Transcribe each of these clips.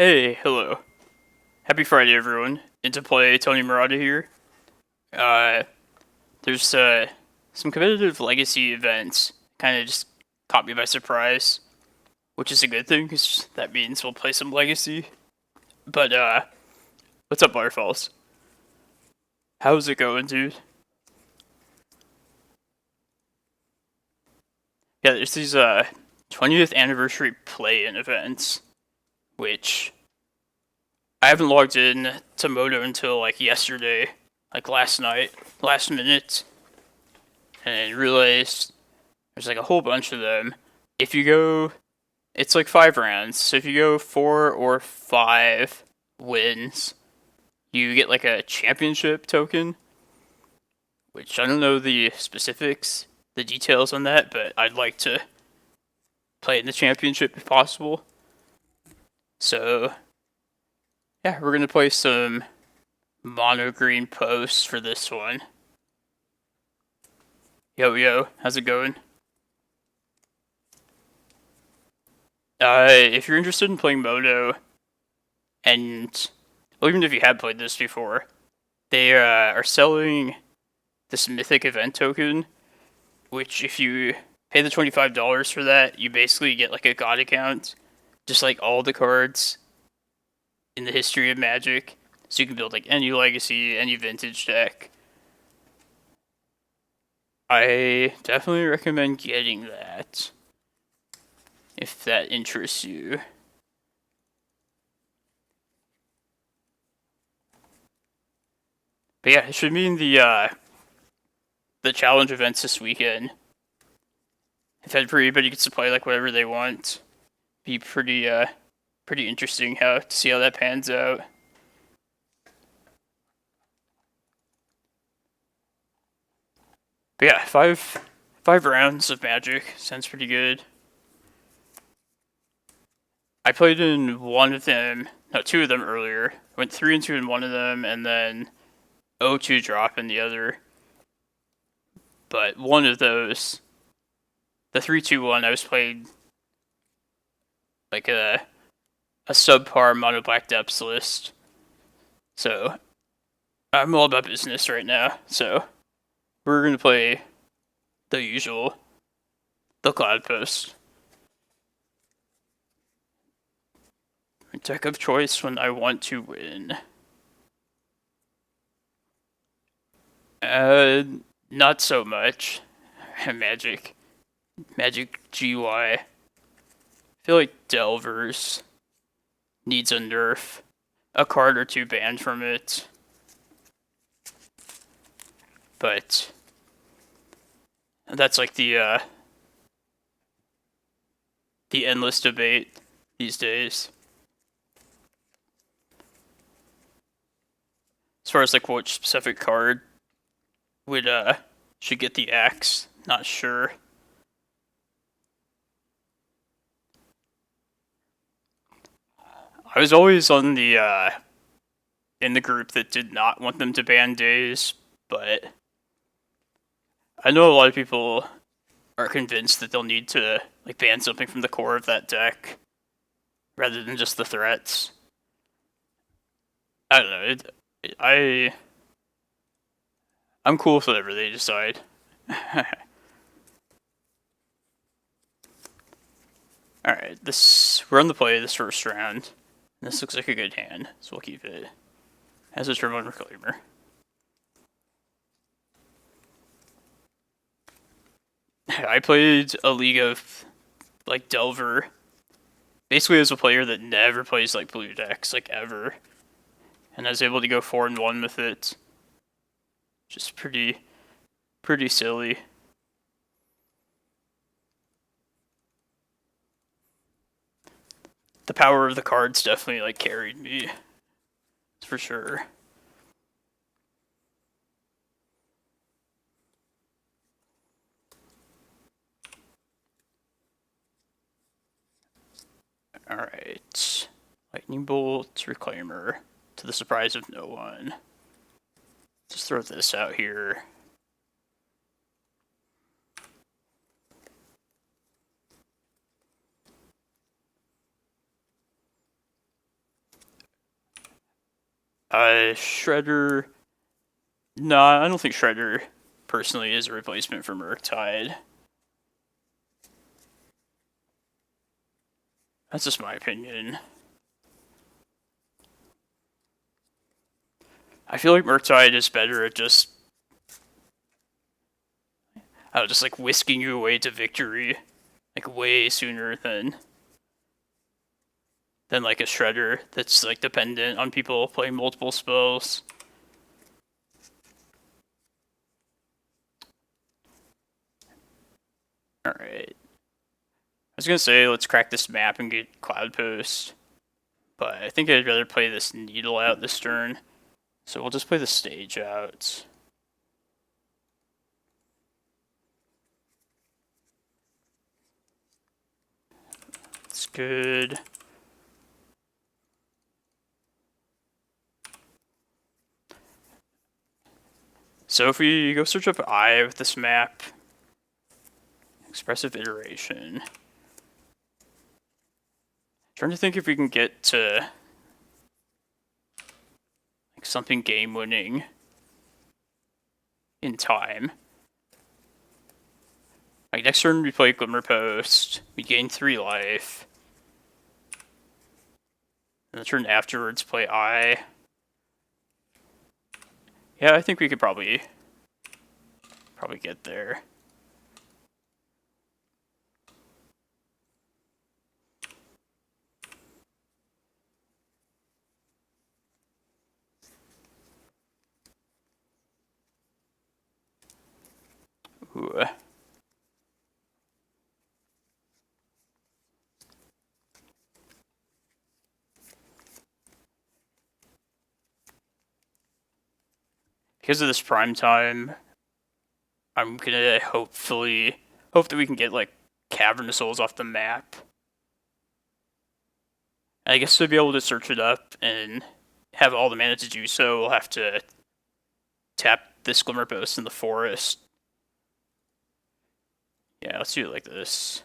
Hey, hello. Happy Friday, everyone. Into play, Tony Murata here. Uh, there's some competitive legacy events. Kind of just caught me by surprise, which is a good thing because that means we'll play some legacy. But what's up, Waterfalls? How's it going, dude? Yeah, there's these 20th anniversary play-in events, which I haven't logged in to Moto until like yesterday, like last night, last minute, and realized there's like a whole bunch of them. If you go, it's like 5 rounds. So if you go 4 or 5 wins, you get like a championship token, which I don't know the specifics, the details on that, but I'd like to play in the championship if possible. So yeah, we're gonna play some mono green posts for this one. Yo, how's it going? If you're interested in playing Moto, and well, even if you have played this before, they are selling this Mythic event token, which if you pay the $25 for that, you basically get like a god account, just like all the cards in the history of Magic. So you can build like any legacy, any vintage deck. I definitely recommend getting that if that interests you. But yeah, it should mean the challenge events this weekend. If everybody gets to play like whatever they want, be pretty interesting to see how that pans out. But yeah, five rounds of Magic sounds pretty good. I played in one of them, no, 2 of them earlier. Went 3-2 in one of them, and then 0-2 drop in the other. But one of those, the 3-2 one, I was playing like a subpar mono black depths list. So I'm all about business right now. So we're gonna play the usual, the Cloudpost. Deck of choice when I want to win. Not so much. Magic GY. I feel like Delvers needs a nerf. A card or 2 banned from it. But that's like the endless debate these days. As far as like which specific card would should get the axe, not sure. I was always on the in the group that did not want them to ban days, but I know a lot of people are convinced that they'll need to like ban something from the core of that deck rather than just the threats. I don't know. I'm cool with whatever they decide. Alright, we're on the play this first round. This looks like a good hand, so we'll keep it. Has a Elvish Reclaimer. I played a league of like Delver, basically as a player that never plays like blue decks, like ever. And I was able to go 4-1 with it. Just pretty silly. The power of the cards definitely like carried me, for sure. Alright. Lightning Bolt, Reclaimer, to the surprise of no one. Just throw this out here. Shredder. Nah, I don't think Shredder personally is a replacement for Murktide. That's just my opinion. I feel like Murktide is better at just like whisking you away to victory, like way sooner than like a Shredder that's like dependent on people playing multiple spells. Alright. I was gonna say let's crack this map and get Cloudpost, but I think I'd rather play this Needle out this turn. So we'll just play the stage out. It's good. So if we go search up Eye with this map, Expressive Iteration. Trying to think if we can get to like something game winning in time. Like next turn we play Glimmerpost, we gain 3 life. And the turn afterwards play Eye. Yeah, I think we could probably get there. Ooh. Because of this prime time, I'm gonna hope that we can get like Cavern of Souls off the map. I guess to be able to search it up and have all the mana to do so, we'll have to tap this Glimmerpost in the forest. Yeah, let's do it like this.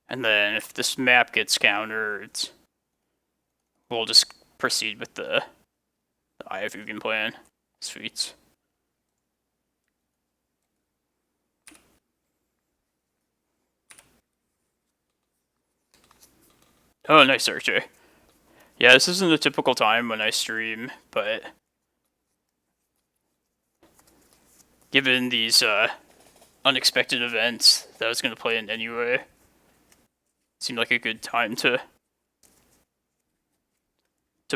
And then if this map gets countered, we'll just proceed with the Eye of Ugin plan. Sweet. Oh, nice Archer. Yeah, this isn't a typical time when I stream, but given these unexpected events that I was going to play in anyway, it seemed like a good time to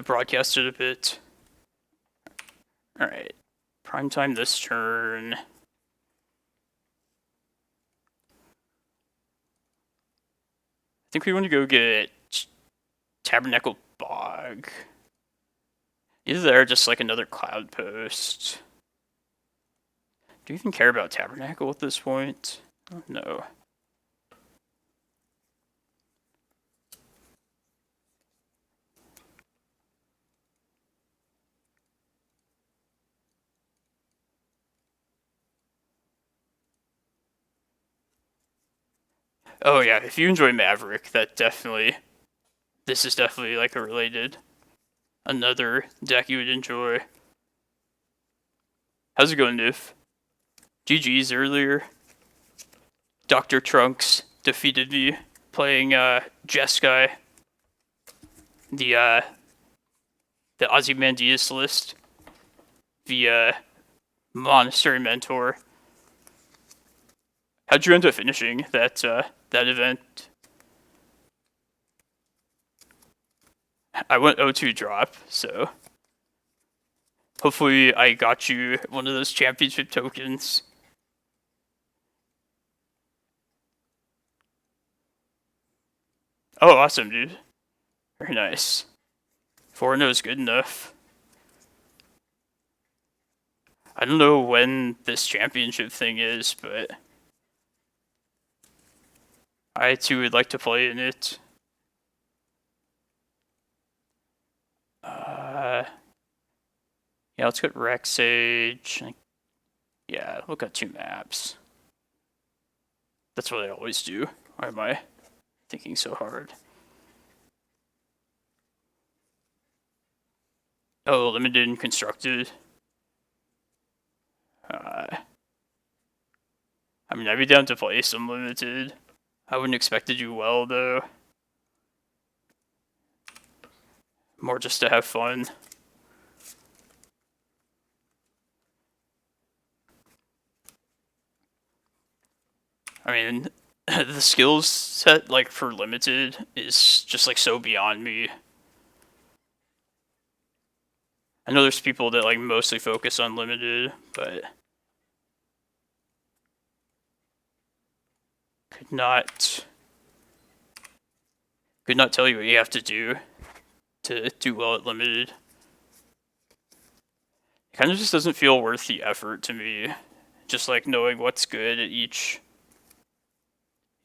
broadcast it a bit. Alright, prime time this turn. I think we want to go get Tabernacle Bog. Either there or just like another Cloudpost. Do you even care about Tabernacle at this point? Oh, no. Oh yeah, if you enjoy Maverick, this is definitely like another deck you would enjoy. How's it going, Nif? GG's earlier. Dr. Trunks defeated me playing Jeskai, the Ozymandias list via Monastery Mentor. How'd you end up finishing that event? I went 0-2 drop, so hopefully I got you one of those championship tokens. Oh, awesome, dude. Very nice. 4-0 is good enough. I don't know when this championship thing is, but I too would like to play in it. Yeah, let's get Rec Sage. Yeah, look at 2 maps. That's what I always do. Why am I thinking so hard? Oh, limited and constructed. I mean, I'd be down to play some limited. I wouldn't expect to do well, though. More just to have fun. I mean, the skills set, like, for limited is just, like, so beyond me. I know there's people that, like, mostly focus on limited, but could not tell you what you have to do well at limited. It kind of just doesn't feel worth the effort to me. Just, like, knowing what's good at each...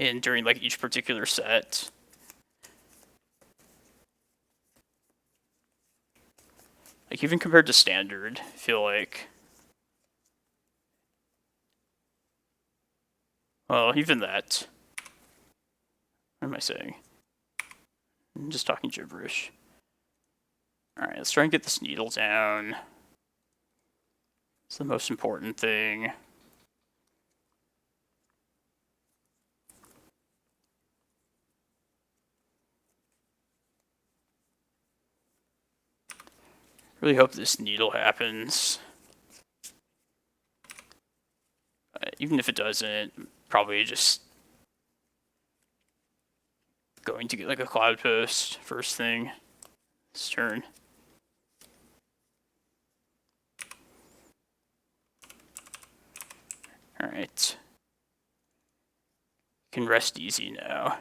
and during, like, each particular set. Like, even compared to standard, I feel like... Well, even that. What am I saying? I'm just talking gibberish. Alright, let's try and get this needle down. It's the most important thing. Really hope this needle happens. Even if it doesn't, probably just going to get like a Cloudpost first thing this turn. Alright. Can rest easy now.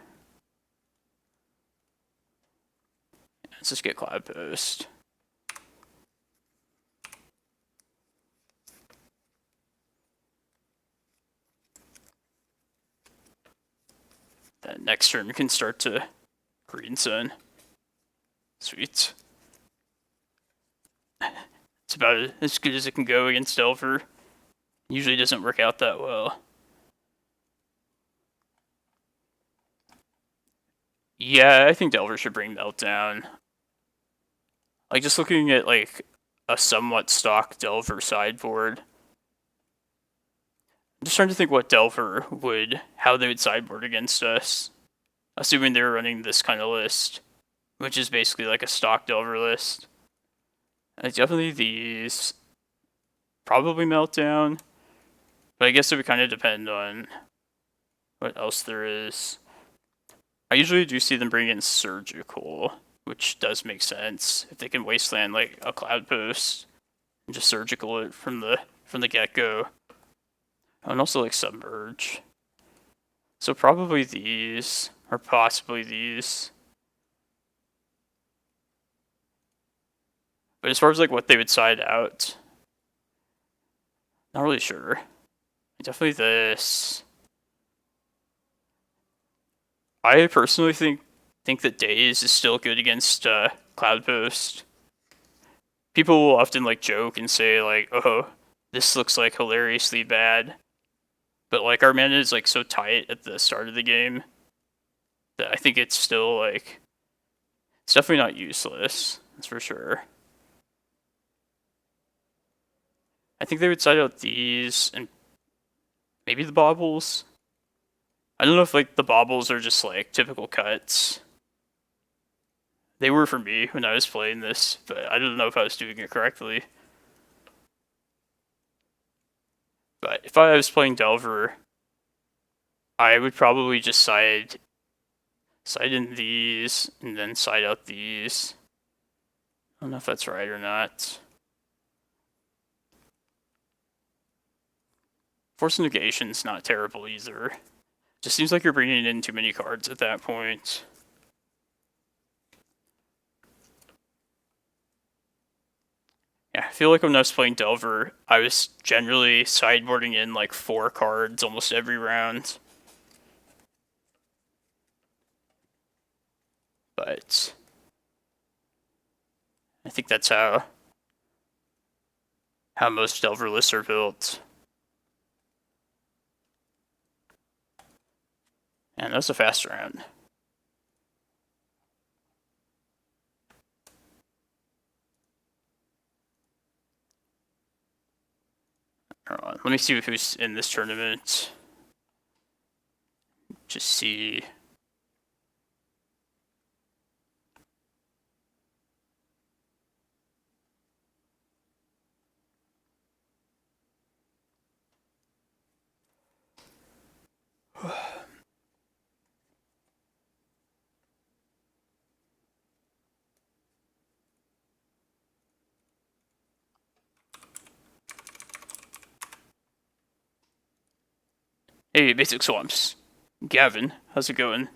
Let's just get Cloudpost. Then next turn we can start to Green Sun. Sweet. It's about as good as it can go against Delver. Usually doesn't work out that well. Yeah, I think Delver should bring Meltdown. Like, just looking at, like, a somewhat stock Delver sideboard. I'm just trying to think what Delver how they would sideboard against us. Assuming they were running this kind of list. Which is basically like a stock Delver list. Definitely these. Probably Meltdown. But I guess it would kind of depend on what else there is. I usually do see them bring in Surgical, which does make sense. If they can wasteland like a Cloudpost and just Surgical it from the get-go. And also like Submerge. So probably these, or possibly these. But as far as like what they would side out, not really sure. Definitely this. I personally think that Daze is still good against Cloudpost. People will often like joke and say like, "Oh, this looks like hilariously bad," but like our mana is like so tight at the start of the game that I think it's still like it's definitely not useless. That's for sure. I think they would side out these and maybe the Baubles. I don't know if like the Baubles are just like typical cuts. They were for me when I was playing this, but I don't know if I was doing it correctly. But if I was playing Delver, I would probably just side in these and then side out these. I don't know if that's right or not. Force of Negation's not terrible either. Just seems like you're bringing in too many cards at that point. Yeah, I feel like when I was playing Delver, I was generally sideboarding in like 4 cards almost every round. But I think that's how most Delver lists are built. And that was a fast round. Let me see who's in this tournament. Just see. Hey, Basic Swamps. Gavin, how's it going?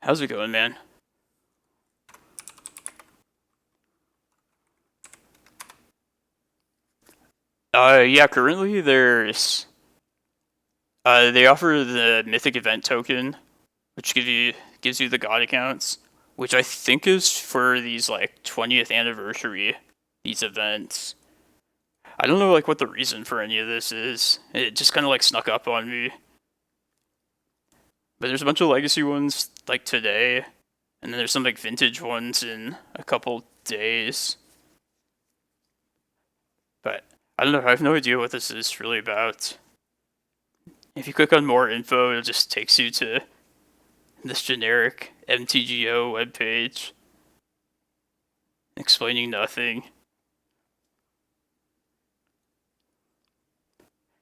How's it going, man? Yeah, currently there's... they offer the Mythic event token, which gives you the god accounts, which I think is for these, like, 20th anniversary, these events. I don't know, like, what the reason for any of this is. It just kind of, like, snuck up on me. But there's a bunch of legacy ones, like, today, and then there's some, like, vintage ones in a couple days. But I don't know, I have no idea what this is really about. If you click on more info, it just takes you to this generic MTGO webpage explaining nothing.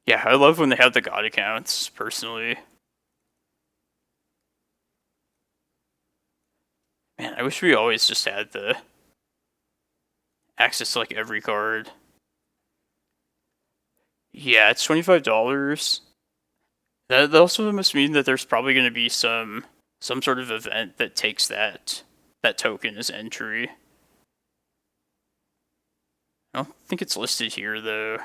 Yeah, I love when they have the god accounts, personally. Man, I wish we always just had the access to, like, every card. Yeah, it's $25. That also must mean that there's probably going to be some sort of event that takes that token as entry. I don't think it's listed here, though.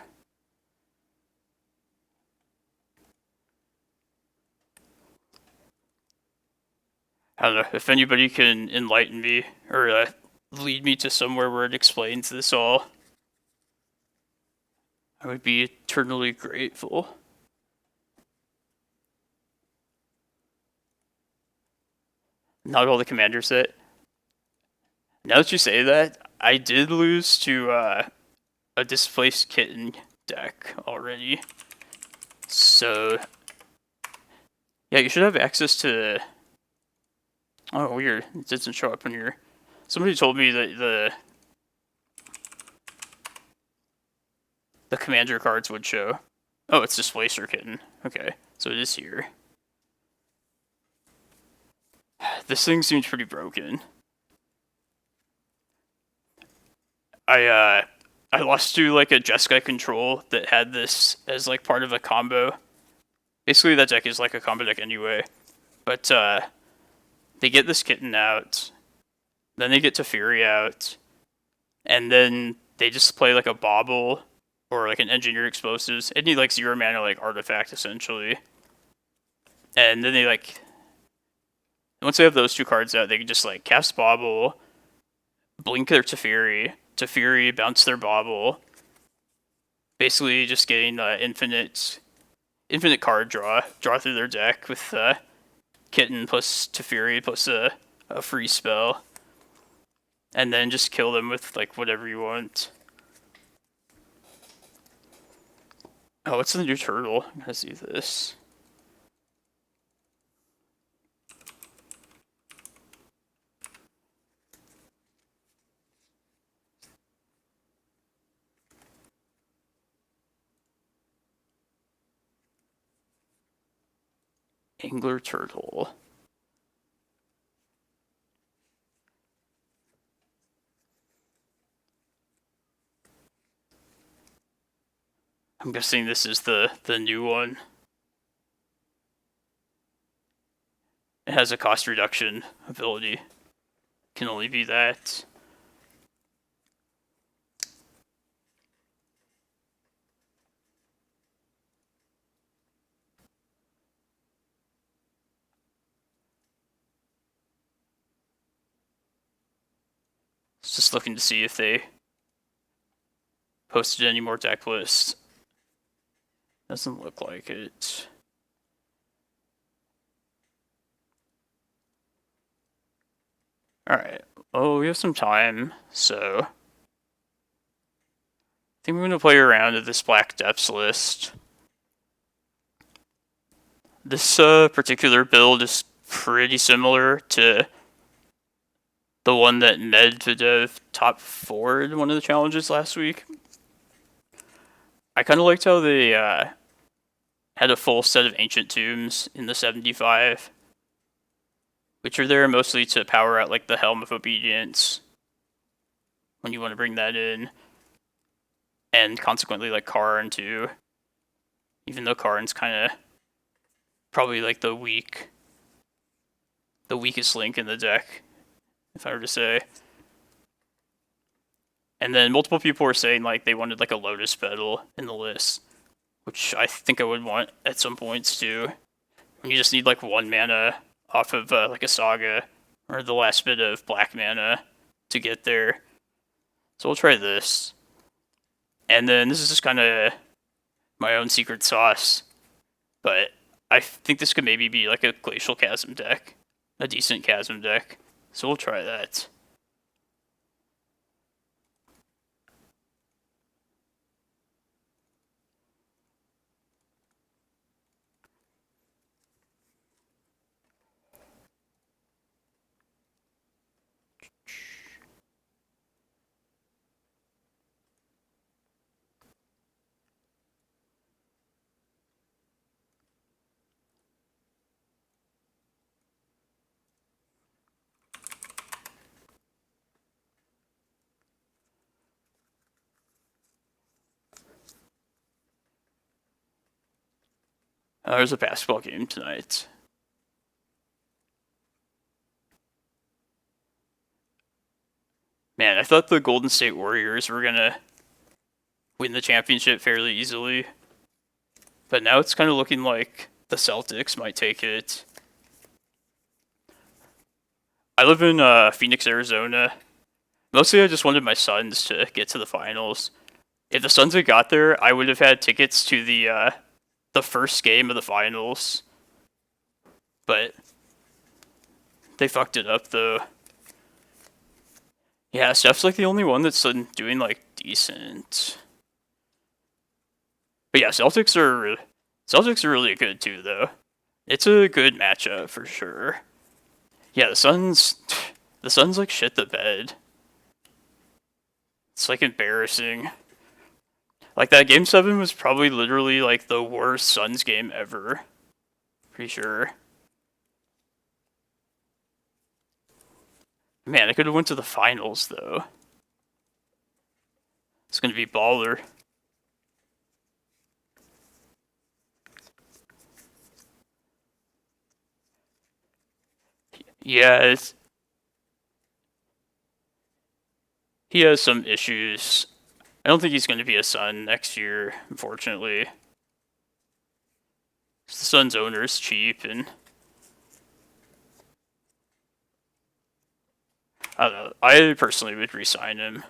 I don't know if anybody can enlighten me or lead me to somewhere where it explains this all. I would be eternally grateful. Not all the commander set. Now that you say that, I did lose to a Displaced Kitten deck already. So, yeah, you should have access to... Oh, weird. It doesn't show up on here. Somebody told me that the commander cards would show. Oh, it's Displacer Kitten. Okay, so it is here. This thing seems pretty broken. I lost to, like, a Jeskai control that had this as, like, part of a combo. Basically, that deck is like a combo deck anyway. But they get this Kitten out, then they get Teferi out, and then they just play, like, a Bauble or, like, an Engineer Explosives. Any, like, 0 mana, like, artifact, essentially. And then they, like... Once they have those two cards out, they can just, like, cast Bauble, blink their Teferi, bounce their Bauble. Basically just getting infinite card draw through their deck with Kitten plus Teferi plus a free spell. And then just kill them with, like, whatever you want. Oh, what's the new turtle? I gotta see this. Angler Turtle. I'm guessing this is the new one. It has a cost reduction ability. Can only be that. Just looking to see if they posted any more deck lists. Doesn't look like it. Alright, oh, we have some time, so... I think I'm going to play around with this Black Depths list. This particular build is pretty similar to the one that Medvedev top 4 in one of the challenges last week. I kind of liked how they had a full set of Ancient Tombs in the 75, which are there mostly to power out like the Helm of Obedience when you want to bring that in, and consequently like Karn too, even though Karn's kind of probably like the weakest link in the deck, if I were to say. And then multiple people were saying like they wanted like a Lotus Petal in the list, which I think I would want at some points too. When you just need like 1 mana off of like a Saga or the last bit of black mana to get there. So we'll try this. And then this is just kind of my own secret sauce, but I think this could maybe be like a Glacial Chasm deck, a decent Chasm deck. So we'll try that. There's a basketball game tonight. Man, I thought the Golden State Warriors were gonna win the championship fairly easily, but now it's kind of looking like the Celtics might take it. I live in Phoenix, Arizona. Mostly I just wanted my Suns to get to the finals. If the Suns had got there, I would have had tickets to the first game of the finals. But they fucked it up though. Yeah, Steph's like the only one that's doing like decent. But yeah, Celtics are really good too though. It's a good matchup for sure. Yeah, the Suns like shit the bed. It's like embarrassing. Like that game 7 was probably literally like the worst Suns game ever. Pretty sure. Man, I could have went to the finals though. It's gonna be baller. Yeah, he has some issues. I don't think he's going to be a Sun next year, unfortunately. The Sun's owner is cheap, and I don't know. I personally would re-sign him.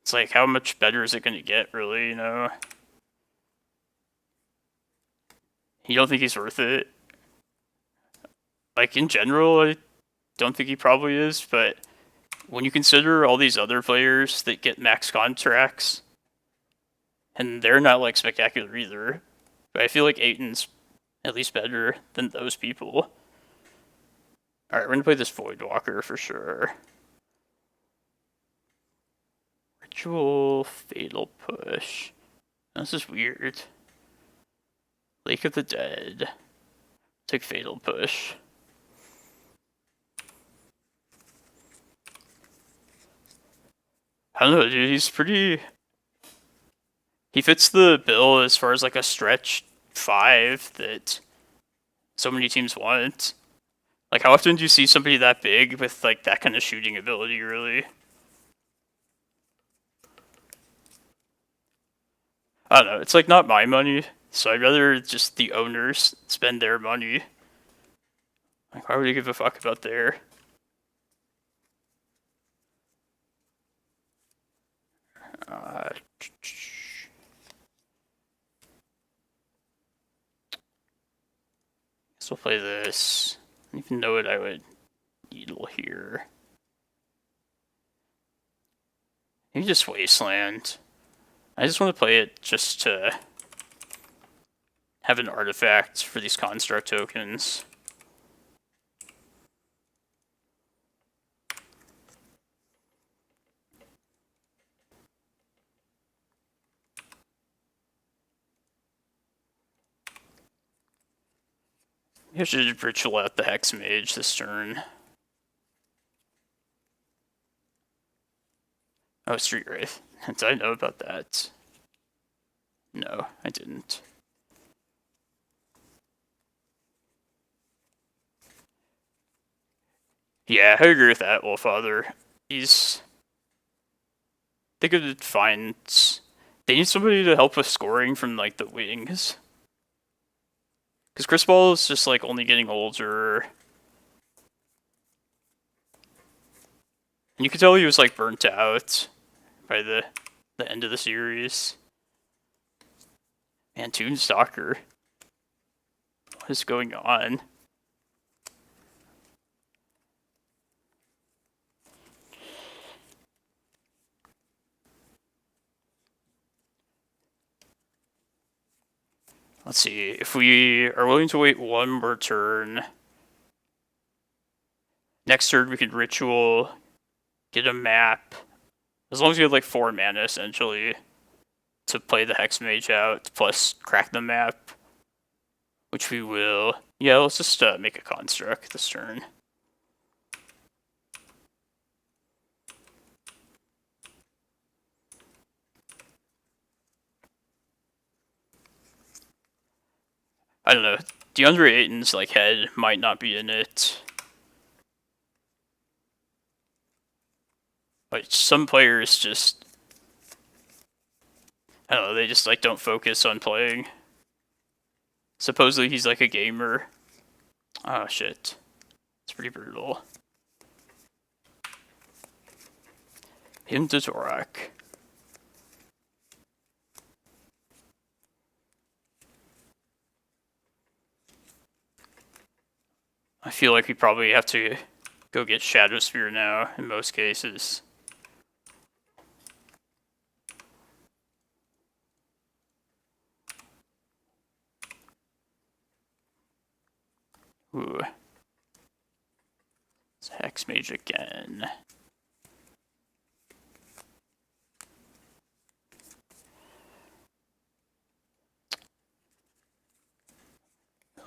It's like, how much better is it going to get, really, you know? You don't think he's worth it? Like, in general, I don't think he probably is, but when you consider all these other players that get max contracts, and they're not, like, spectacular either, but I feel like Aiton's at least better than those people. Alright, we're gonna play this Voidwalker for sure. Ritual Fatal Push. This is weird. Lake of the Dead. Take Fatal Push. I don't know, dude. He's pretty. He fits the bill as far as like a stretch 5 that so many teams want. Like, how often do you see somebody that big with like that kind of shooting ability, really? I don't know. It's like not my money, so I'd rather just the owners spend their money. Like, why would you give a fuck about their? Guess we'll play this. I don't even know what I would needle here. Maybe just Wasteland. I just want to play it just to have an artifact for these construct tokens. I should ritual out the Hex Mage this turn. Oh, Street Wraith. Did I know about that? No, I didn't. Yeah, I agree with that, Wolffather. They could find... They need somebody to help with scoring from, like, the wings. Because Chris Ball is just, like, only getting older. And you could tell he was, like, burnt out by the end of the series. Man, Toonstalker. What is going on? Let's see, if we are willing to wait one more turn, next turn we could ritual, get a map, as long as we have like 4 mana essentially, to play the Hex Mage out, plus crack the map, which we will. Yeah, let's just make a construct this turn. I don't know. DeAndre Ayton's like head might not be in it. Like some players just, I don't know, they just like don't focus on playing. Supposedly he's like a gamer. Oh shit. It's pretty brutal. Him to Torak. I feel like we probably have to go get Shadow Spear now, in most cases. Ooh. It's Hex Mage again.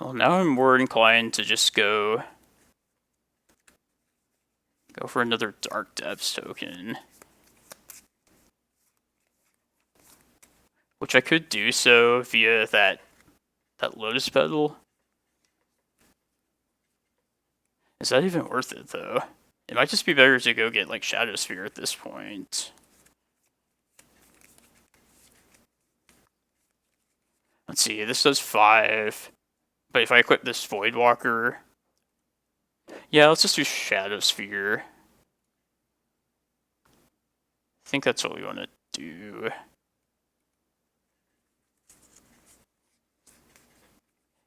Well, now I'm more inclined to just go for another Dark Depths token. Which I could do so via that Lotus Petal. Is that even worth it, though? It might just be better to go get, like, Shadow Sphere at this point. Let's see, this does 5. But if I equip this Voidwalker... Yeah, let's just do Shadow Sphere. I think that's what we want to do.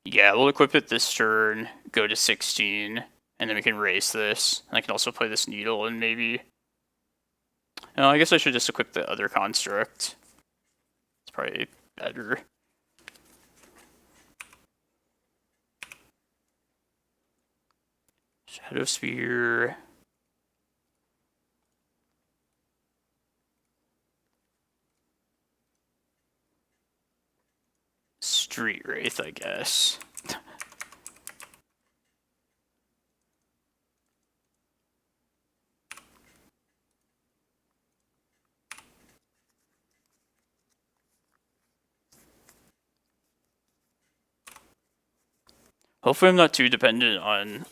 Yeah, we'll equip it this turn, go to 16, and then we can race this. And I can also play this Needle and maybe... No, I guess I should just equip the other construct. It's probably better. Shadow Sphere. Street Wraith, I guess. Hopefully I'm not too dependent on...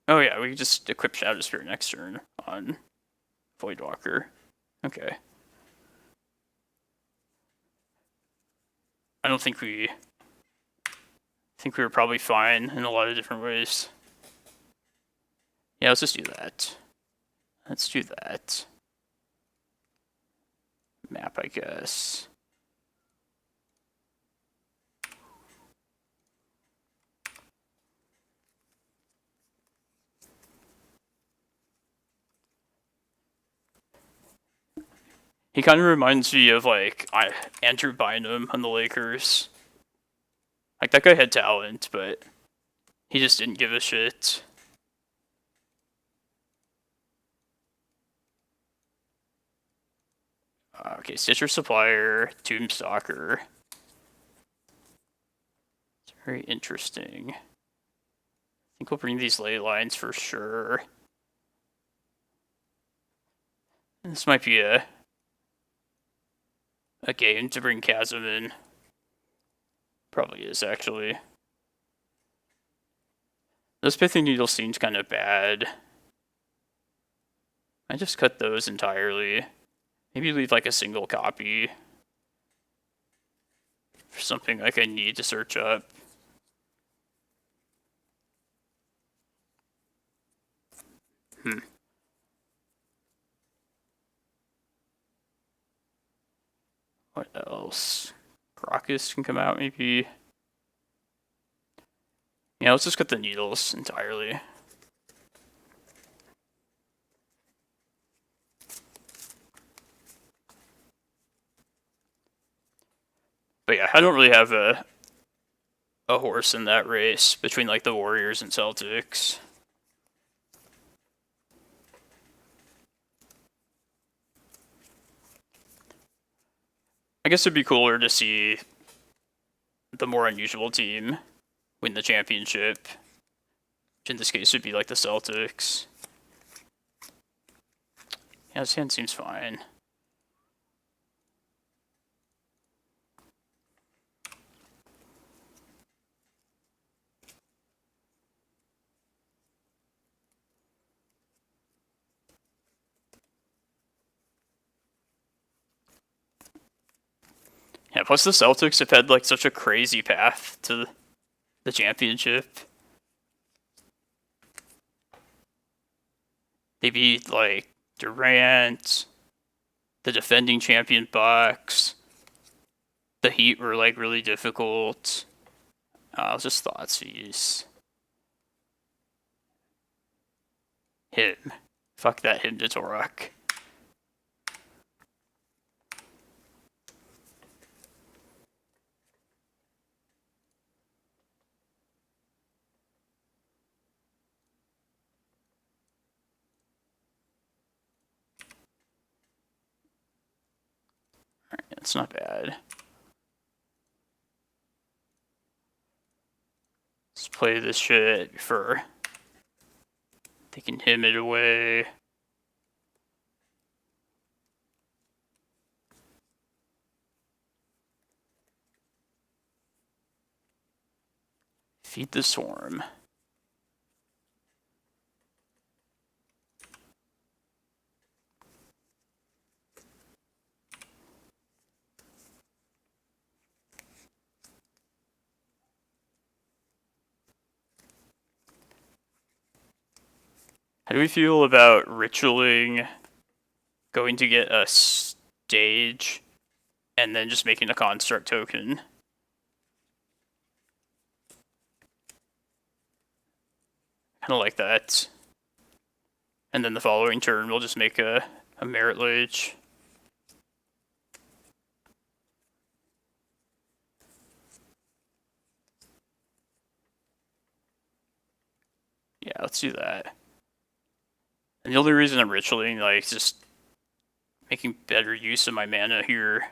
Oh yeah, we can just equip Shadow Sphere next turn on Voidwalker. Okay. I don't think we... I think we were probably fine in a lot of different ways. Yeah, let's just do that. Let's do that. Map, I guess. He kind of reminds me of, like, Andrew Bynum on the Lakers. Like, that guy had talent, but he just didn't give a shit. Okay, Stitcher Supplier, Tombstalker. It's very interesting. I think we'll bring these ley lines for sure. And this might be a game to bring Chasm in. Probably is, actually. Those Pithing Needle seems kind of bad. I just cut those entirely. Maybe leave like a single copy for something like I need to search up. What else? Karakas can come out, maybe. Yeah, let's just cut the needles entirely. But yeah, I don't really have a horse in that race between like the Warriors and Celtics. I guess it'd be cooler to see the more unusual team win the championship, which in this case would be like the Celtics. Yeah, his hand seems fine. Yeah, plus the Celtics have had like such a crazy path to the championship. They beat like Durant, the defending champion Bucks. The Heat were like really difficult. Just Thoughtseize. Him. Fuck that him to Torok. Alright, that's not bad. Let's play this shit before they can him it away. Feed the Swarm. How do we feel about ritualing, going to get a stage, and then just making a construct token? Kind of like that. And then the following turn, we'll just make a Merit Lage. Yeah, let's do that. And the only reason I'm ritualing, like, just making better use of my mana here.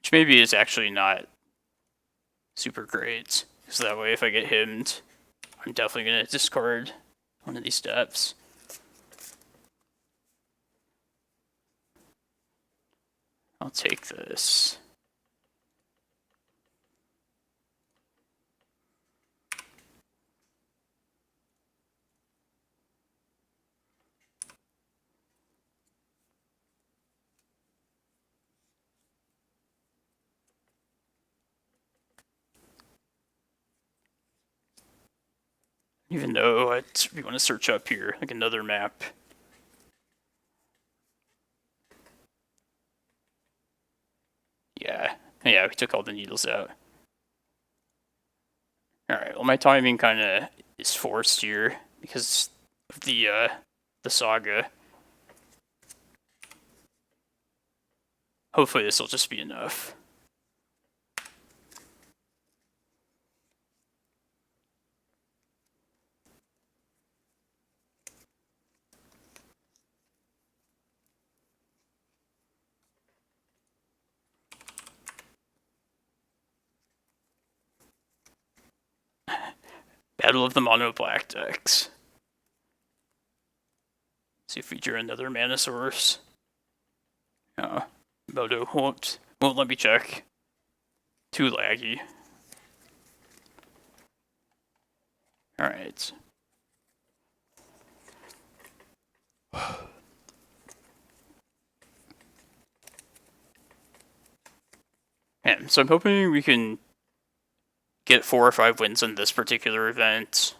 Which maybe is actually not super great. Because that way, if I get himmed, I'm definitely going to discard one of these steps. I'll take this. Even though we want to search up here, like another map. Yeah, we took all the needles out. Alright, well my timing kind of is forced here because of the saga. Hopefully this will just be enough. Battle of the Mono Black decks. See if we drew another mana source. Moto won't let me check. Too laggy. Alright. And so I'm hoping we can get 4 or 5 wins in this particular event.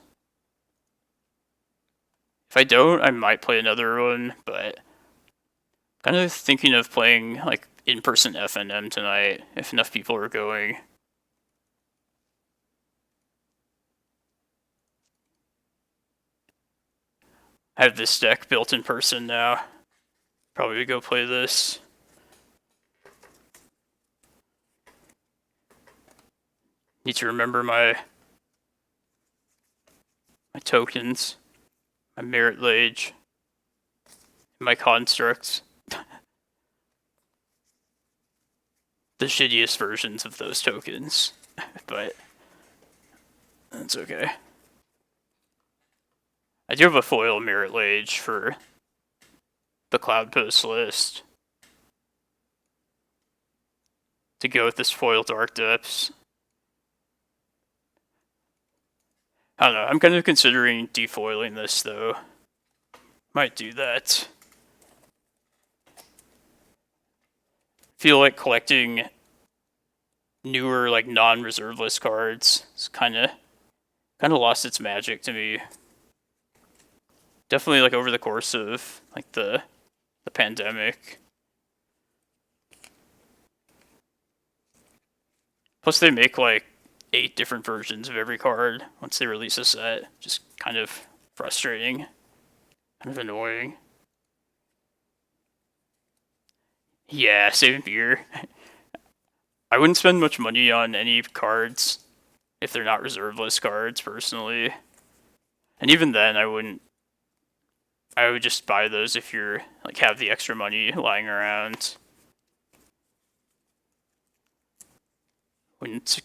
If I don't, I might play another one, but kind of thinking of playing like in-person FNM tonight if enough people are going. I have this deck built in person now. Probably go play this. Need to remember my tokens, my merit lage, my constructs. The shittiest versions of those tokens, but that's okay. I do have a foil merit lage for the Cloudpost list to go with this foil Dark Depths. I don't know, I'm kind of considering defoiling this though. Might do that. Feel like collecting newer, like non-reserve list cards is kind of lost its magic to me. Definitely like over the course of like the pandemic. Plus they make like 8 different versions of every card once they release a set. Just kind of frustrating. Kind of annoying. Yeah, saving beer. I wouldn't spend much money on any cards if they're not reserve list cards, personally. And even then, I would just buy those if you're like have the extra money lying around. Wouldn't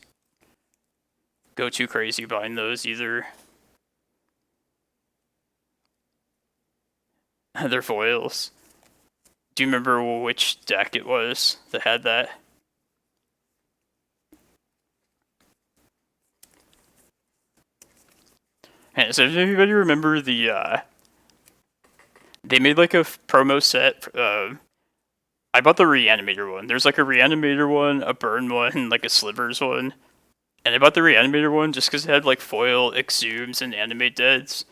go too crazy buying those either. They're foils. Do you remember which deck it was that had that? And so does anybody remember the they made like a promo set. I bought the Reanimator one. There's like a Reanimator one, a Burn one, and like a Slivers one. And I bought the Reanimator one just because it had like foil exhumes and animate deads.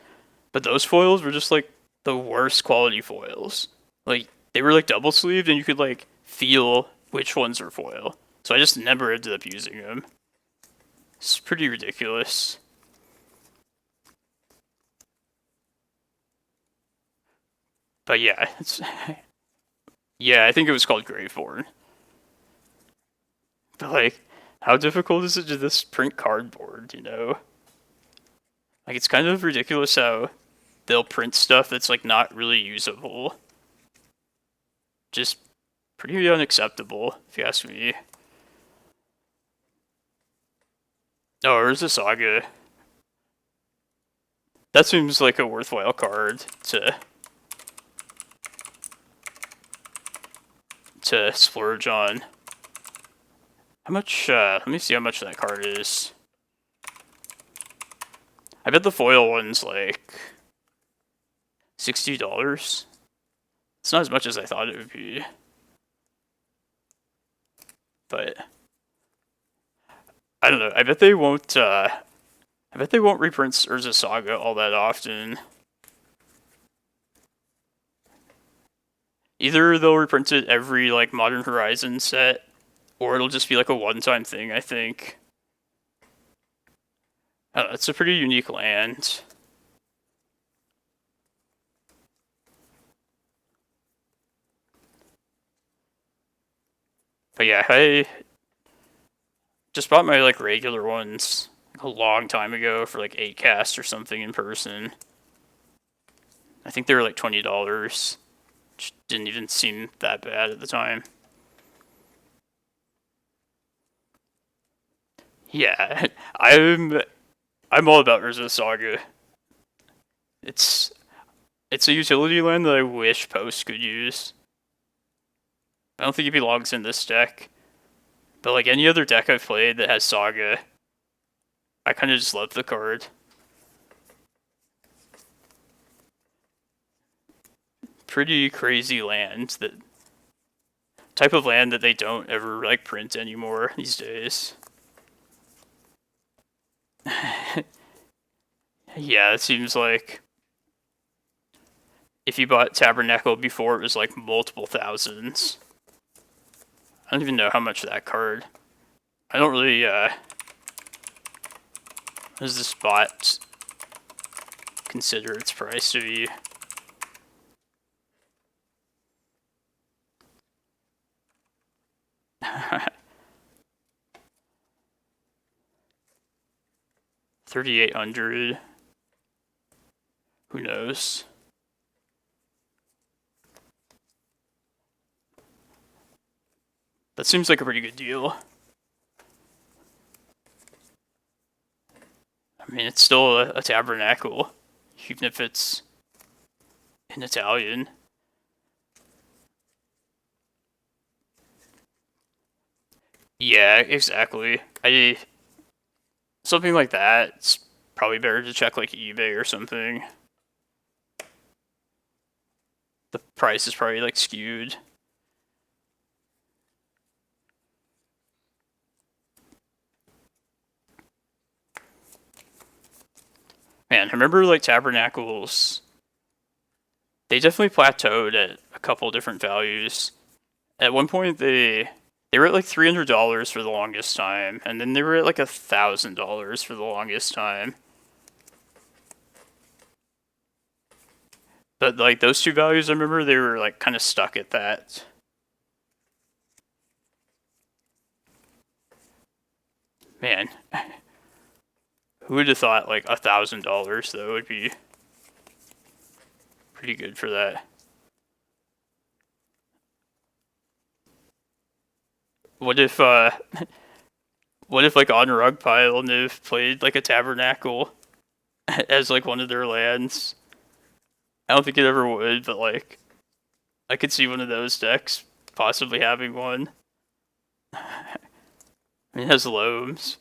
But those foils were just like the worst quality foils. Like they were like double sleeved and you could like feel which ones were foil. So I just never ended up using them. It's pretty ridiculous. But yeah, yeah, I think it was called Graveborn. But like, how difficult is it to just print cardboard, you know? Like, it's kind of ridiculous how they'll print stuff that's like not really usable. Just pretty unacceptable, if you ask me. Oh, Urza Saga. That seems like a worthwhile card to splurge on. How much, let me see how much that card is. I bet the foil one's like $60. It's not as much as I thought it would be. But I don't know. I bet they won't reprint Urza Saga all that often. Either they'll reprint it every like Modern Horizon set, or it'll just be like a one-time thing, I think. I don't know, it's a pretty unique land. But yeah, I just bought my like regular ones a long time ago for like 8 cast or something in person. I think they were like $20, which didn't even seem that bad at the time. Yeah, I'm all about Urza Saga. It's a utility land that I wish Post could use. I don't think it belongs in this deck. But like any other deck I've played that has Saga, I kind of just love the card. Pretty crazy land, that type of land that they don't ever like print anymore these days. Yeah, it seems like if you bought Tabernacle before, it was like multiple thousands. I don't even know how much that card. I don't really, what does this bot consider its price to be? $3,800. Who knows? That seems like a pretty good deal. I mean, it's still a Tabernacle, even if it's in Italian. Yeah, exactly. Something like that, it's probably better to check like eBay or something. The price is probably like skewed. Man, I remember like Tabernacles, they definitely plateaued at a couple different values. At one point they were at like $300 for the longest time, and then they were at like $1,000 for the longest time. But like those two values, I remember they were like kind of stuck at that. Man, who would have thought like $1,000 though would be pretty good for that? What if like on Rug Pile Niv played like a Tabernacle as like one of their lands? I don't think it ever would, but like I could see one of those decks possibly having one. I mean, it has loams.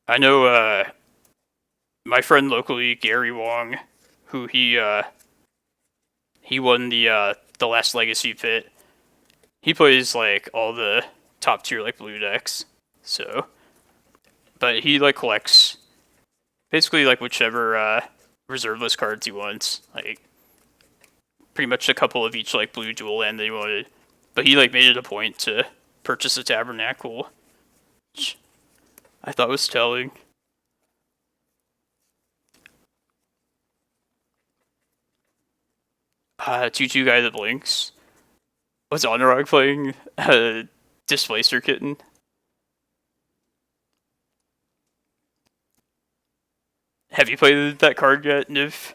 I know my friend locally, Gary Wong, who he won the last Legacy pit. He plays like all the top tier like blue decks. So, but he like collects basically like whichever reserve list cards he wants. Like pretty much a couple of each like blue dual land that he wanted. But he like made it a point to purchase a Tabernacle, which I thought was telling. Tutu guy that blinks. Was Honorog playing Displacer Kitten? Have you played that card yet, Niv?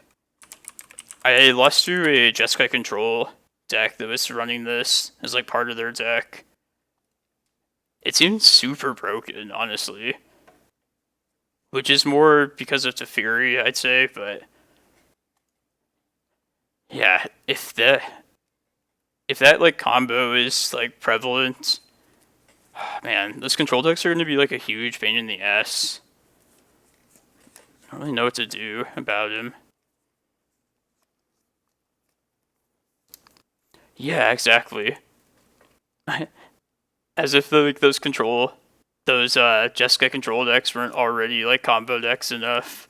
I lost to a Jeskai Control deck that was running this as like part of their deck. It seems super broken, honestly. Which is more because of Teferi, I'd say, but yeah, if that like combo is like prevalent, man, those control decks are going to be like a huge pain in the ass. I don't really know what to do about him. Yeah, exactly. As if like those Jeskai control decks weren't already like combo decks enough.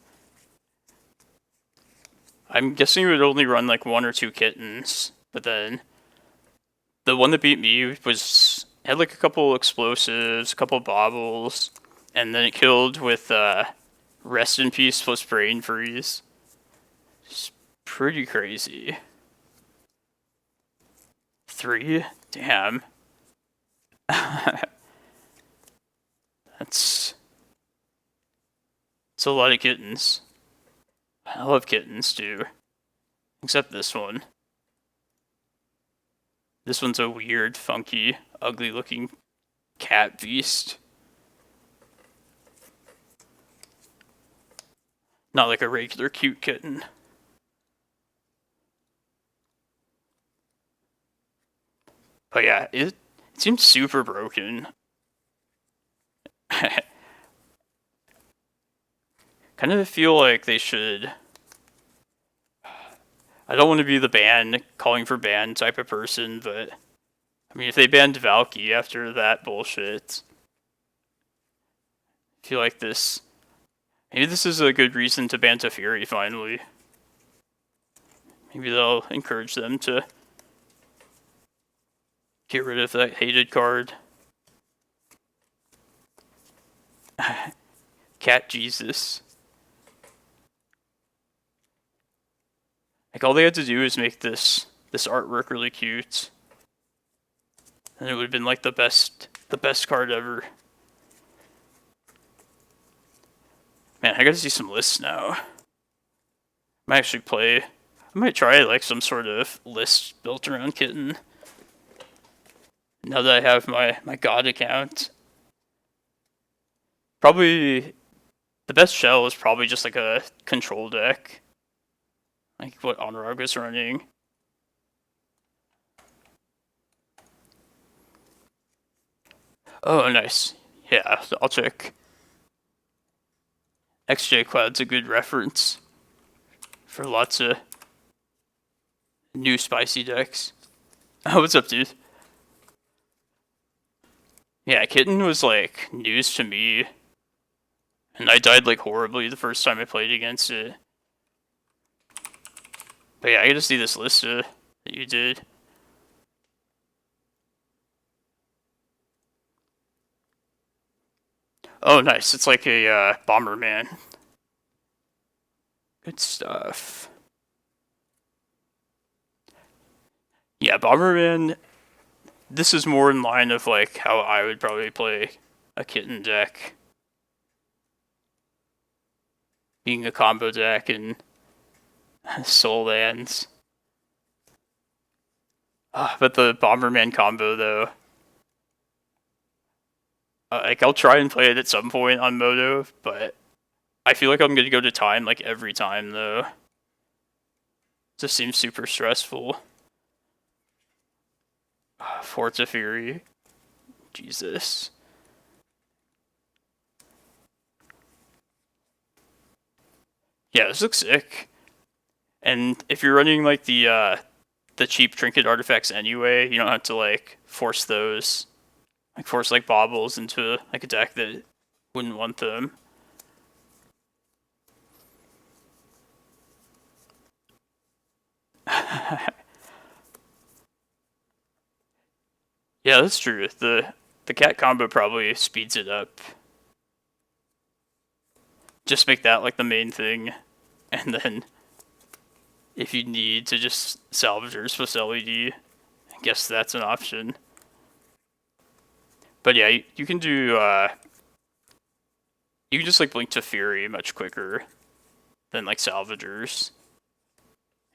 I'm guessing it would only run like 1 or 2 kittens, but then the one that beat me had like a couple explosives, a couple baubles, and then it killed with Rest in Peace plus Brain Freeze. It's pretty crazy. 3? Damn. That's a lot of kittens. I love kittens too. Except this one. This one's a weird, funky, ugly looking cat beast. Not like a regular cute kitten. But yeah, it seems super broken. Kind of feel like they should... I don't want to be the ban, calling for ban type of person, but... I mean, if they banned Valky after that bullshit... I feel like this... Maybe this is a good reason to ban Teferi, finally. Maybe they'll encourage them to... get rid of that hated card. Cat Jesus. Like, all they had to do is make this artwork really cute. And it would have been like the best card ever. Man, I gotta see some lists now. I might try like some sort of list built around Kitten. Now that I have my God account. Probably the best shell is probably just like a control deck. Like what Honorag was running. Oh, nice. Yeah, I'll check. XJ Cloud's a good reference for lots of new spicy decks. Oh, what's up, dude? Yeah, Kitten was like news to me. And I died like horribly the first time I played against it. But yeah, I gotta see this list that you did. Oh, nice. It's like a Bomberman. Good stuff. Yeah, Bomberman. This is more in line of like how I would probably play a Kitten deck. Being a combo deck and soul lands. But the Bomberman combo though. Like, I'll try and play it at some point on Moto, but I feel like I'm gonna go to time like every time though. It just seems super stressful. Forza Fury. Jesus. Yeah, this looks sick. And if you're running like the cheap trinket artifacts anyway, you don't have to like force those. Like force like baubles into like a deck that wouldn't want them. Yeah, that's true. The cat combo probably speeds it up. Just make that like the main thing, and then if you need to just salvagers plus LED, I guess that's an option. But yeah, you can do, you can just like blink to Fury much quicker than like salvagers.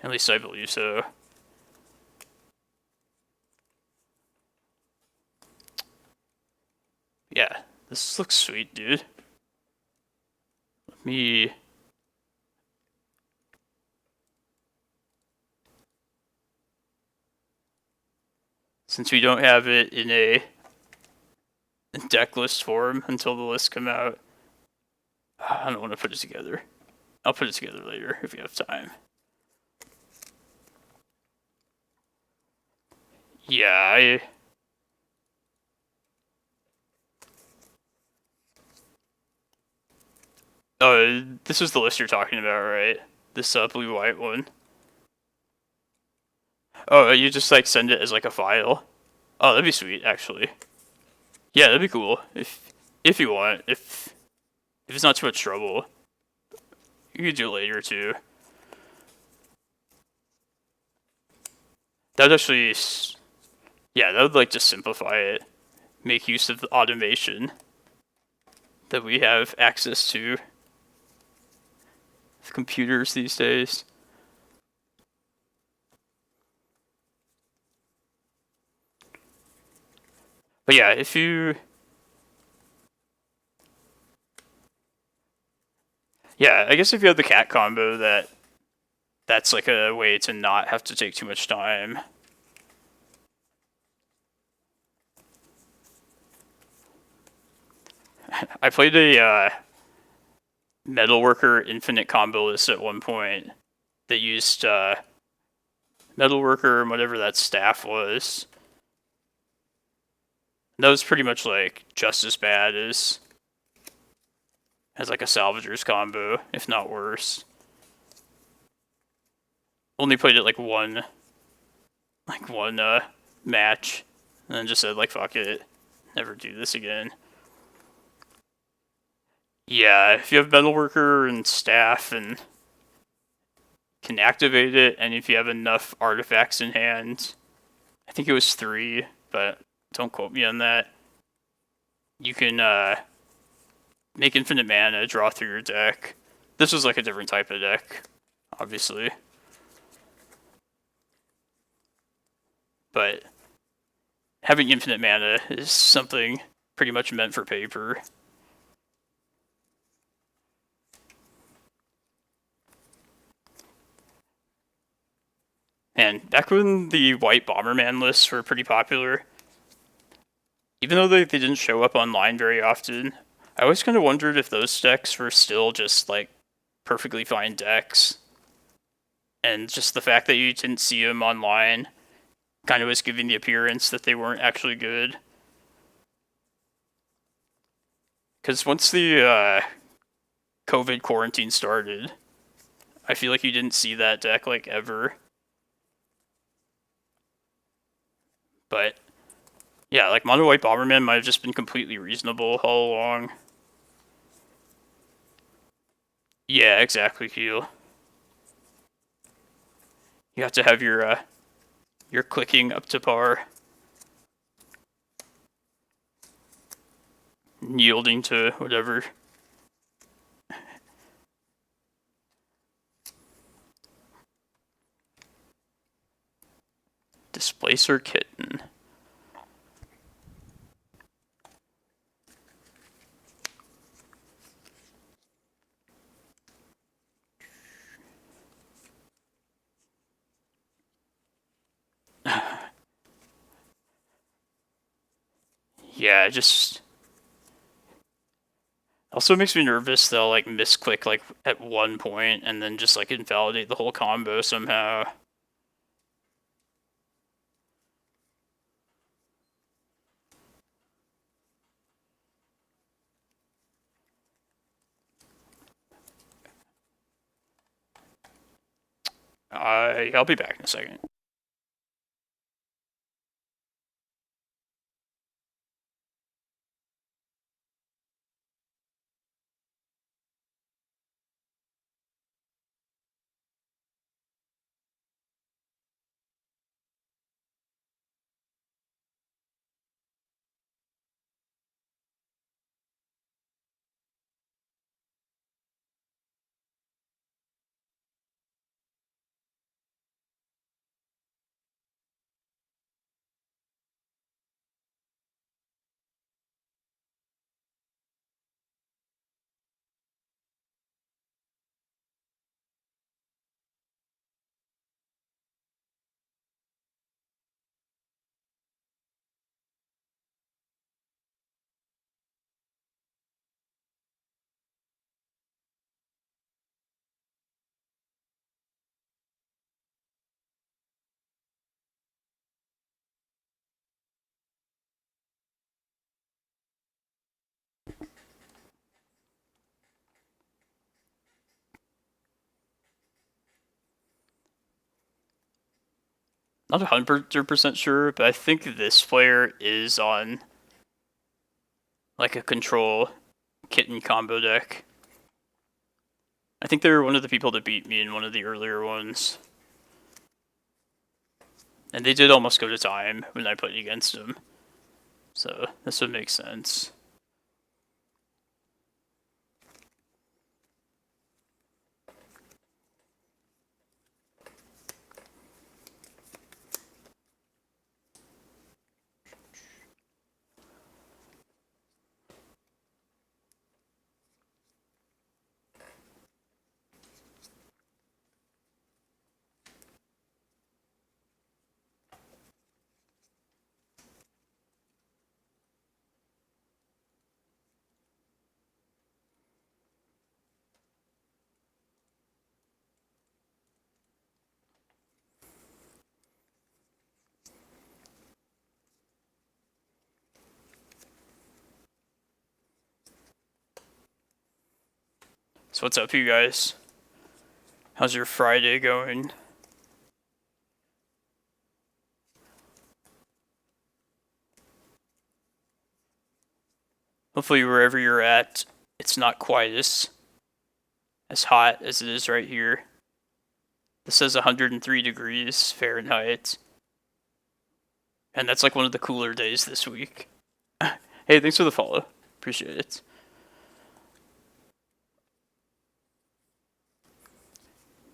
At least I believe so. Yeah, this looks sweet, dude. Let me... Since we don't have it in a deck list form until the lists come out, I don't want to put it together. I'll put it together later if you have time. Yeah, oh, this is the list you're talking about, right? This blue-white one. Oh, you just like send it as like a file? Oh, that'd be sweet, actually. Yeah, that'd be cool if you want. If it's not too much trouble. You could do it later too. That would actually, yeah, that would like just simplify it. Make use of the automation that we have access to with computers these days. But yeah, if you... Yeah, I guess if you have the cat combo, that's like a way to not have to take too much time. I played a Metalworker infinite combo list at one point that used Metalworker and whatever that staff was. That was pretty much like just as bad as like a Salvager's combo, if not worse. Only played it like one match, and then just said like fuck it, never do this again. Yeah, if you have Metalworker and staff and can activate it, and if you have enough artifacts in hand, I think it was 3, but don't quote me on that. You can make infinite mana, draw through your deck. This was like a different type of deck, obviously. But having infinite mana is something pretty much meant for paper. And back when the white Bomberman lists were pretty popular, even though they didn't show up online very often, I always kind of wondered if those decks were still just like perfectly fine decks. And just the fact that you didn't see them online kind of was giving the appearance that they weren't actually good. Because once the COVID quarantine started, I feel like you didn't see that deck like ever. But yeah, like Mono White Bomberman might have just been completely reasonable all along. Yeah, exactly, Keel. You have to have your clicking up to par. Yielding to whatever. Displacer Kitten. Yeah, just also makes me nervous they'll like misclick like at one point and then just like invalidate the whole combo somehow. I'll be back in a second. Not 100% sure, but I think this player is on like a control kitten combo deck. I think they were one of the people that beat me in one of the earlier ones. And they did almost go to time when I played against them. So this would make sense. So what's up, you guys? How's your Friday going? Hopefully wherever you're at, it's not quite as hot as it is right here. This says 103 degrees Fahrenheit. And that's like one of the cooler days this week. Hey, thanks for the follow. Appreciate it.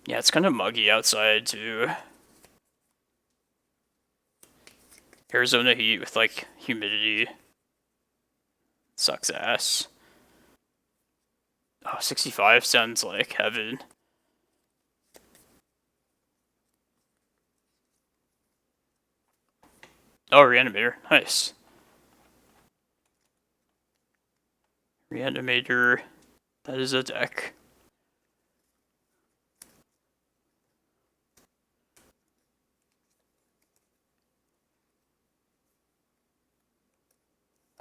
Yeah, it's kind of muggy outside too. Arizona heat with like humidity. Sucks ass. Oh, 65 sounds like heaven. Oh, Reanimator. Nice. Reanimator. That is a deck.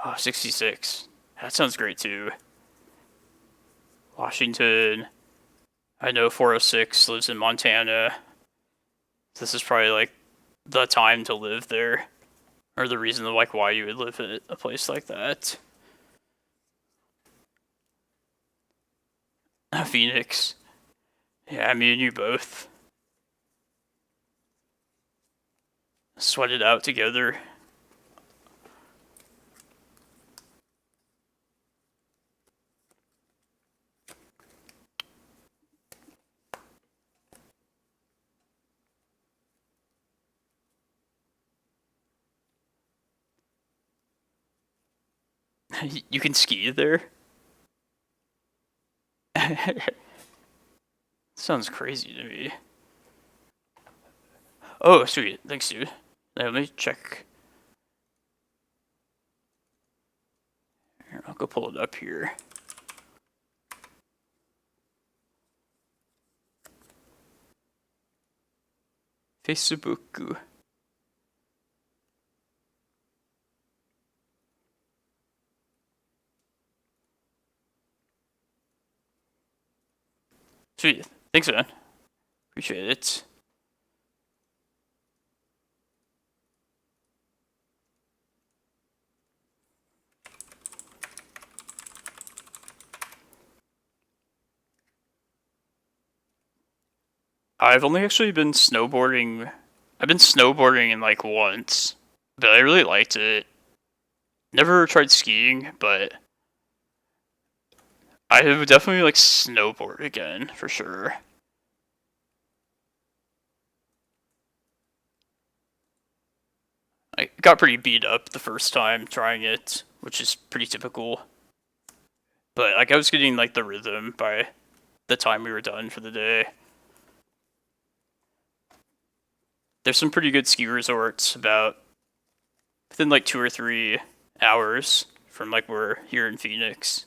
Oh, 66. That sounds great too. Washington. I know 406 lives in Montana. This is probably like the time to live there. Or the reason like why you would live in a place like that. Phoenix. Yeah, me and you both. Sweat it out together. You can ski there? Sounds crazy to me. Oh, sweet. Thanks, dude. Let me check. Here, I'll go pull it up here. Facebook. Sweet. Thanks, man. Appreciate it. I've only actually been snowboarding. I've been snowboarding in like once, but I really liked it. Never tried skiing, but I would definitely like snowboard again for sure. I got pretty beat up the first time trying it, which is pretty typical. But like I was getting like the rhythm by the time we were done for the day. There's some pretty good ski resorts about within like 2 or 3 hours from like we're here in Phoenix.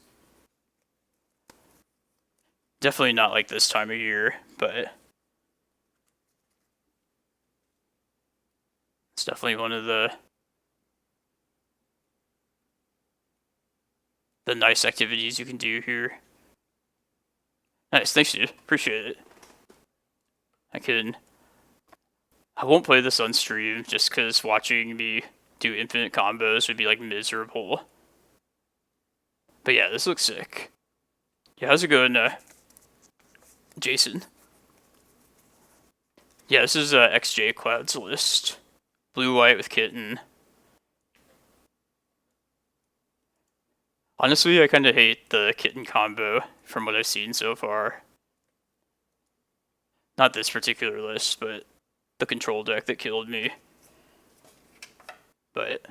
Definitely not like this time of year, but it's definitely one of the nice activities you can do here. Nice, thanks dude. Appreciate it. I won't play this on stream just because watching me do infinite combos would be like miserable. But yeah, this looks sick. Yeah, how's it going? Jason. Yeah, this is XJ Cloud's list. Blue-white with Kitten. Honestly, I kind of hate the Kitten combo from what I've seen so far. Not this particular list, but the control deck that killed me. But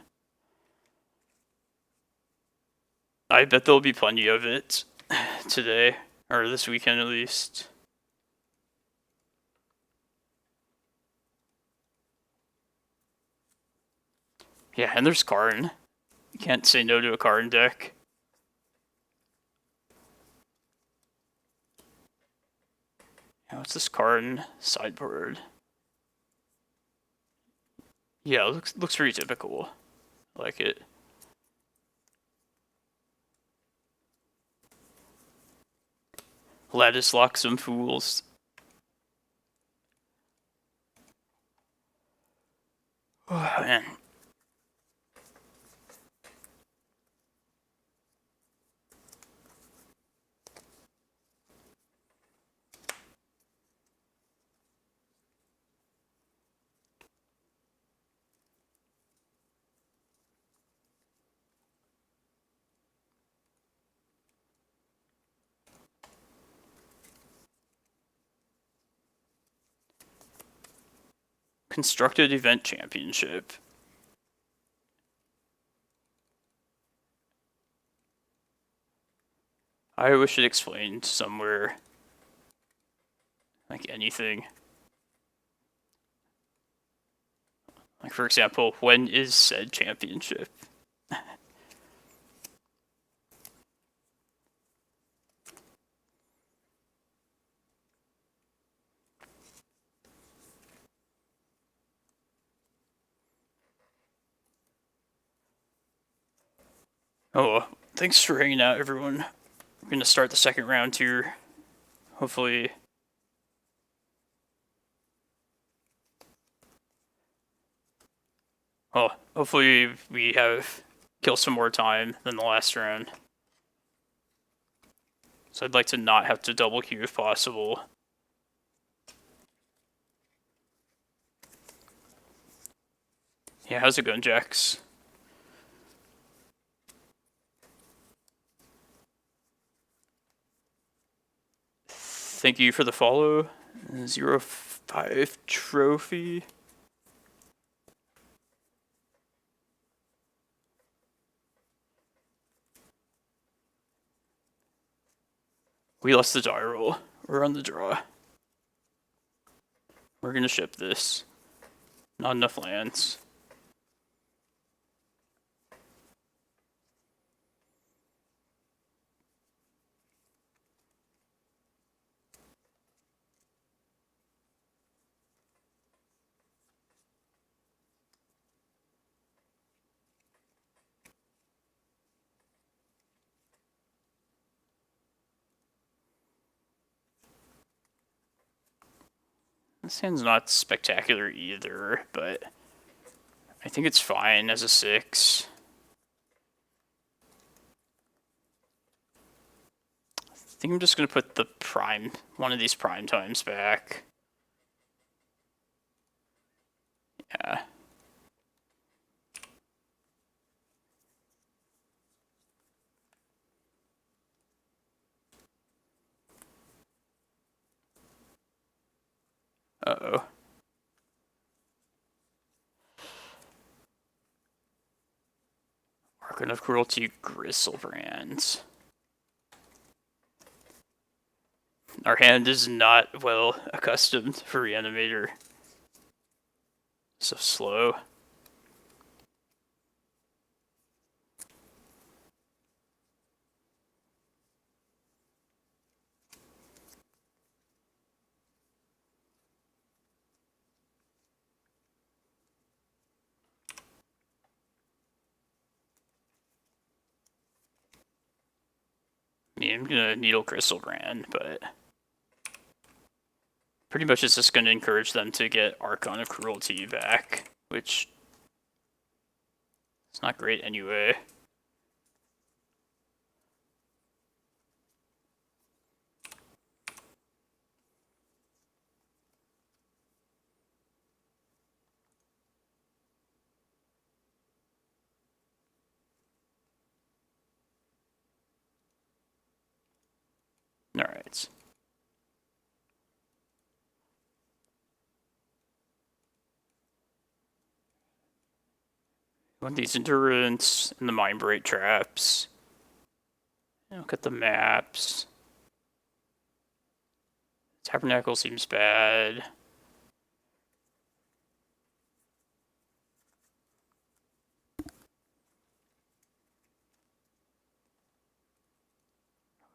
I bet there'll be plenty of it today, or this weekend at least. Yeah, and there's Karn. You can't say no to a Karn deck. What's this Karn sideboard? Yeah, it looks pretty typical. I like it. Lattice lock some fools. Oh, man. Constructed Event Championship. I wish it explained somewhere. Like anything. Like, for example, when is said championship? Oh, thanks for hanging out, everyone. We're gonna start the second round here. Hopefully. Oh, hopefully we have kill some more time than the last round. So I'd like to not have to double queue if possible. Yeah, how's it going, Jax? Thank you for the follow. 05 trophy. We lost the die roll. We're on the draw. We're gonna ship this. Not enough lands. This hand's not spectacular either, but I think it's fine as a 6. I think I'm just gonna put the one of these prime times back. Yeah. Uh-oh. Archon of Cruelty Gristlebrand. Our hand is not well accustomed for Reanimator. So slow. I mean, I'm gonna Needle Gristlebrand, but pretty much it's just gonna encourage them to get Archon of Cruelty back, which is not great anyway. Alright. Want these endurance and the Mindbreak Traps. Look at the maps. Tabernacle seems bad.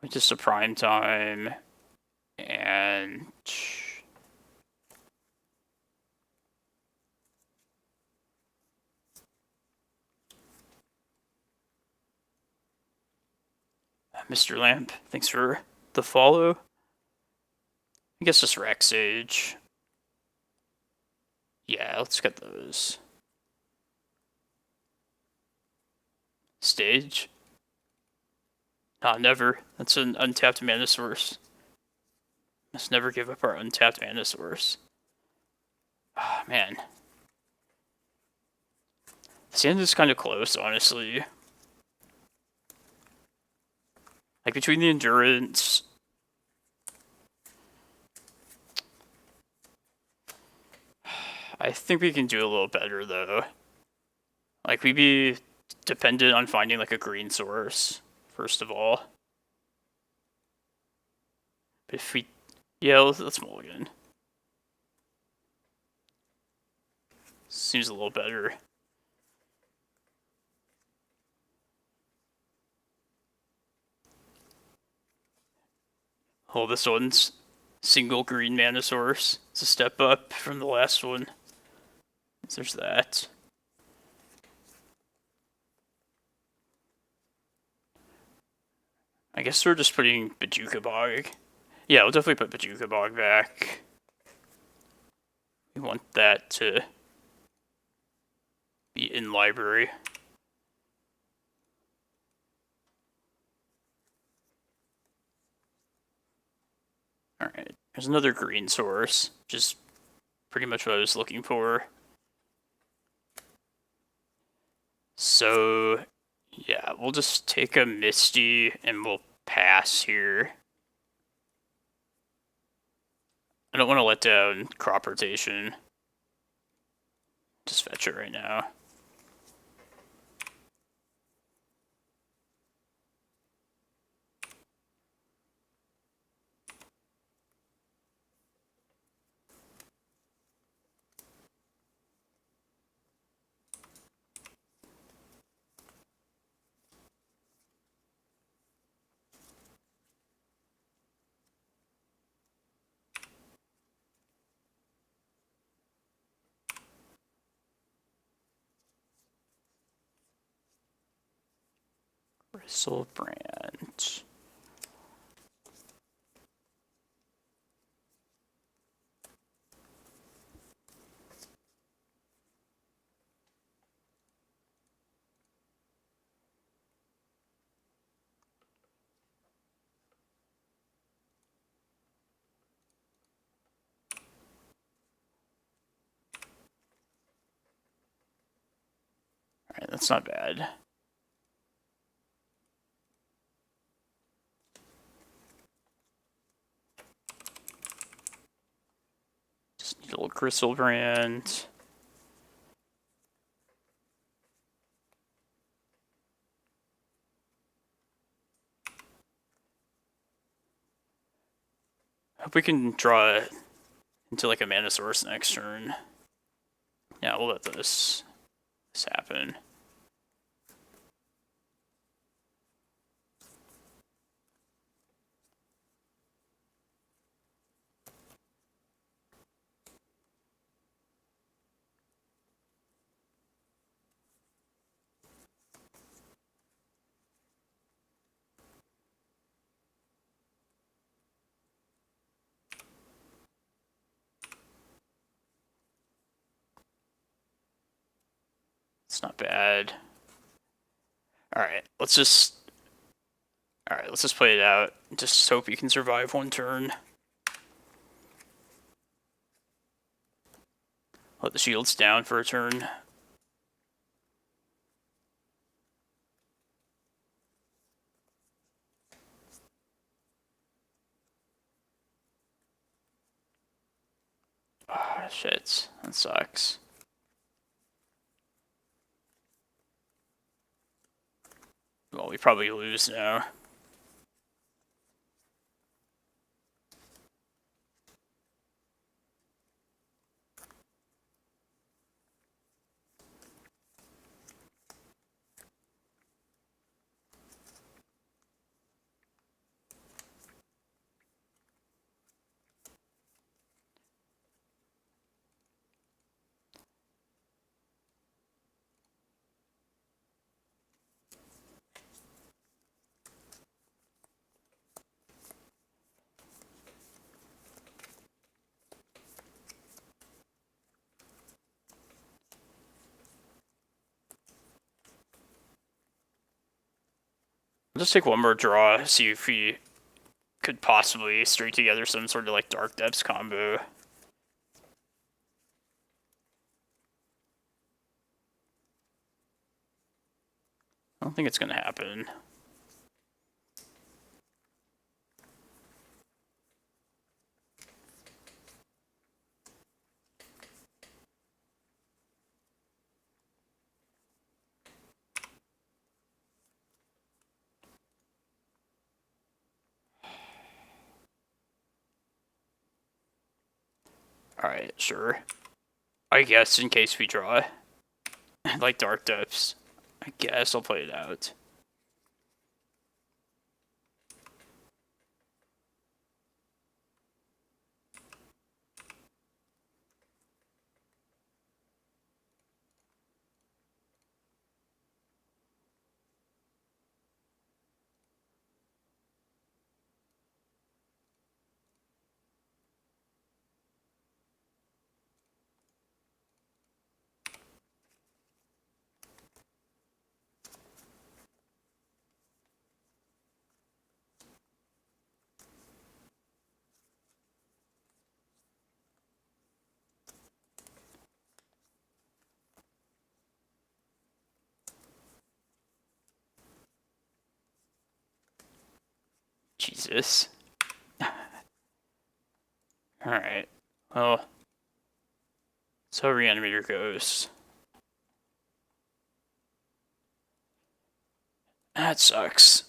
Just a prime time. And Mr. Lamp, thanks for the follow. I guess just Rec Sage. Yeah, let's get those. Stage? Ah, never. That's an untapped mana source. Must never give up our untapped mana source. Ah, oh, man. This end is kind of close, honestly. Like, between the endurance... I think we can do a little better, though. Like, we'd be dependent on finding, like, a green source, first of all. But if we... Yeah, let's mulligan. Seems a little better. Oh, this one's single green mana source. It's a step up from the last one. There's that. I guess we're just putting Bojuka Bog. Yeah, we'll definitely put Bojuka Bog back. We want that to be in library. Alright, there's another green source, which is pretty much what I was looking for. So, yeah, we'll just take a Misty and we'll pass here. I don't want to let down crop rotation. Just fetch it right now. Crystal Brand. Alright, that's not bad. Just need a little Crystal Brand. Hope we can draw into like a mana source next turn. Yeah, we'll let this happen. It's not bad. Alright, let's just play it out. Just hope you can survive one turn. Let the shields down for a turn. Shit. That sucks. Well, we probably lose now. I'll just take one more draw, see if we could possibly string together some sort of like Dark Depths combo. I don't think it's gonna happen. Alright, sure. I guess in case we draw like Dark Depths, I guess I'll play it out. Jesus. Alright. Well, so Reanimator goes. That sucks.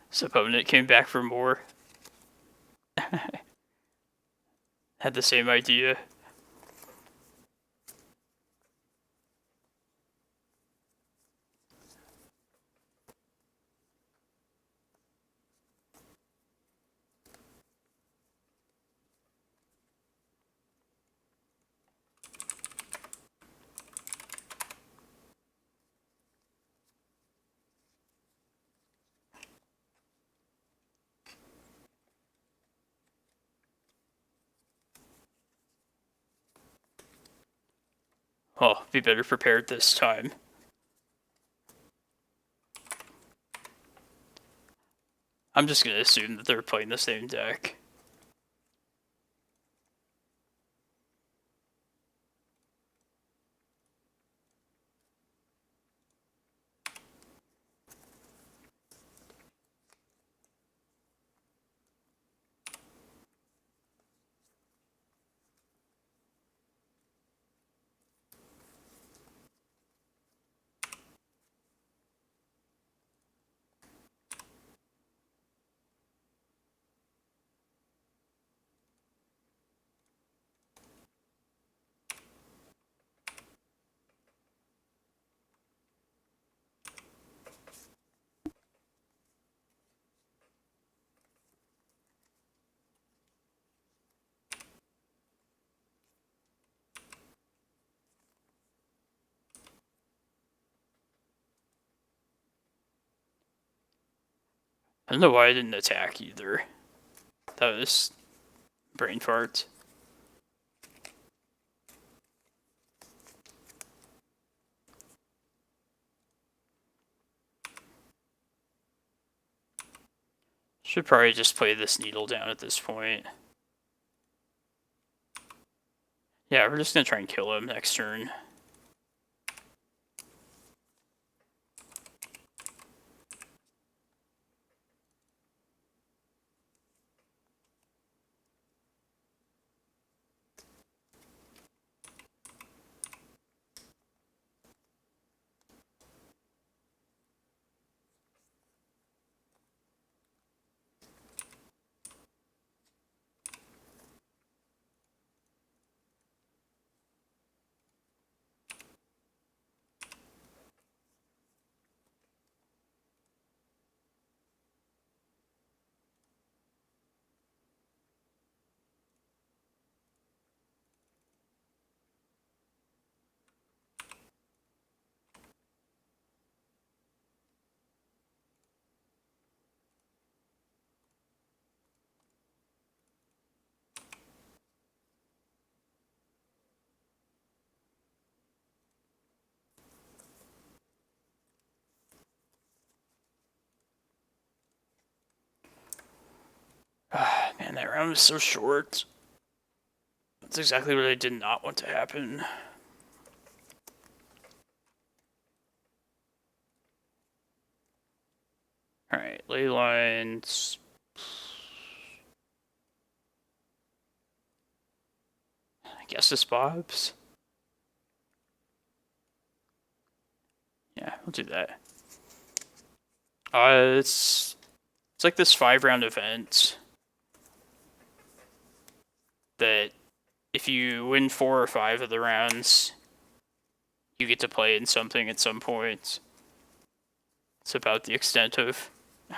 This opponent came back for more. Had the same idea. Oh, be better prepared this time. I'm just gonna assume that they're playing the same deck. I don't know why I didn't attack either. That was brain fart. Should probably just play this needle down at this point. Yeah, we're just gonna try and kill him next turn. Man, that round was so short. That's exactly what I did not want to happen. Alright, ley lines. I guess this Bob's. Yeah, we'll do that. It's like this 5-round event that if you win 4 or 5 of the rounds, you get to play in something at some point. It's about the extent of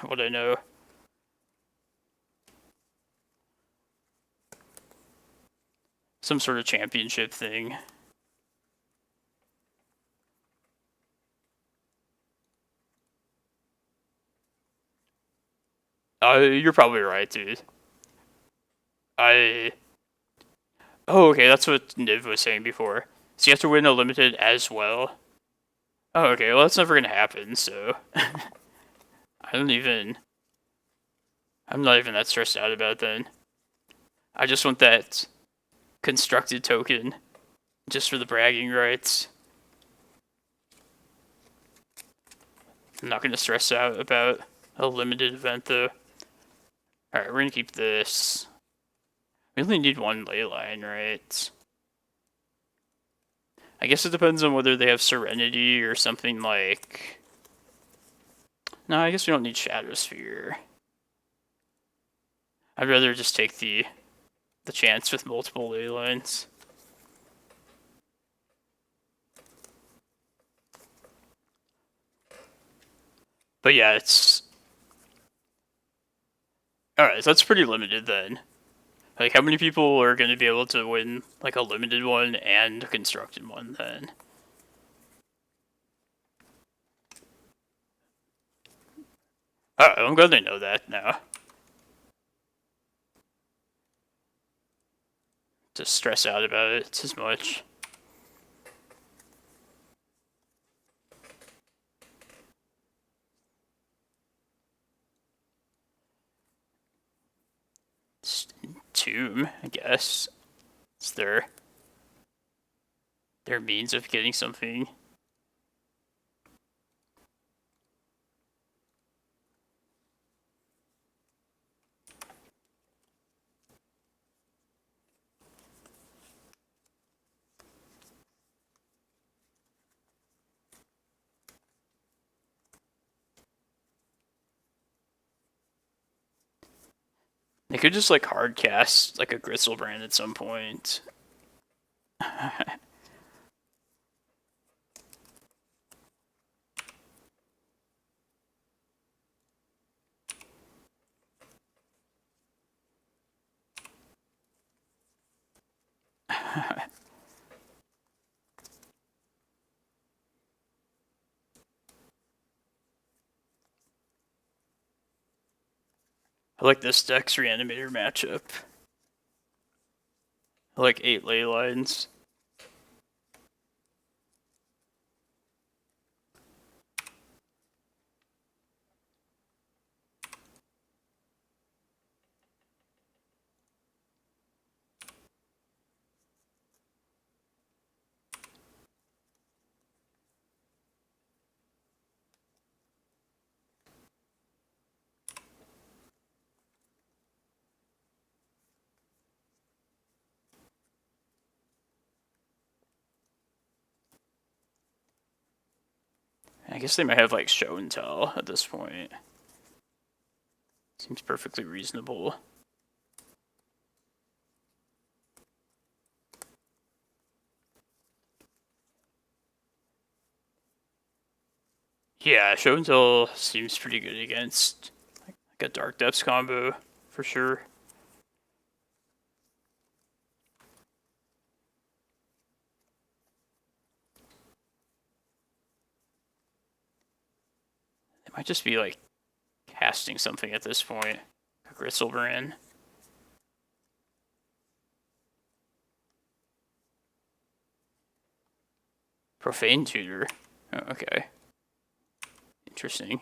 what I know. Some sort of championship thing. You're probably right, dude. Oh, okay, that's what Niv was saying before. So you have to win a limited as well. Oh, okay, well that's never gonna happen, so... I'm not even that stressed out about it then. I just want that constructed token, just for the bragging rights. I'm not gonna stress out about a limited event though. Alright, we're gonna keep this. We only need 1 ley line, right? I guess it depends on whether they have Serenity or something like... No, I guess we don't need Shadow Sphere. I'd rather just take the chance with multiple ley lines. But yeah, it's... Alright, so that's pretty limited then. Like, how many people are going to be able to win, like, a limited one and a constructed one then? Alright, I'm glad they know that now. To stress out about it as much. Tomb, I guess. It's their means of getting something. They could just like hard cast like a Griselbrand at some point. I like this Dex Reanimator matchup. I like 8 ley lines. I guess they might have like show and tell at this point. Seems perfectly reasonable. Yeah, show and tell seems pretty good against like a Dark Depths combo for sure. It might just be like casting something at this point. A Griselbrand. Profane Tutor. Oh, okay. Interesting.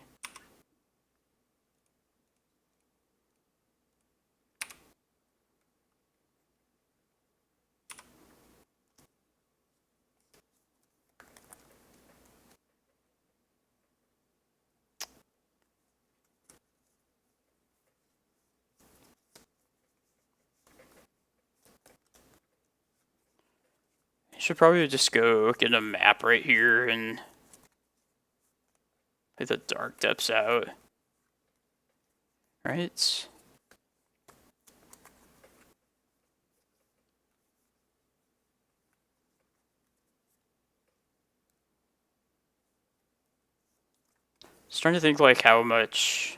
Should probably just go get a map right here and play the Dark Depths out. Right? Just trying to think like how much.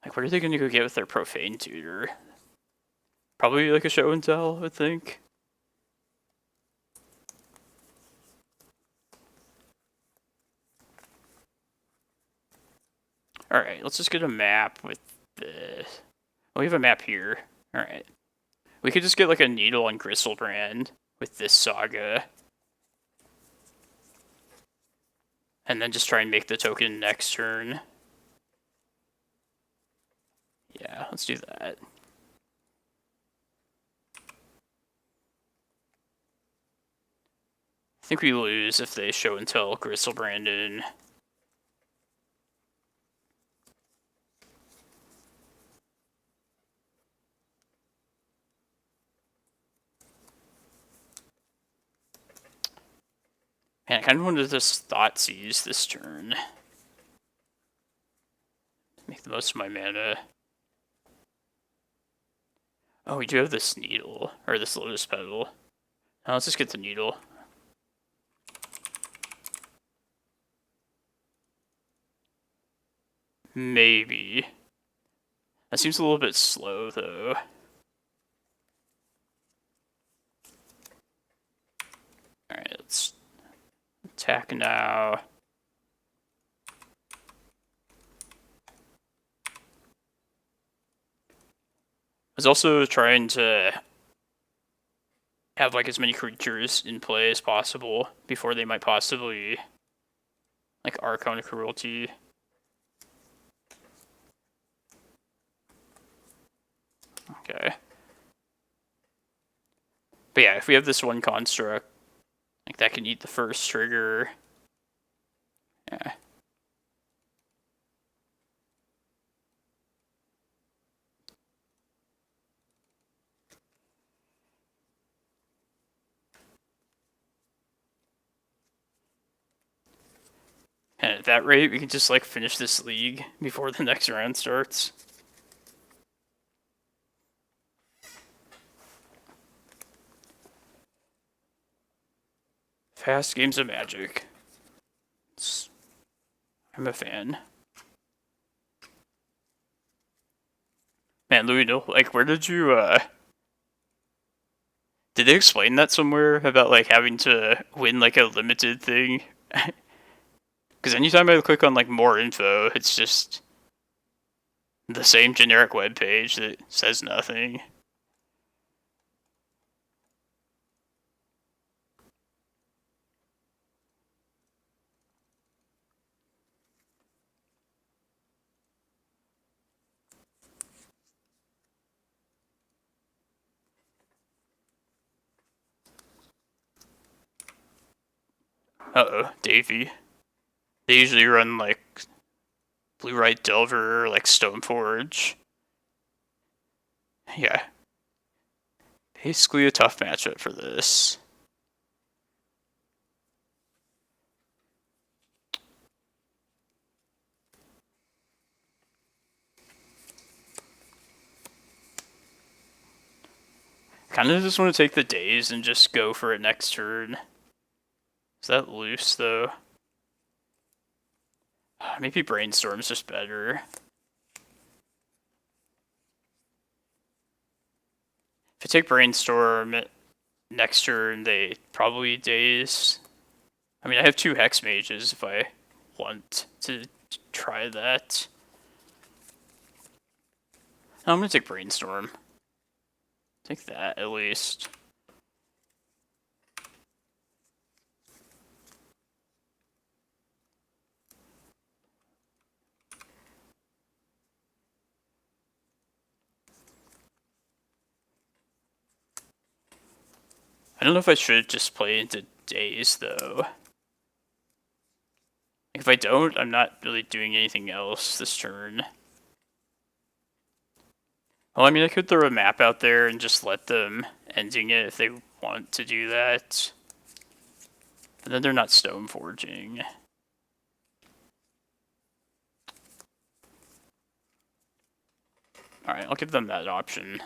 Like, what are they going to go get with their Profane Tutor? Probably like a show and tell, I think. Alright, let's just get a map with this. Oh, we have a map here. Alright. We could just get like a Needle on Griselbrand with this Saga. And then just try and make the token next turn. Yeah, let's do that. I think we lose if they show and tell Griselbrand in. Man, I kind of wanted to just Thoughtseize this turn. Make the most of my mana. Oh, we do have this Needle, or this Lotus Petal. Now let's just get the Needle. Maybe. That seems a little bit slow, though. Alright, let's attack now. I was also trying to have like as many creatures in play as possible before they might possibly like Archon Cruelty. Okay. But yeah, if we have this one construct, like that can eat the first trigger. Yeah. And at that rate, we can just like finish this league before the next round starts. Fast games of Magic. I'm a fan. Man, Louis, like, where did you, did they explain that somewhere about, like, having to win, like, a limited thing? Because anytime I click on, like, more info, it's just the same generic web page that says nothing. Uh-oh, Davey. They usually run, like, Blue-White Delver or, like, Stoneforge. Yeah. Basically a tough matchup for this. Kind of just want to take the daze and just go for it next turn. Is that loose, though? Maybe Brainstorm's just better. If I take Brainstorm next turn, they probably daze. I mean, I have 2 Hex Mages if I want to try that. I'm gonna take Brainstorm. Take that, at least. I don't know if I should just play into Daze, though. If I don't, I'm not really doing anything else this turn. Well, I mean, I could throw a map out there and just let them ending it if they want to do that. But then they're not stone forging. Alright, I'll give them that option.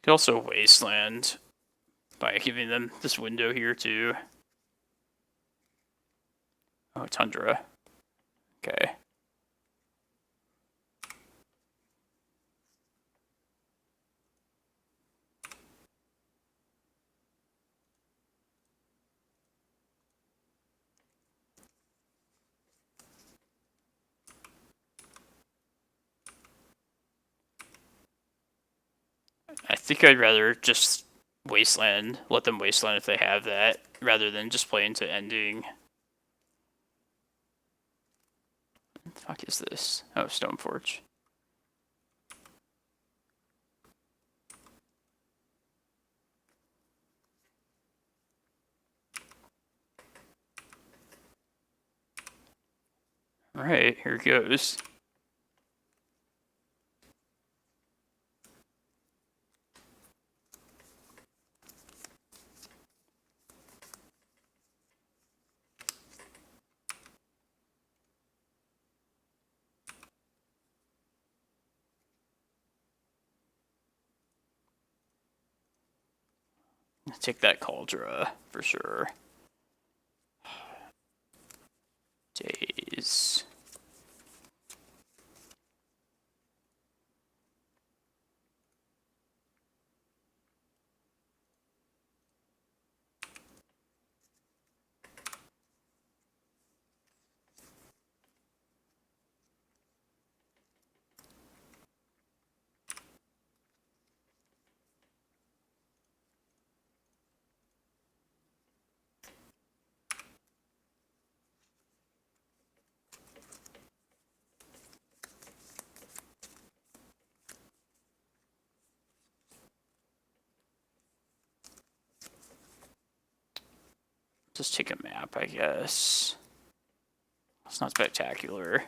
Could also Wasteland by giving them this window here too. Oh, Tundra. Okay. I think I'd rather just Wasteland, let them Wasteland if they have that, rather than just play into ending. What the fuck is this? Oh, Stoneforge. Alright, here it goes. Take that Cauldra for sure. Days. Just take a map, I guess. It's not spectacular.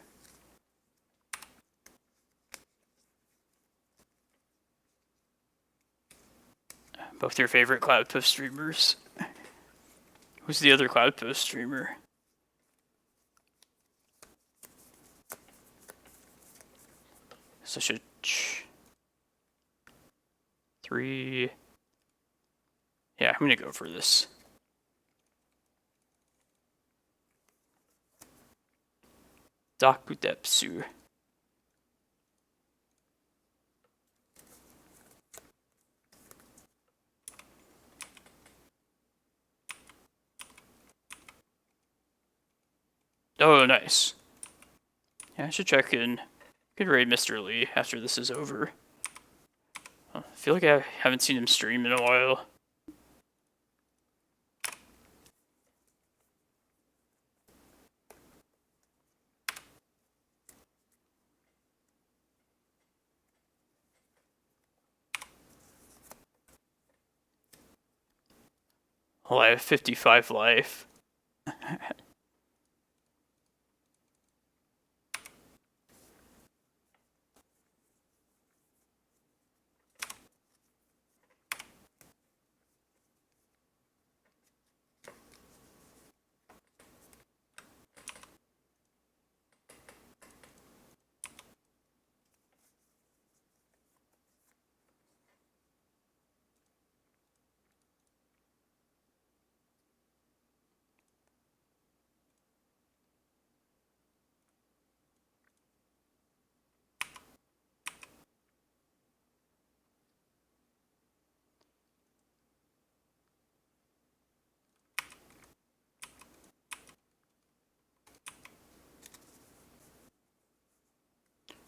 Both your favorite Cloudpost streamers. Who's the other Cloudpost streamer? So I should 3. Yeah, I'm gonna go for this. Dakudepsu. Oh, nice. Yeah, I should check in. Could raid Mr. Lee after this is over. I feel like I haven't seen him stream in a while. Well, I have 55 life.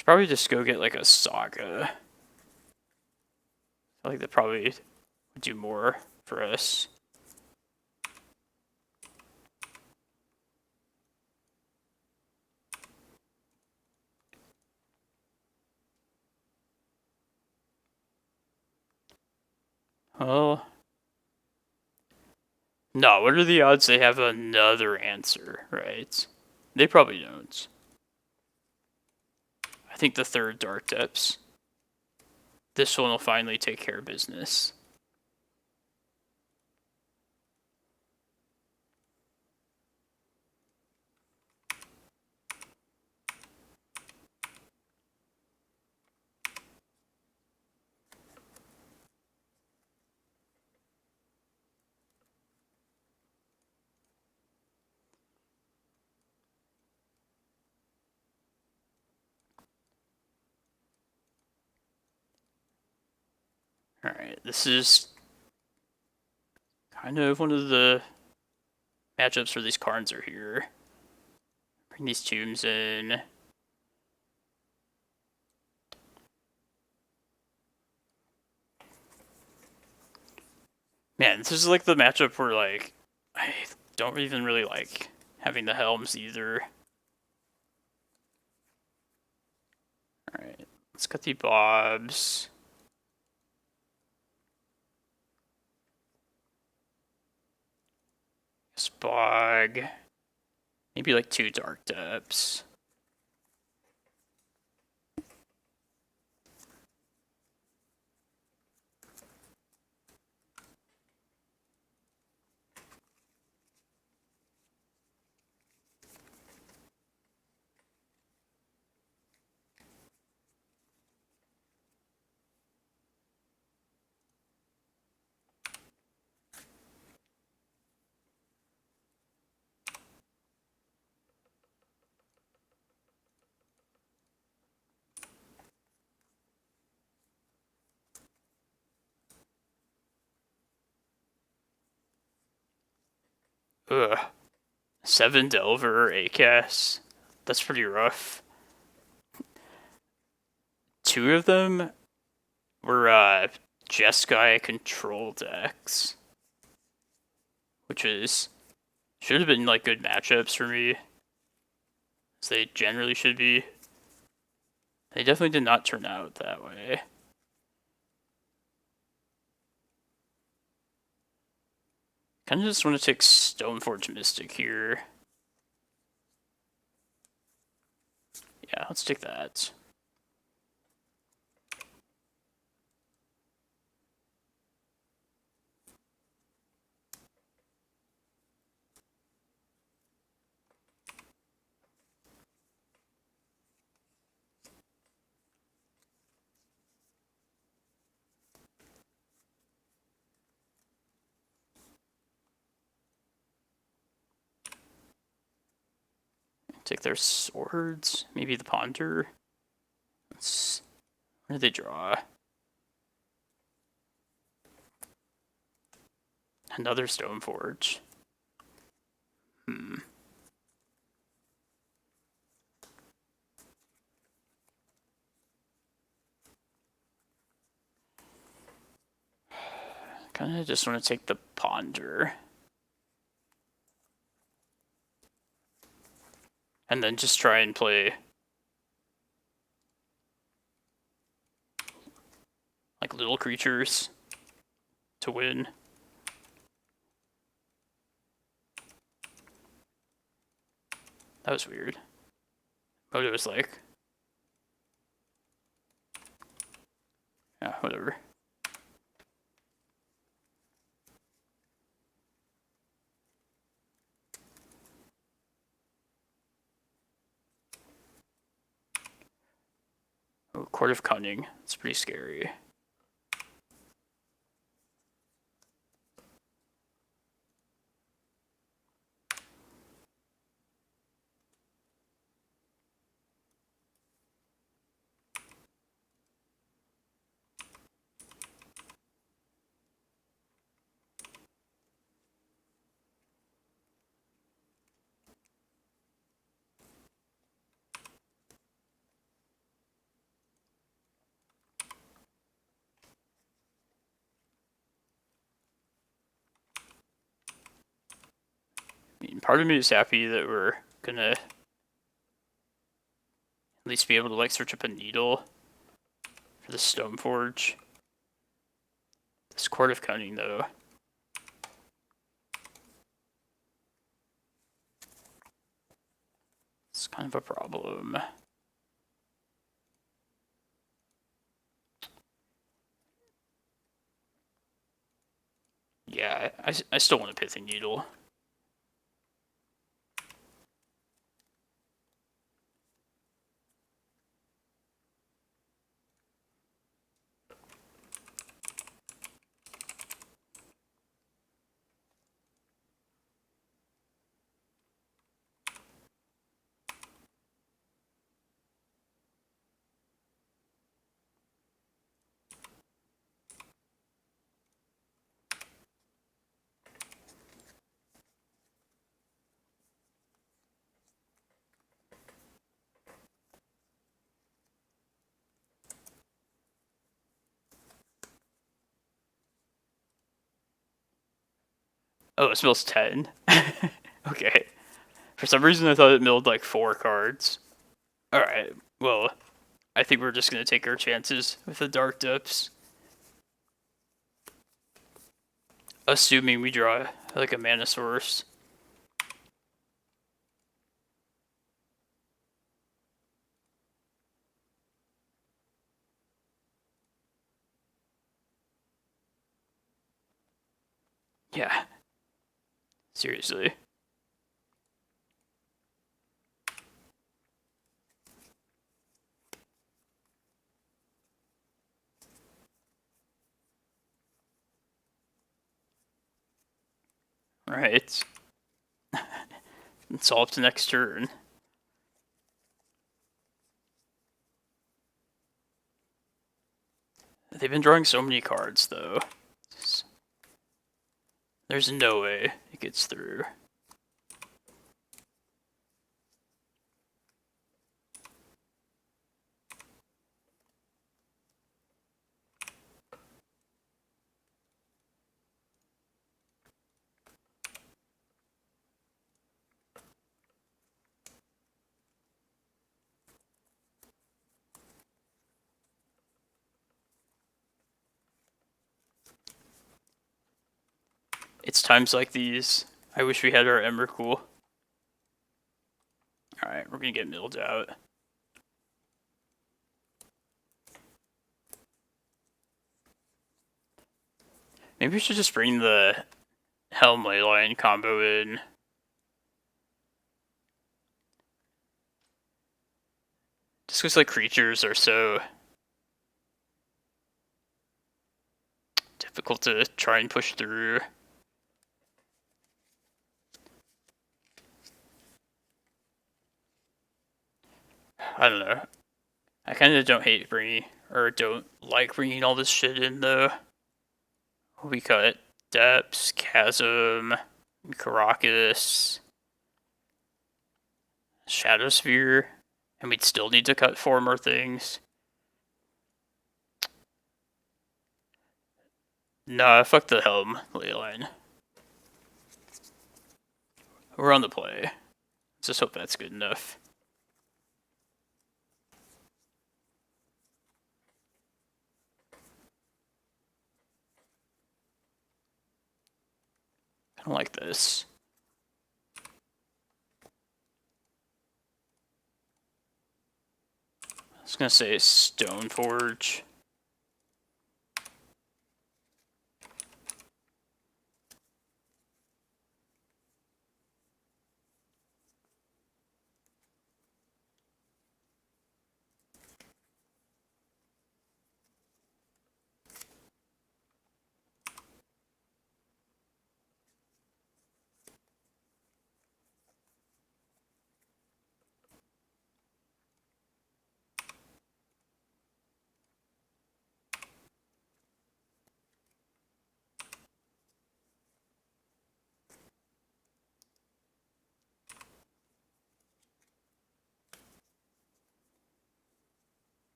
Should probably just go get like a Saga. I feel like that probably would do more for us. Oh. No, what are the odds they have another answer, right? They probably don't. I think the third Dark Depths. This one will finally take care of business. Alright, this is kind of one of the matchups where these cards are here. Bring these tombs in. Man, this is like the matchup where like I don't even really like having the helms either. Alright, let's cut the bobs. Bog. Maybe like 2 Dark Depths. Ugh. 7 Delver, ACAS. That's pretty rough. 2 of them were Jeskai control decks. Which should have been like good matchups for me. As they generally should be. They definitely did not turn out that way. Kind of just want to take Stoneforge Mystic here. Yeah, let's take that. Take their swords. Maybe the Ponder. What did they draw? Another Stoneforge. Kind of just want to take the Ponder. And then just try and play like little creatures to win. That was weird. But it was like... Yeah, whatever. Oh, Court of Cunning. It's pretty scary. I mean, part of me is happy that we're gonna at least be able to like search up a needle for the Stoneforge. This Court of Cunning, though. It's kind of a problem. Yeah, I still want a Pithing Needle. Oh, it mills 10? Okay. For some reason I thought it milled like 4 cards. Alright, well, I think we're just gonna take our chances with the Dark Depths. Assuming we draw like a mana source. Yeah. Seriously. Right. It's all up to next turn. They've been drawing so many cards, though. There's no way it gets through. It's times like these. I wish we had our Emrakul. Alright, we're gonna get milled out. Maybe we should just bring the Helm Leyline combo in. Just because like creatures are so difficult to try and push through. I don't know. I kind of don't hate bringing, or don't like bringing all this shit in though. We cut Depths, Chasm, Karakas, Shadowsphere, and we'd still need to cut 4 more things. Nah, fuck the Helm Leyline. We're on the play. Let's just hope that's good enough. I don't like this. was gonna say Stoneforge.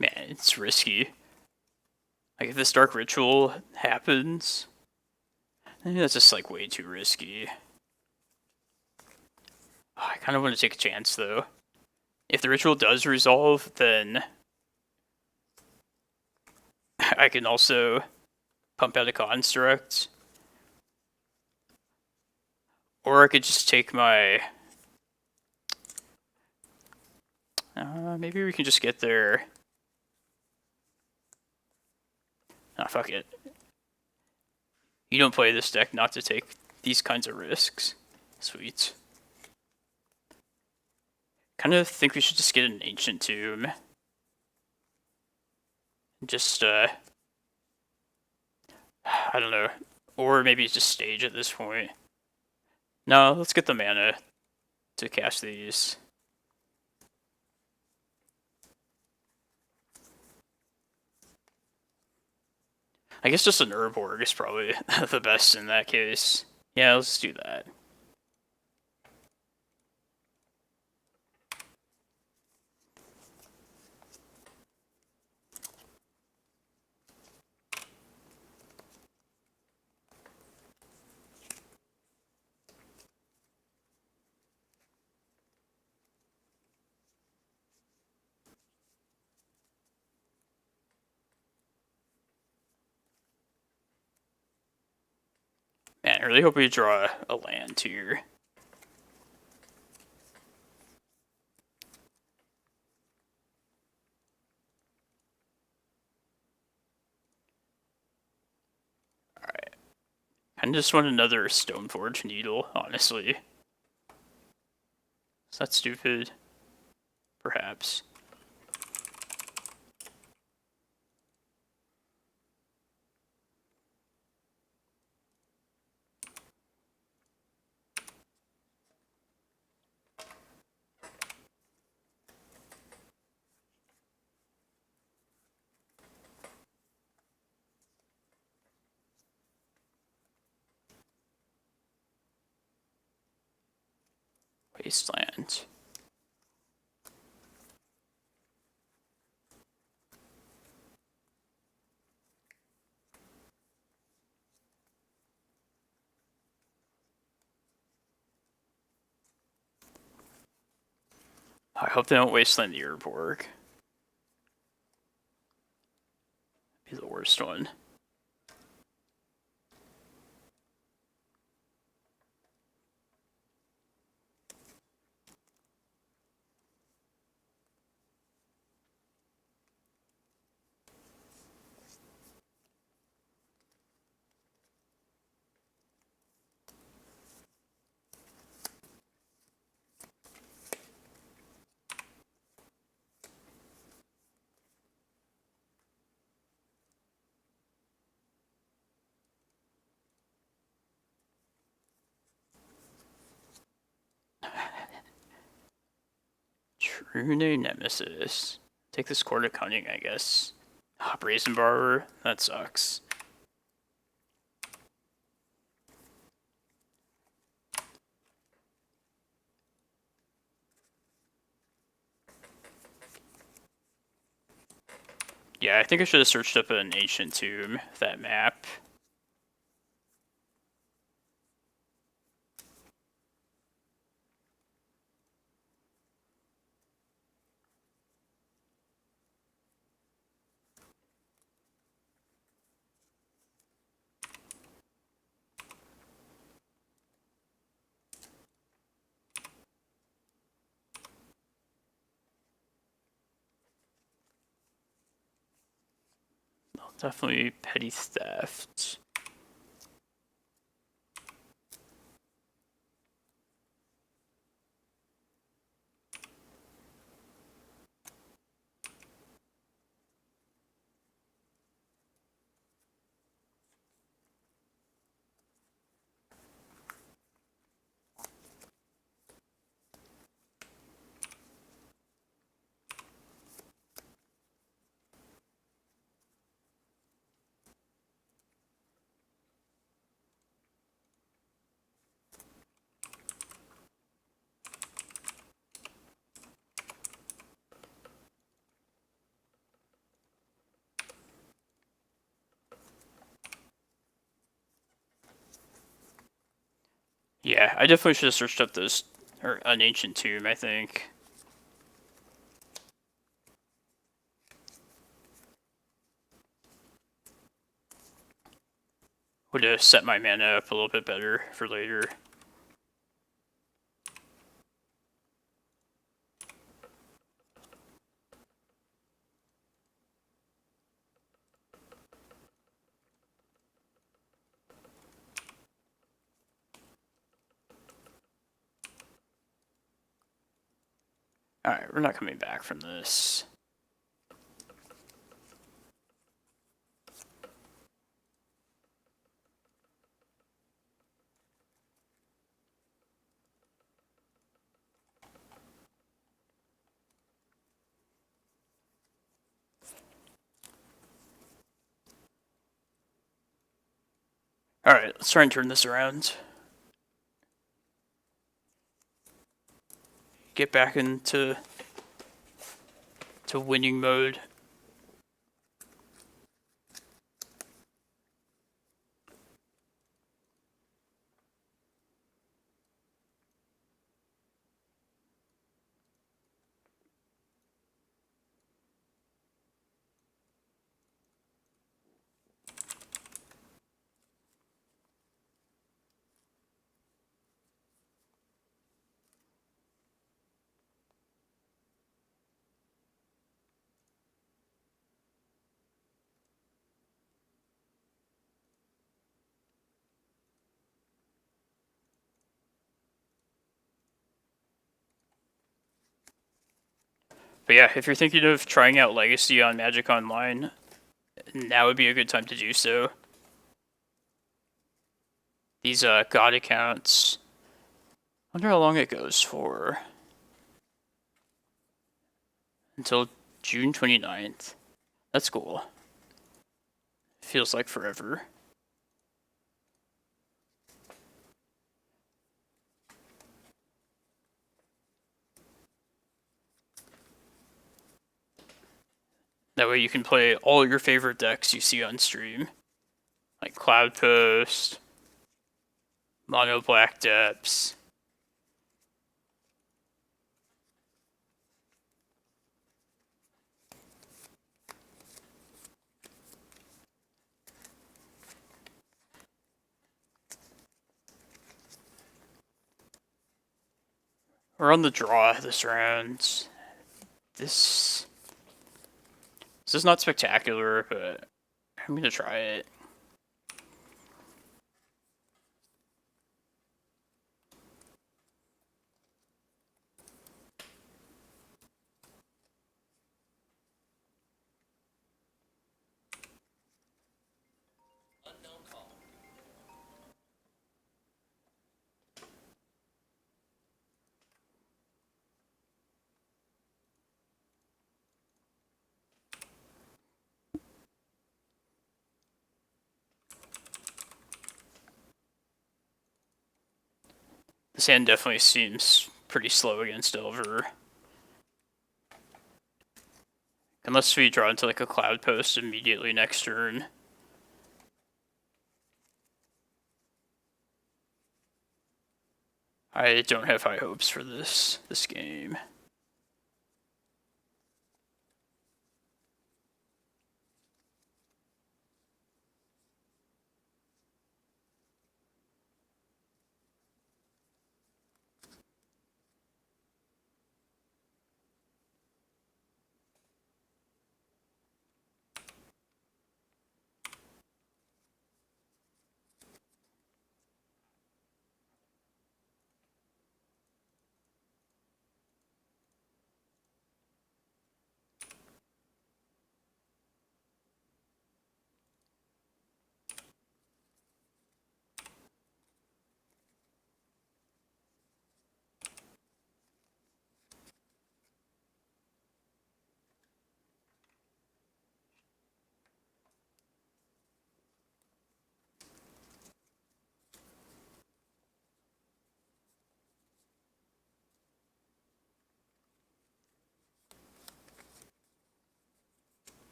Man, it's risky. Like, if this Dark Ritual happens, I think that's just, like, way too risky. Oh, I kind of want to take a chance, though. If the Ritual does resolve, then I can also pump out a Construct. Or I could just take my... maybe we can just get there... Ah, fuck it. You don't play this deck not to take these kinds of risks. Sweet. Kind of think we should just get an Ancient Tomb. Just, I don't know. Or maybe just Stage at this point. No, let's get the mana to cast these. I guess just an Urborg is probably the best in that case. Yeah, let's do that. Man, I really hope we draw a land here. Alright. I just want another Stoneforge Needle, honestly. Is that stupid? Perhaps. Wasteland. I hope they don't wasteland the Urborg. Be the worst one. True Nemesis. Take this Court of Cunning, I guess. Ah, Brazen Barber. That sucks. Yeah, I think I should have searched up an ancient tomb, that map. Definitely petty theft. Yeah, I definitely should have searched up those, or an ancient tomb, I think. Would have set my mana up a little bit better for later. Alright, we're not coming back from this. Alright, let's try and turn this around. Get back into winning mode. But yeah, if you're thinking of trying out Legacy on Magic Online, now would be a good time to do so. These God accounts, I wonder how long it goes for. Until June 29th. That's cool. Feels like forever. That way you can play all your favorite decks you see on stream. Like Cloudpost, Mono Black Depths. We're on the draw this round. This is not spectacular, but I'm gonna try it. This hand definitely seems pretty slow against Elver. Unless we draw into like a Cloudpost immediately next turn. I don't have high hopes for this game.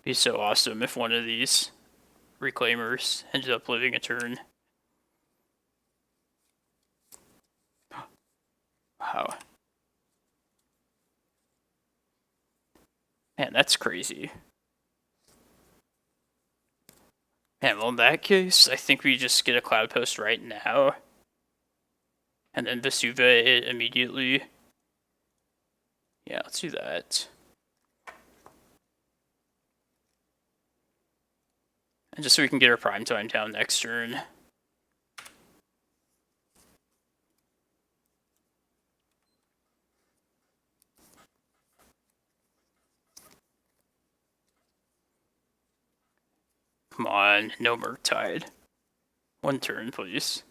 Be so awesome if one of these Reclaimers ended up living a turn. Wow. Man, that's crazy. Man, well in that case, I think we just get a Cloudpost right now. And then Vesuva it immediately. Yeah, let's do that. And just so we can get our prime time down next turn. Come on, no Murktide. One turn, please.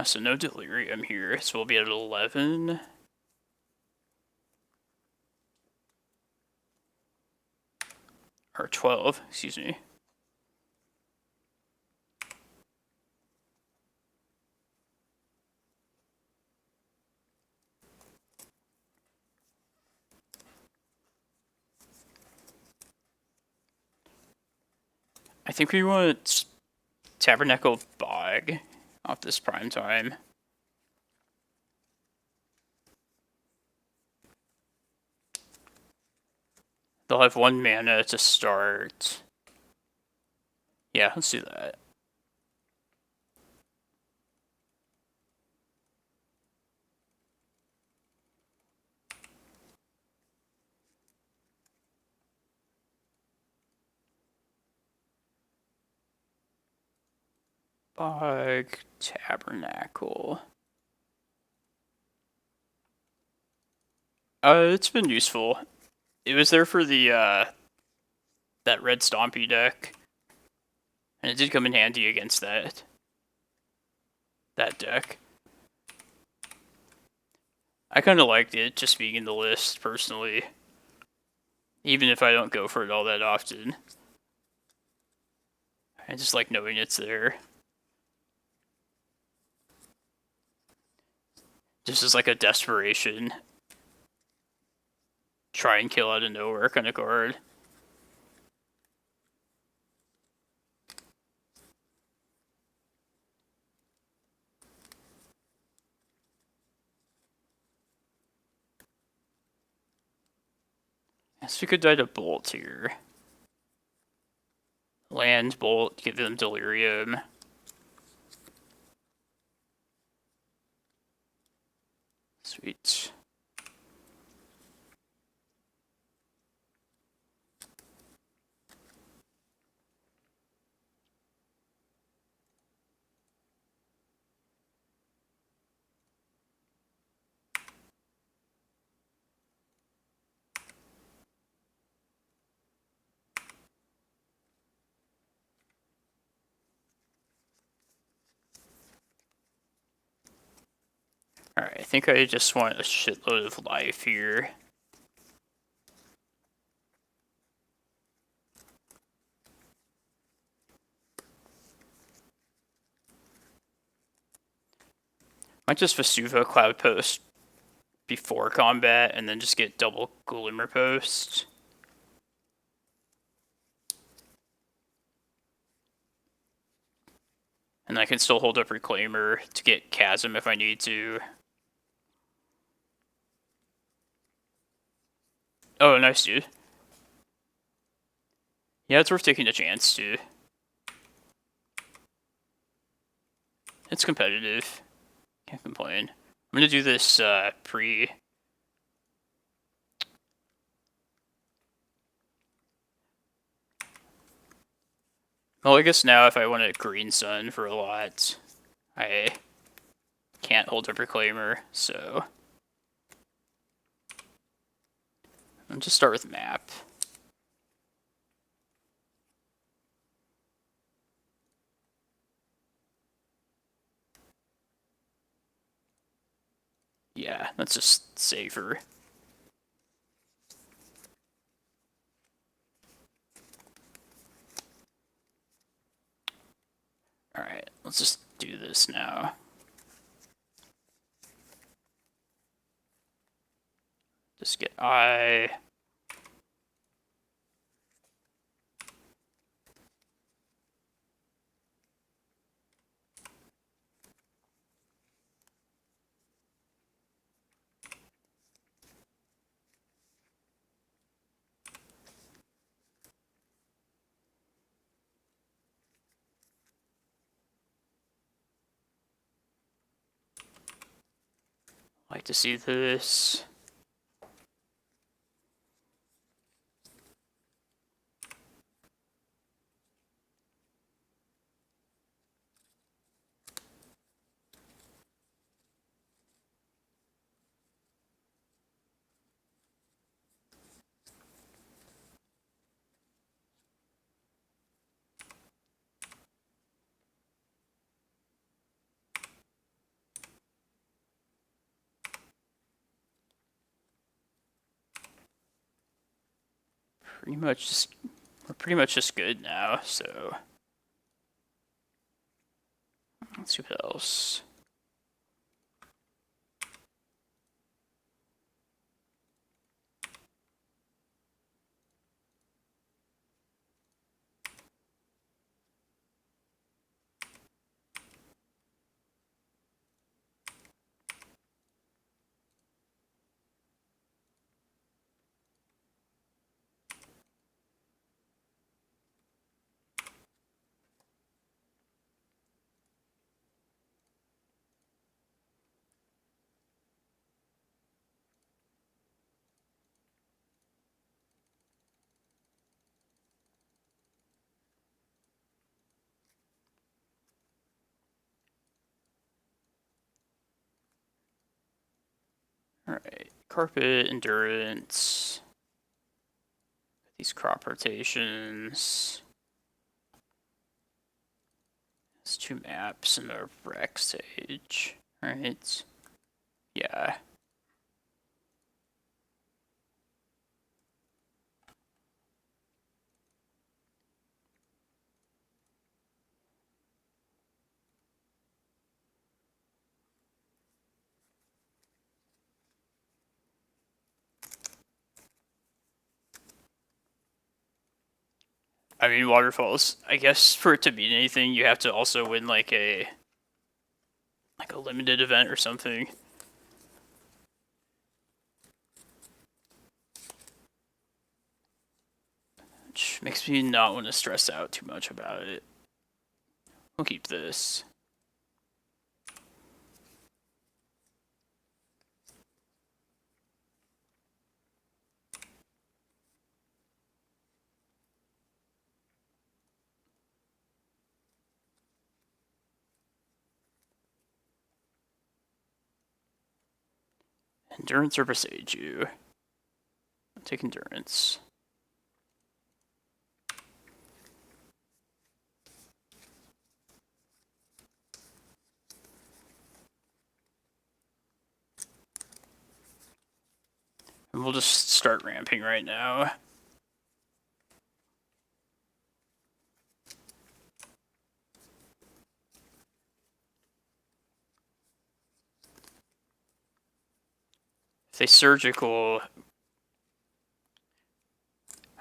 So no Delirium here, so we'll be at 11. Or 12, excuse me. I think we want Tabernacle Bog off this prime time. They'll have 1 mana to start. Yeah, let's do that. Bog, Tabernacle. It's been useful. It was there for the, that red Stompy deck. And it did come in handy against that deck. I kind of liked it just being in the list, personally. Even if I don't go for it all that often. I just like knowing it's there. Just as like a desperation. Try and kill out of nowhere kind of card. Guess we could die to Bolt here. Land, Bolt, give them Delirium. Sweet. Alright, I think I just want a shitload of life here. Might just Vesuva Cloudpost before combat and then just get double Glimmerpost. And I can still hold up Reclaimer to get Chasm if I need to. Oh, nice, dude. Yeah, it's worth taking a chance, too. It's competitive. Can't complain. I'm gonna do this pre. Well, I guess now if I want a Green Sun for a lot, I can't hold up Reclaimer, so I'll just start with map. Yeah, that's just safer. Alright, let's just do this now. Just get Eye. Like to see this. We're pretty much just good now, so let's see what else. Alright, Carpet, Endurance. These crop rotations. It's 2 maps and a Rec Sage. Alright. Yeah. I mean, Waterfalls, I guess for it to mean anything, you have to also win like a limited event or something. Makes me not want to stress out too much about it. We'll keep this. Endurance or Boseiju? I'll take Endurance. And we'll just start ramping right now. If they surgical,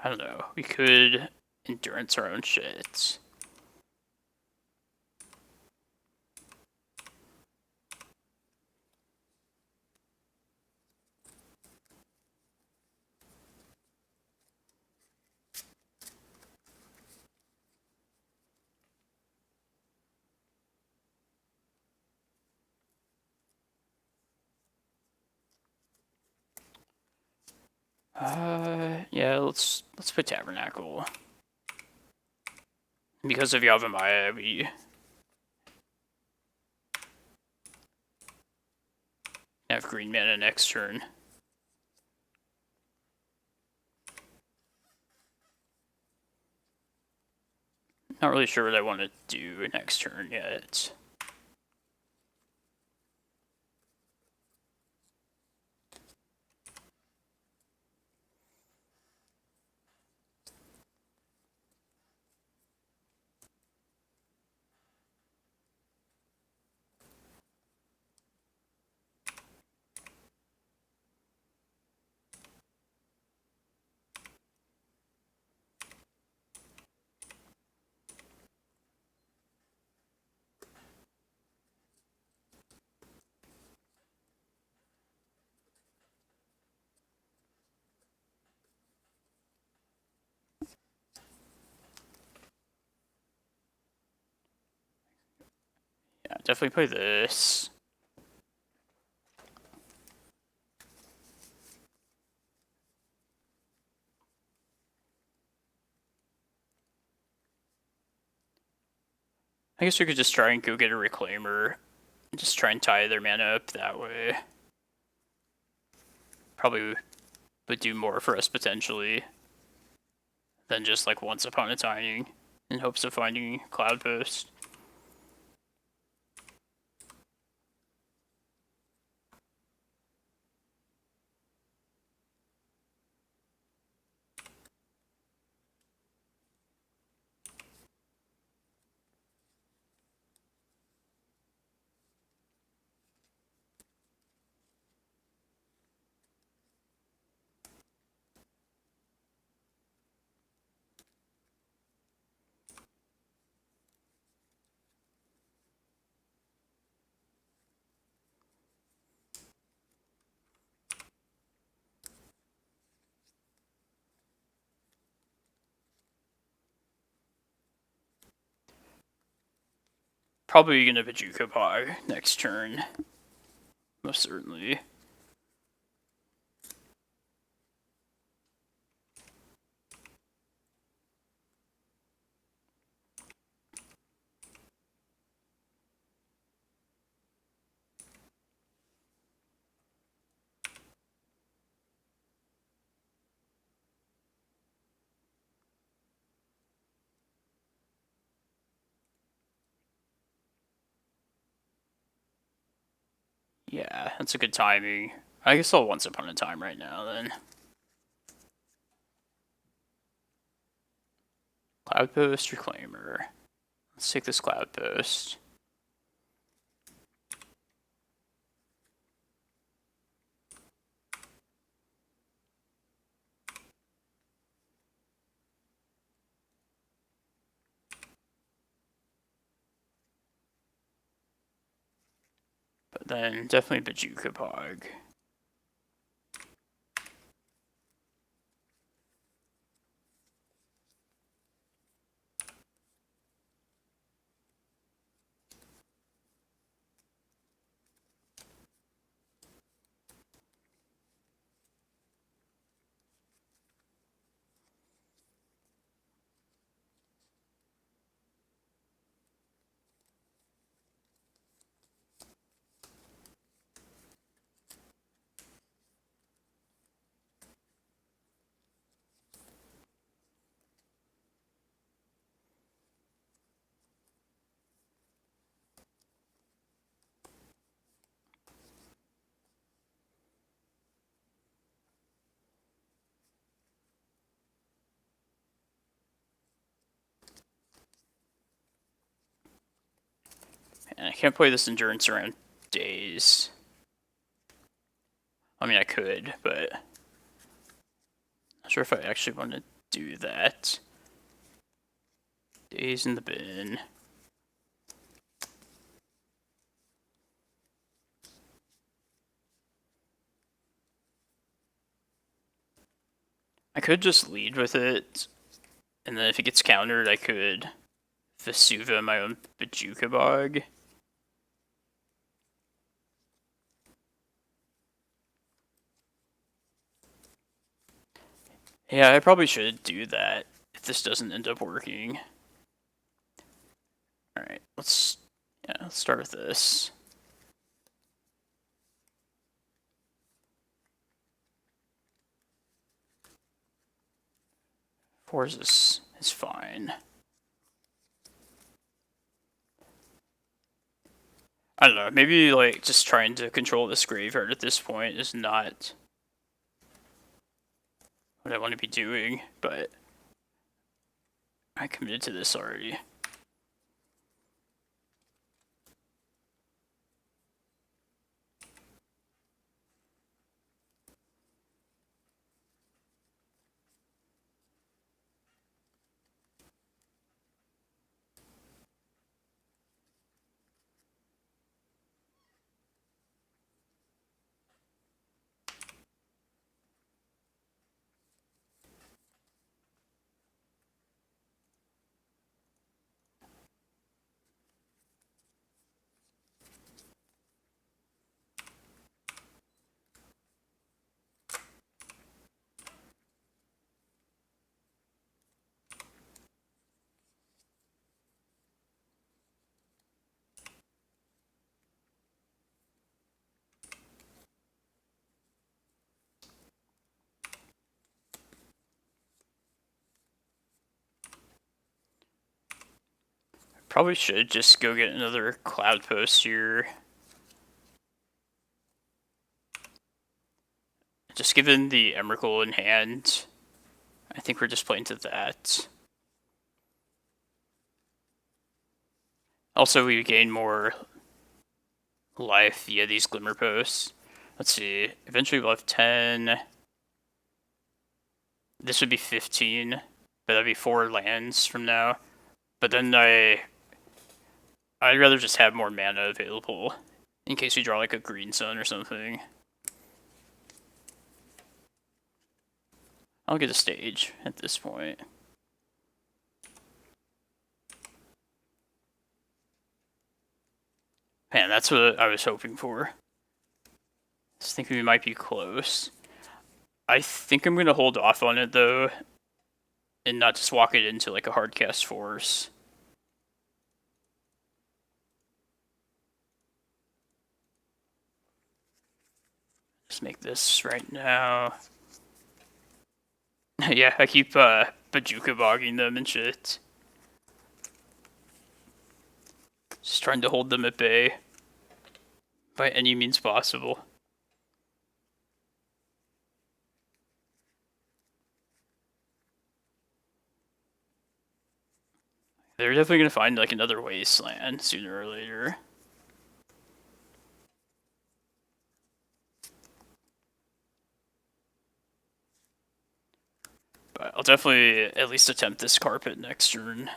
I don't know, we could endurance our own shit. Yeah, let's put Tabernacle. Because of Yavimaya, we have green mana next turn. Not really sure what I want to do next turn yet. Yeah, definitely play this. I guess we could just try and go get a Reclaimer. And just try and tie their mana up that way. Probably would do more for us potentially than just like Once Upon a Timing in hopes of finding Cloudpost. Probably gonna Bojuka Bog next turn. Most certainly. Yeah, that's a good timing. I guess I'll Once Upon a Time right now then. Cloudpost, Reclaimer. Let's take this Cloudpost. But then definitely Bojuka Bog. And I can't play this Endurance around days. I mean, I could, but not sure if I actually want to do that. Days in the bin. I could just lead with it, and then if it gets countered, I could Vesuva my own Bojuka Bog. Yeah, I probably should do that if this doesn't end up working. Alright, let's start with this. Force is fine. I don't know, maybe like just trying to control this graveyard at this point is not what I want to be doing, but I committed to this already. Probably should just go get another Cloudpost here. Just given the Emrakul in hand, I think we're just playing to that. Also, we gain more life via these Glimmerposts. Let's see, eventually we'll have 10. This would be 15, but that'd be 4 lands from now. But then I'd rather just have more mana available in case we draw like a green sun or something. I'll get a stage at this point. Man, that's what I was hoping for. I was thinking we might be close. I think I'm going to hold off on it though, and not just walk it into like a hardcast force. Just make this right now. Yeah, I keep Bojuka bogging them and shit. Just trying to hold them at bay by any means possible. They're definitely going to find like another wasteland sooner or later. But I'll definitely at least attempt this carpet next turn.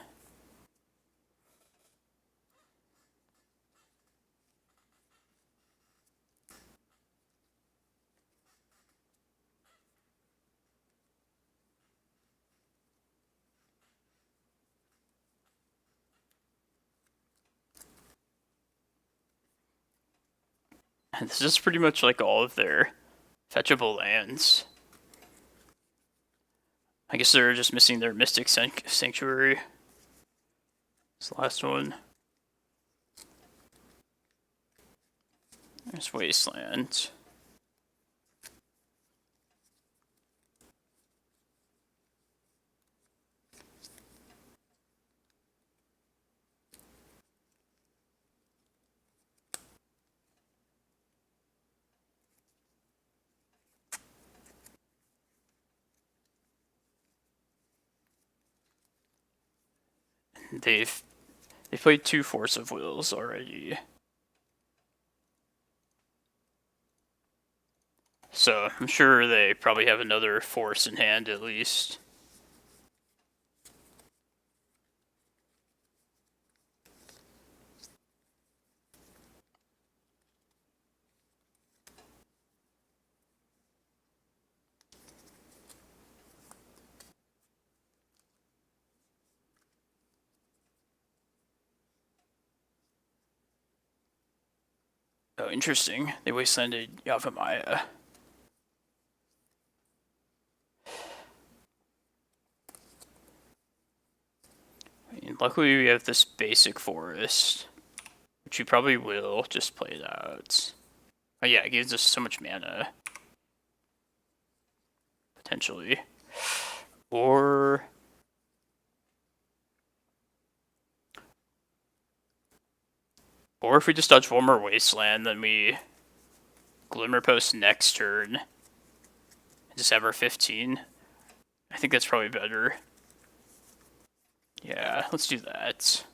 And this is pretty much like all of their fetchable lands. I guess they're just missing their Mystic Sanctuary. This last one. There's Wasteland. They've They played 2 Force of Wills already. So I'm sure they probably have another Force in hand at least. Oh, interesting. They wastelanded Yavimaya. I mean, luckily we have this basic forest, which you probably will just play it out. Oh yeah, it gives us so much mana. Potentially. Or if we just dodge one more wasteland, then we Glimmerpost next turn. And just have our 15. I think that's probably better. Yeah, let's do that.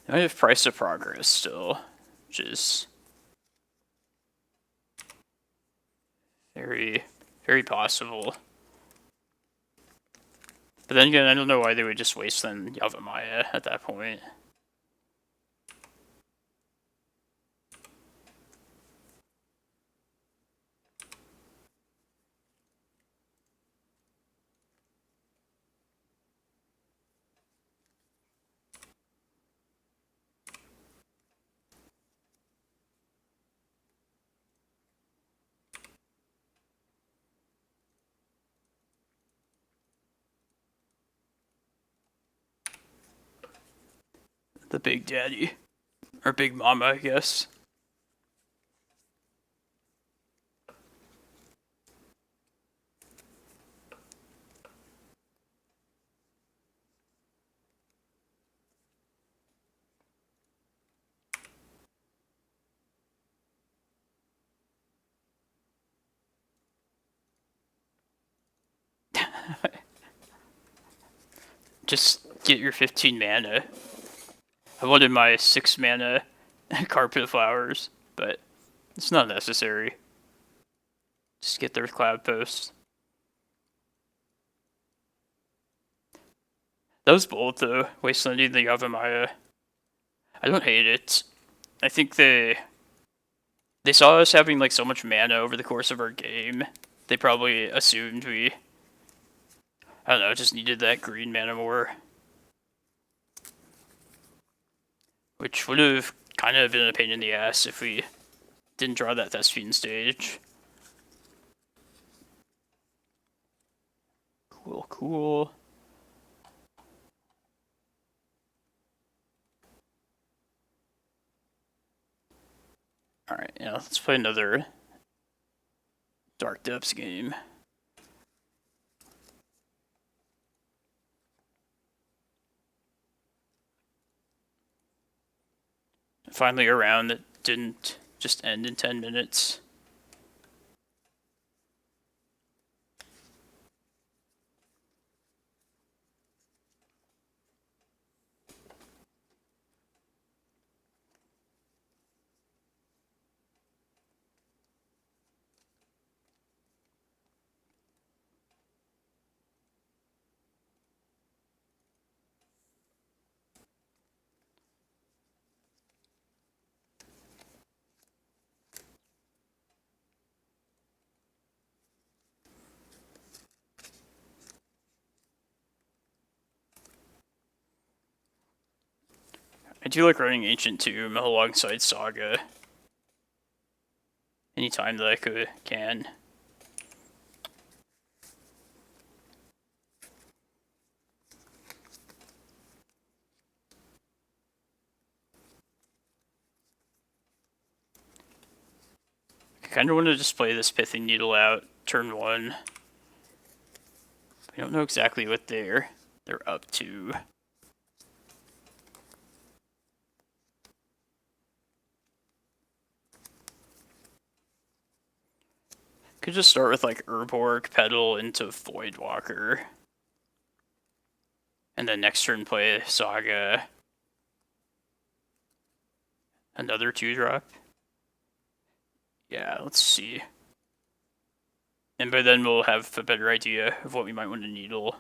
I have Price of Progress still, which is very, very possible. But then again, I don't know why they would just wasteland Yavimaya at that point. The Big Daddy. Or Big Mama, I guess. Just get your 15 mana. I wanted my 6 mana Carpet Flowers, but it's not necessary. Just get their Cloudpost. That was bold though, wastelanding the Yavimaya. I don't hate it. I think they saw us having like so much mana over the course of our game. They probably assumed we, I don't know, just needed that green mana more. Which would have kind of been a pain in the ass if we didn't draw that Thespian stage. Cool, cool. Alright, yeah, let's play another Dark Depths game. Finally a round that didn't just end in 10 minutes. I do like running Ancient Tomb alongside Saga. Anytime that I can. I kind of want to just play this Pithing Needle out turn 1. I don't know exactly what they're up to. Could just start with like Urborg, Petal into Voidwalker. And then next turn play Saga. Another 2-drop. Yeah, let's see. And by then we'll have a better idea of what we might want to needle.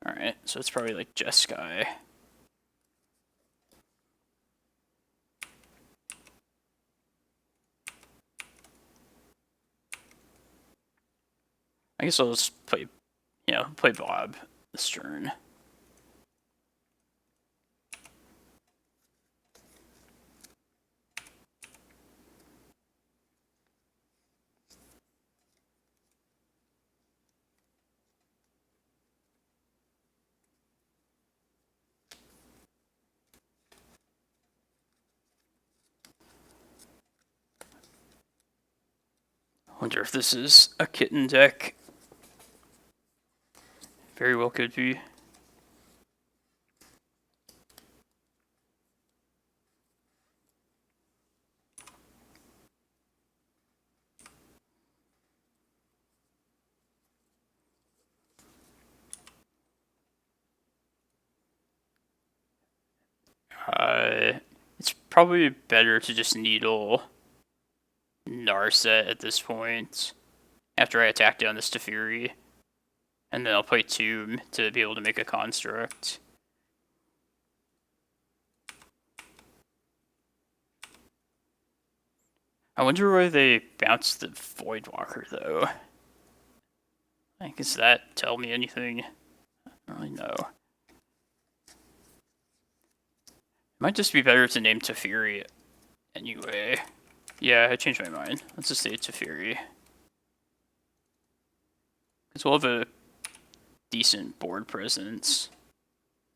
Alright, so it's probably like Jeskai. I guess I'll just play, play Bob this turn. Wonder if this is a kitten deck. Very well could be. It's probably better to just needle Narset at this point. After I attack down this Teferi. And then I'll play Tomb to be able to make a construct. I wonder why they bounced the Voidwalker though. Like, does that tell me anything? I don't really know. Might just be better to name Teferi anyway. Yeah, I changed my mind. Let's just say Teferi. Because we'll have a decent board presence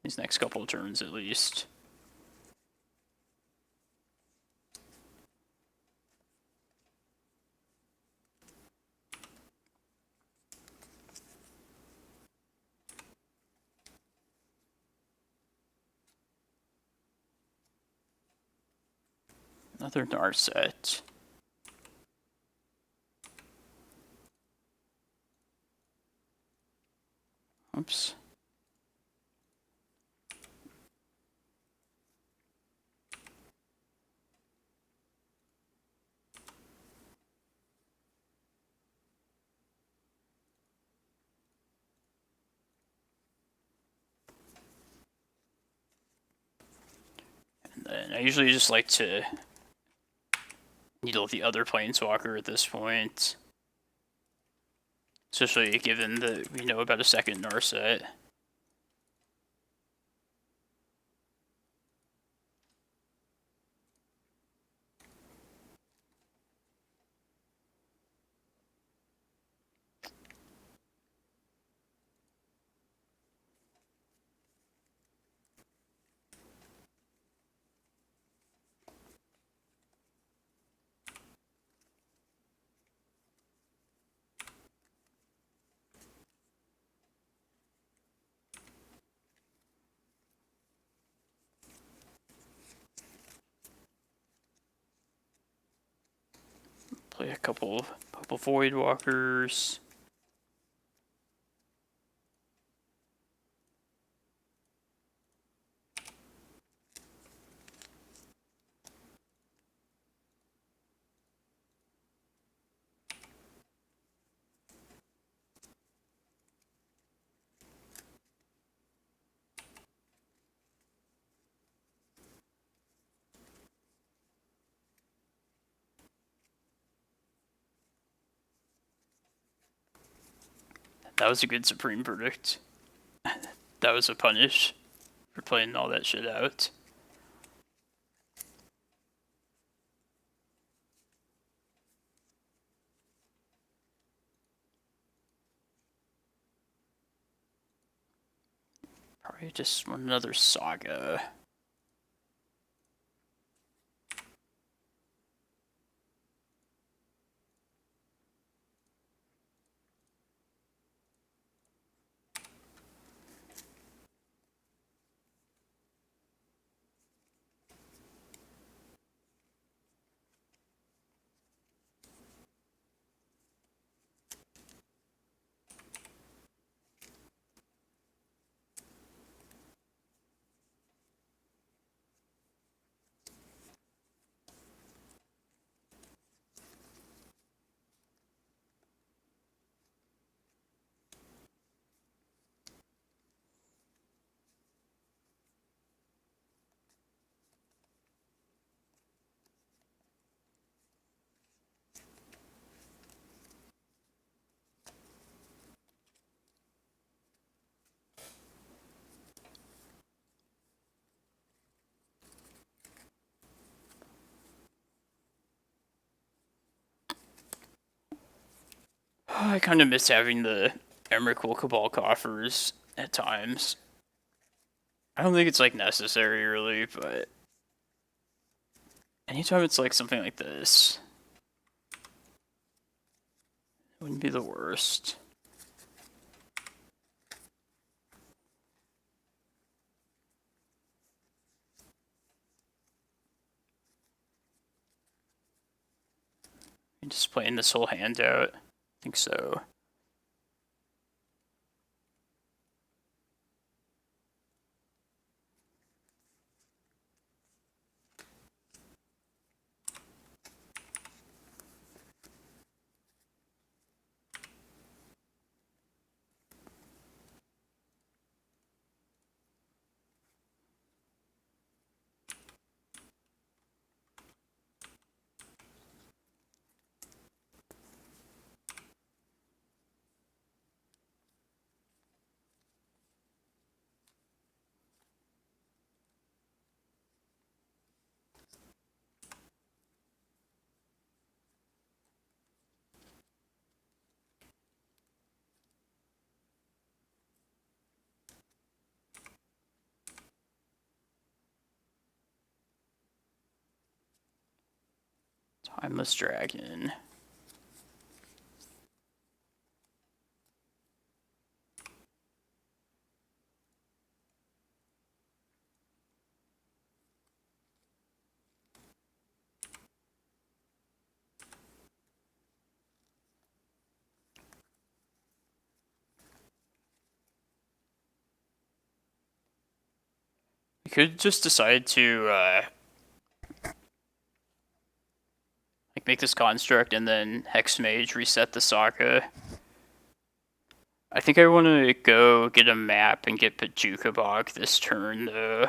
these next couple of turns at least. Another Narset. Oops. And then I usually just like to needle the other Planeswalker at this point. Especially given that we know about a second Narset. Play a couple Voidwalkers. That was a good Supreme Verdict. That was a punish for playing all that shit out. Probably just want another Saga. I kind of miss having the Emrakul Cabal coffers at times. I don't think it's like necessary really, but anytime it's like something like this, it wouldn't be the worst. Just playing this whole hand out. I think so. Timeless Dragon. We could just decide to like make this construct and then Hex Mage reset the Sokka. I think I want to go get a map and get Bojuka Bog this turn though.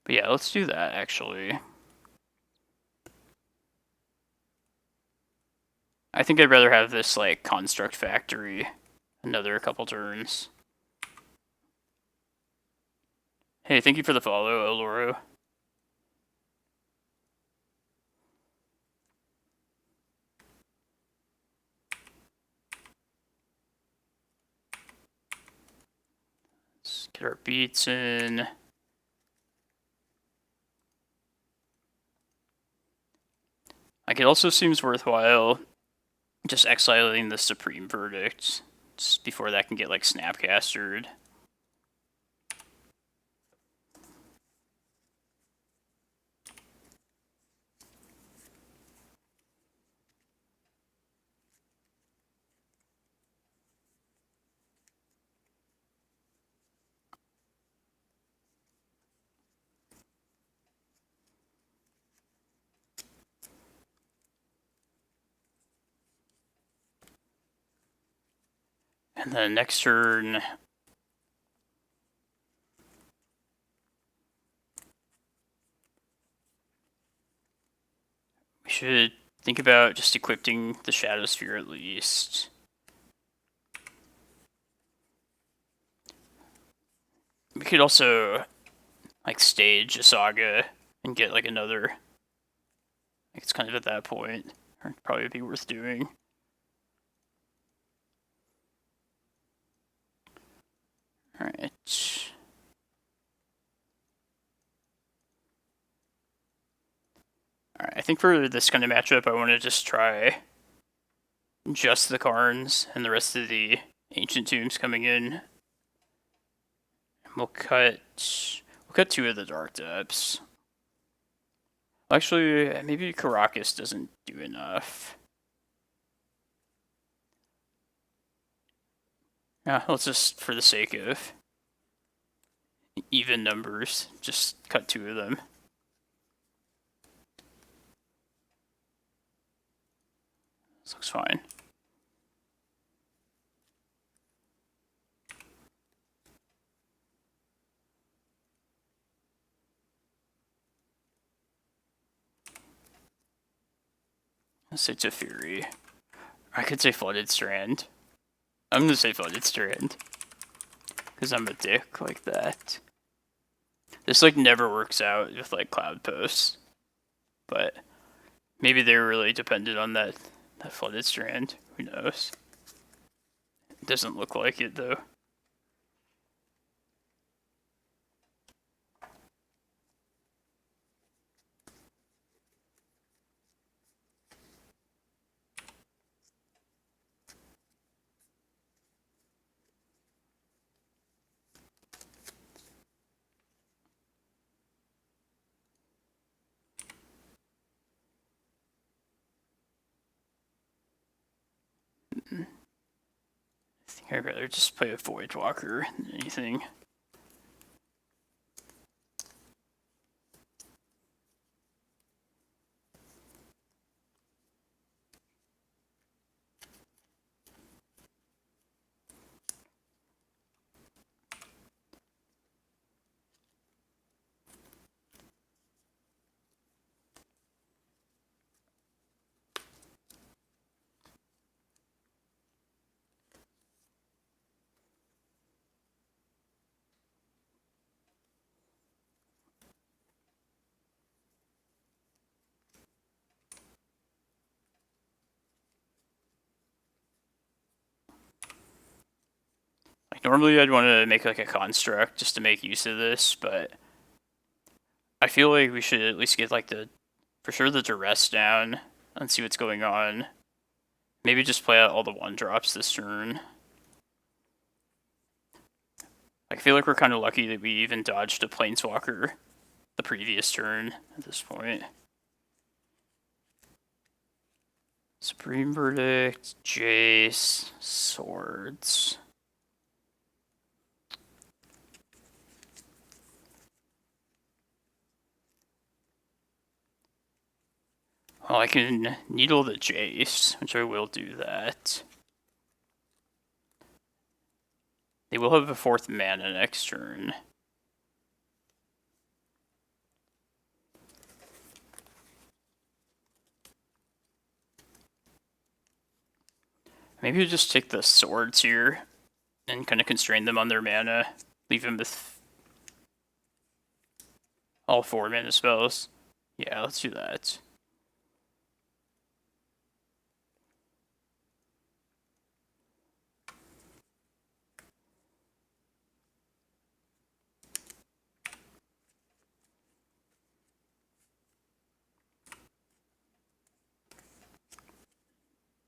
But yeah, let's do that actually. I think I'd rather have this like construct factory another couple turns. Hey, thank you for the follow, Oloro. Let's get our beats in. Like, it also seems worthwhile just exiling the Supreme Verdict just before that can get like snapcastered. And then next turn, we should think about just equipping the Shadow Sphere at least. We could also like stage a saga and get like another. Like, it's kind of at that point. It'd probably be worth doing. Alright. Alright, I think for this kind of matchup, I want to just try just the Karns and the rest of the Ancient Tombs coming in. We'll cut 2 of the Dark Depths. Actually, maybe Karakas doesn't do enough. Yeah, let's just, for the sake of even numbers, just cut 2 of them. This looks fine. Let's say Teferi. I could say Flooded Strand. I'm gonna say Flooded Strand. Because I'm a dick like that. This like never works out with like Cloudpost. But maybe they were really dependent on that That Flooded Strand. Who knows? It doesn't look like it, though. I think I'd rather just play a Voidwalker than anything. Like, normally I'd want to make like a construct just to make use of this, but I feel like we should at least get like for sure the duress down and see what's going on. Maybe just play out all the 1-drops this turn. I feel like we're kind of lucky that we even dodged a Planeswalker the previous turn at this point. Supreme Verdict, Jace, Swords. Well, I can Needle the Jace, which I will do that. They will have a 4th mana next turn. Maybe we'll just take the Swords here and kind of constrain them on their mana. Leave them with all 4 mana spells. Yeah, let's do that.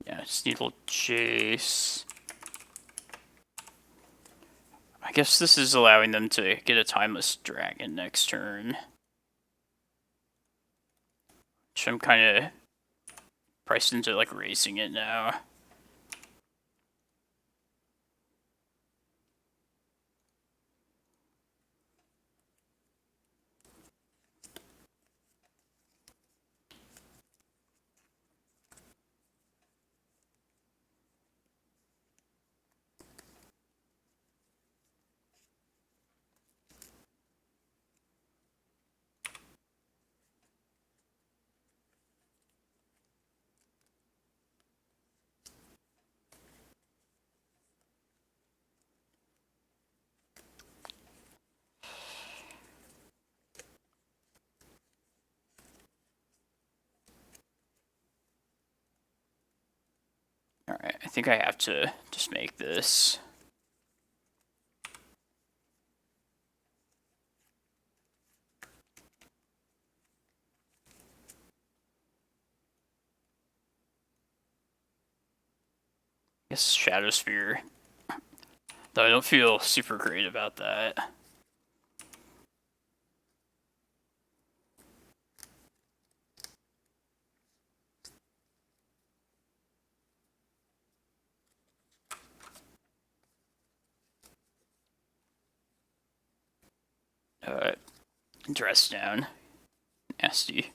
Yeah, just Needle Jace. I guess this is allowing them to get a Timeless Dragon next turn. Which I'm kind of priced into like racing it now. Alright, I think I have to just make this. I guess Shadow Sphere. Though I don't feel super great about that. Dress down. Nasty.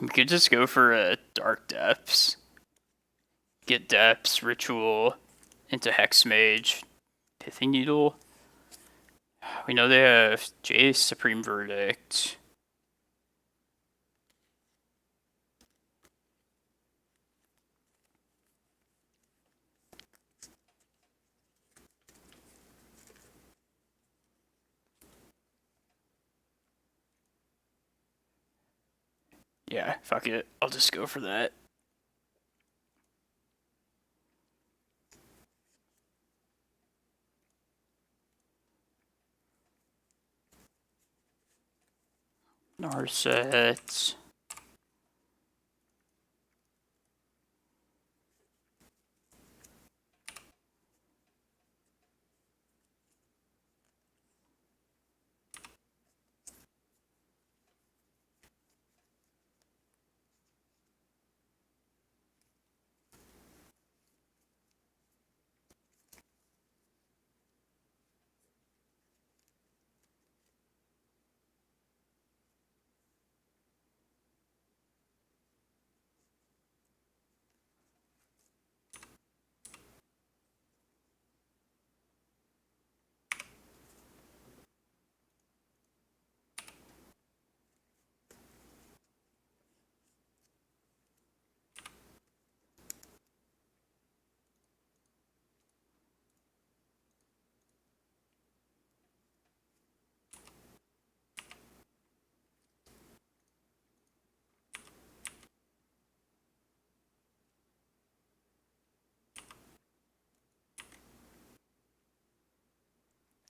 We could just go for a Dark Depths. Get Depths, Ritual, into Hex Mage, Pithing Needle. We know they have Jace, Supreme Verdict. Yeah, fuck it. I'll just go for that. Narset.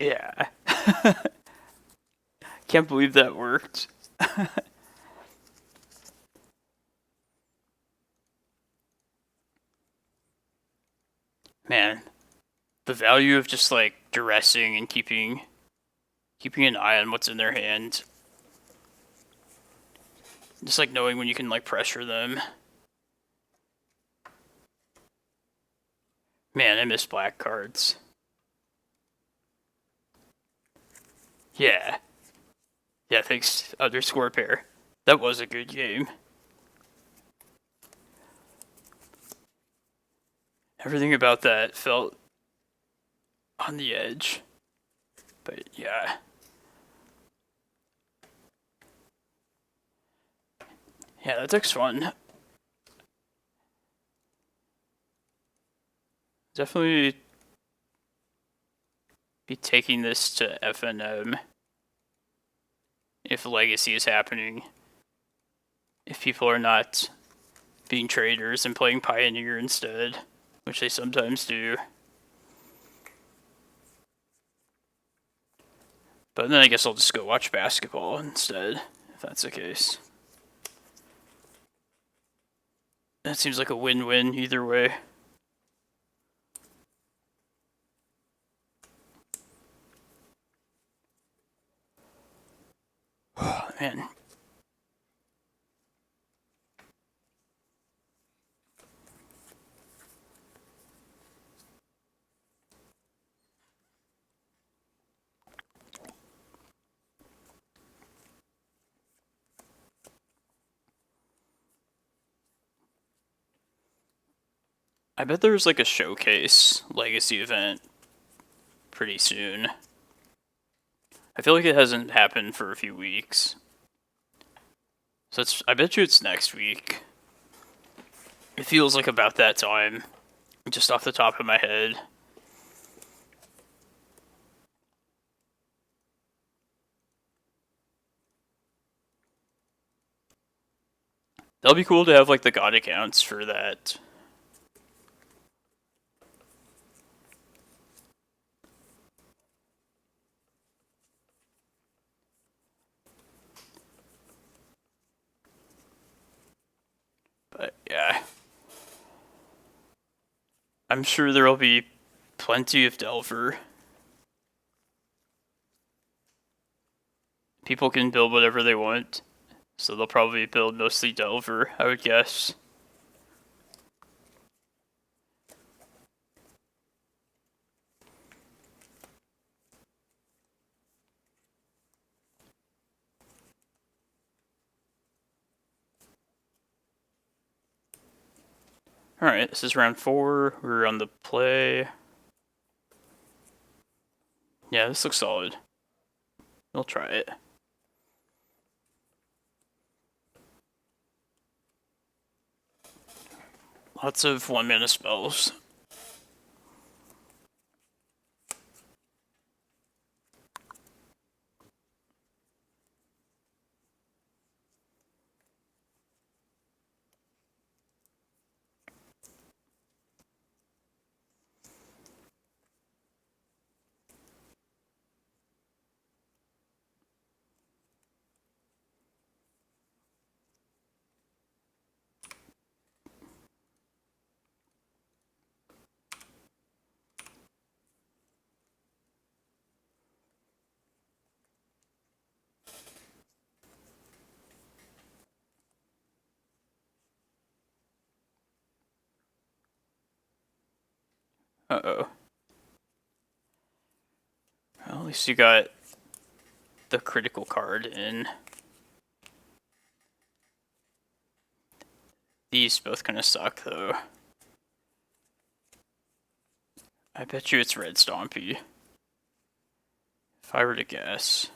Yeah. Can't believe that worked. Man, the value of just like duressing and keeping an eye on what's in their hand. Just like knowing when you can like pressure them. Man, I miss black cards. Yeah. Yeah, thanks, underscore pair. That was a good game. Everything about that felt on the edge. But yeah. Yeah, that deck's fun. Definitely be taking this to FNM if Legacy is happening. If people are not being traders and playing Pioneer instead, which they sometimes do. But then I guess I'll just go watch basketball instead, if that's the case. That seems like a win-win either way. Oh, man. I bet there's like a showcase Legacy event pretty soon. I feel like it hasn't happened for a few weeks. So I bet you it's next week. It feels like about that time, just off the top of my head. That'll be cool to have like the god accounts for that. But yeah. I'm sure there'll be plenty of Delver. People can build whatever they want, so they'll probably build mostly Delver, I would guess. Alright, this is round 4. We're on the play. Yeah, this looks solid. We'll try it. Lots of 1-mana spells. Uh-oh. Well, at least you got the critical card in. These both kind of suck, though. I bet you it's Red Stompy. If I were to guess.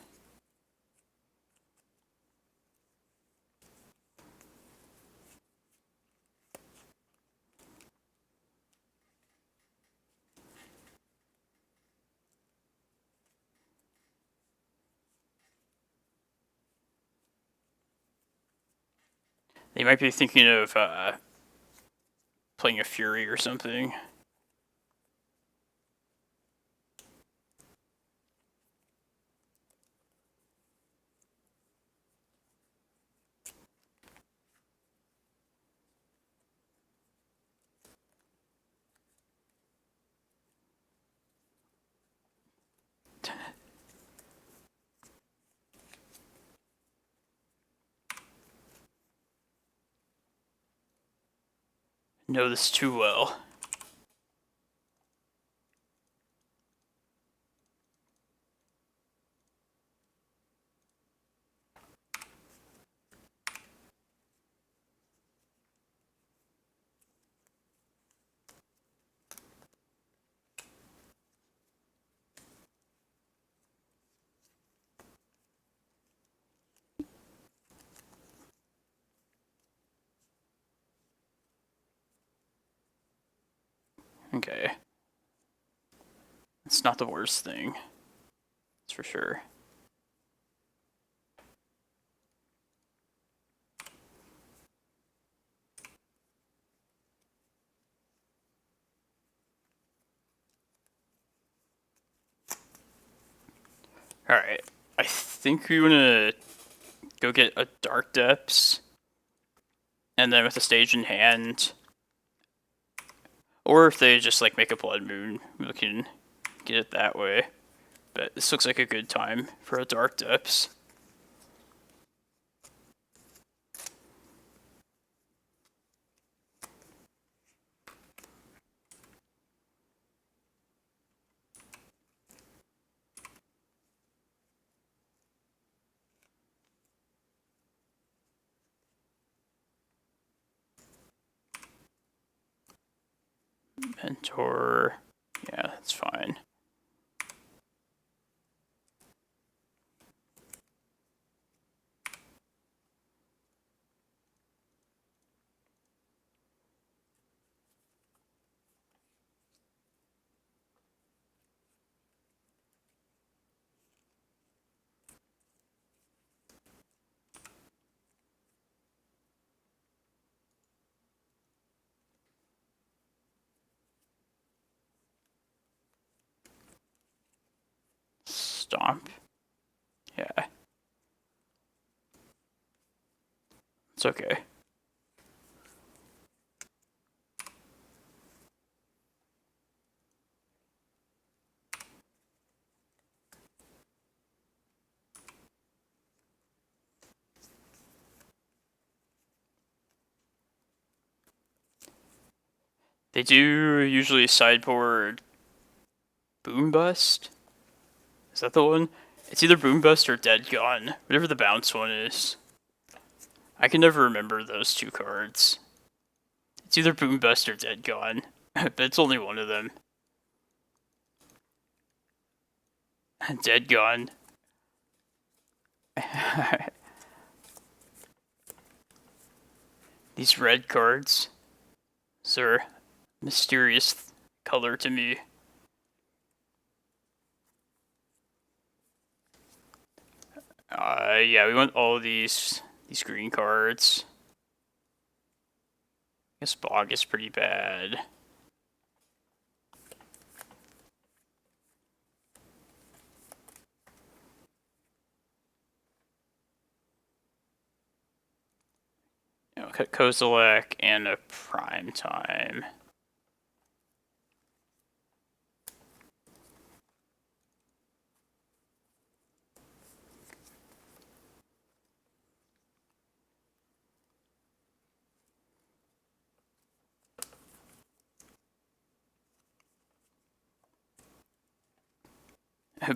They might be thinking of playing a Fury or something. Know this too well. Okay. It's not the worst thing. That's for sure. Alright. I think we want to go get a Dark Depths. And then with a stage in hand. Or if they just like make a Blood Moon, we can get it that way. But this looks like a good time for a Dark Depths. Mentor. Yeah, that's fine. Stomp. Yeah. It's okay. They do usually sideboard Boom Bust. Is that the one? It's either Boom Bust or Dead Gone, whatever the bounce one is. I can never remember those two cards. It's either Boom Bust or Dead Gone, but it's only one of them. Dead Gone. These red cards. These are mysterious color to me. Yeah, we want all of these green cards. I guess Bog is pretty bad. Cut Kozilek and a Prime Time.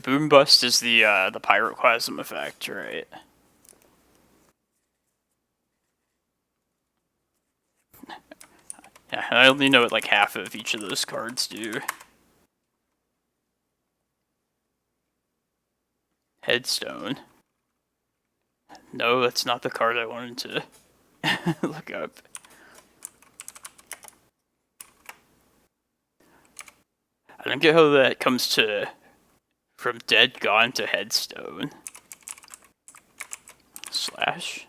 Boom Bust is the Pyroclasm effect, right? Yeah, I only know what like half of each of those cards do. Headstone. No, that's not the card I wanted to look up. I don't get how that comes to from Dead Gone to Headstone. Slash.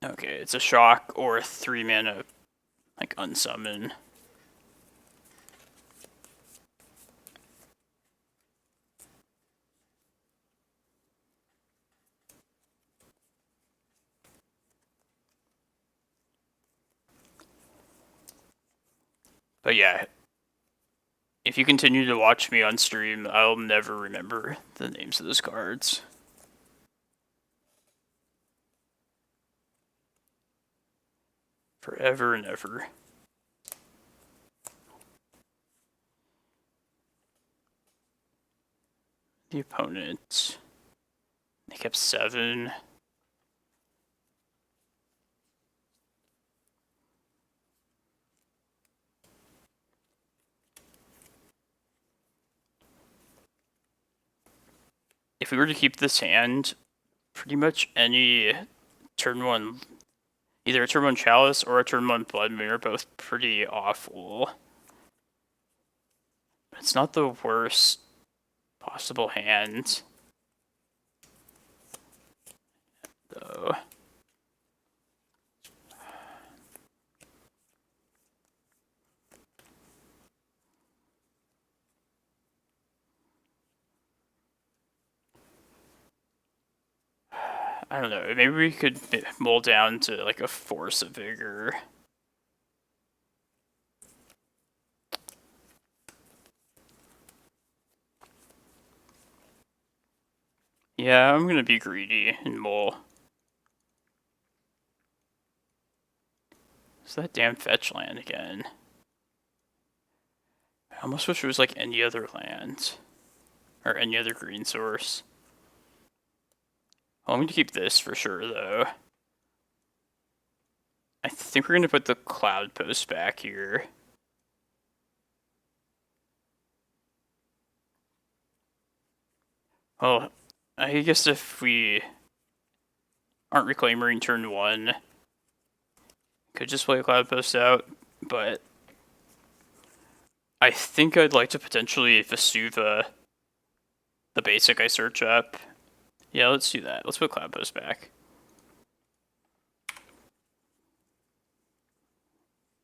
Okay, it's a shock or a 3 mana, like, unsummon. But yeah, if you continue to watch me on stream, I'll never remember the names of those cards. Forever and ever. The opponent. They kept 7. If we were to keep this hand, pretty much any turn 1, either a turn 1 Chalice or a turn 1 Blood Moon are both pretty awful. It's not the worst possible hand, though. I don't know, maybe we could mull down to like a Force of Vigor. Yeah, I'm gonna be greedy and mull. It's that damn fetch land again. I almost wish it was like any other land. Or any other green source. Well, I'm going to keep this for sure, though. I think we're going to put the Cloudpost back here. Well, I guess if we aren't Reclaimering turn 1, could just play a Cloudpost out, but I think I'd like to potentially Vesuva the basic I search up. Yeah, let's do that. Let's put Cloudpost back.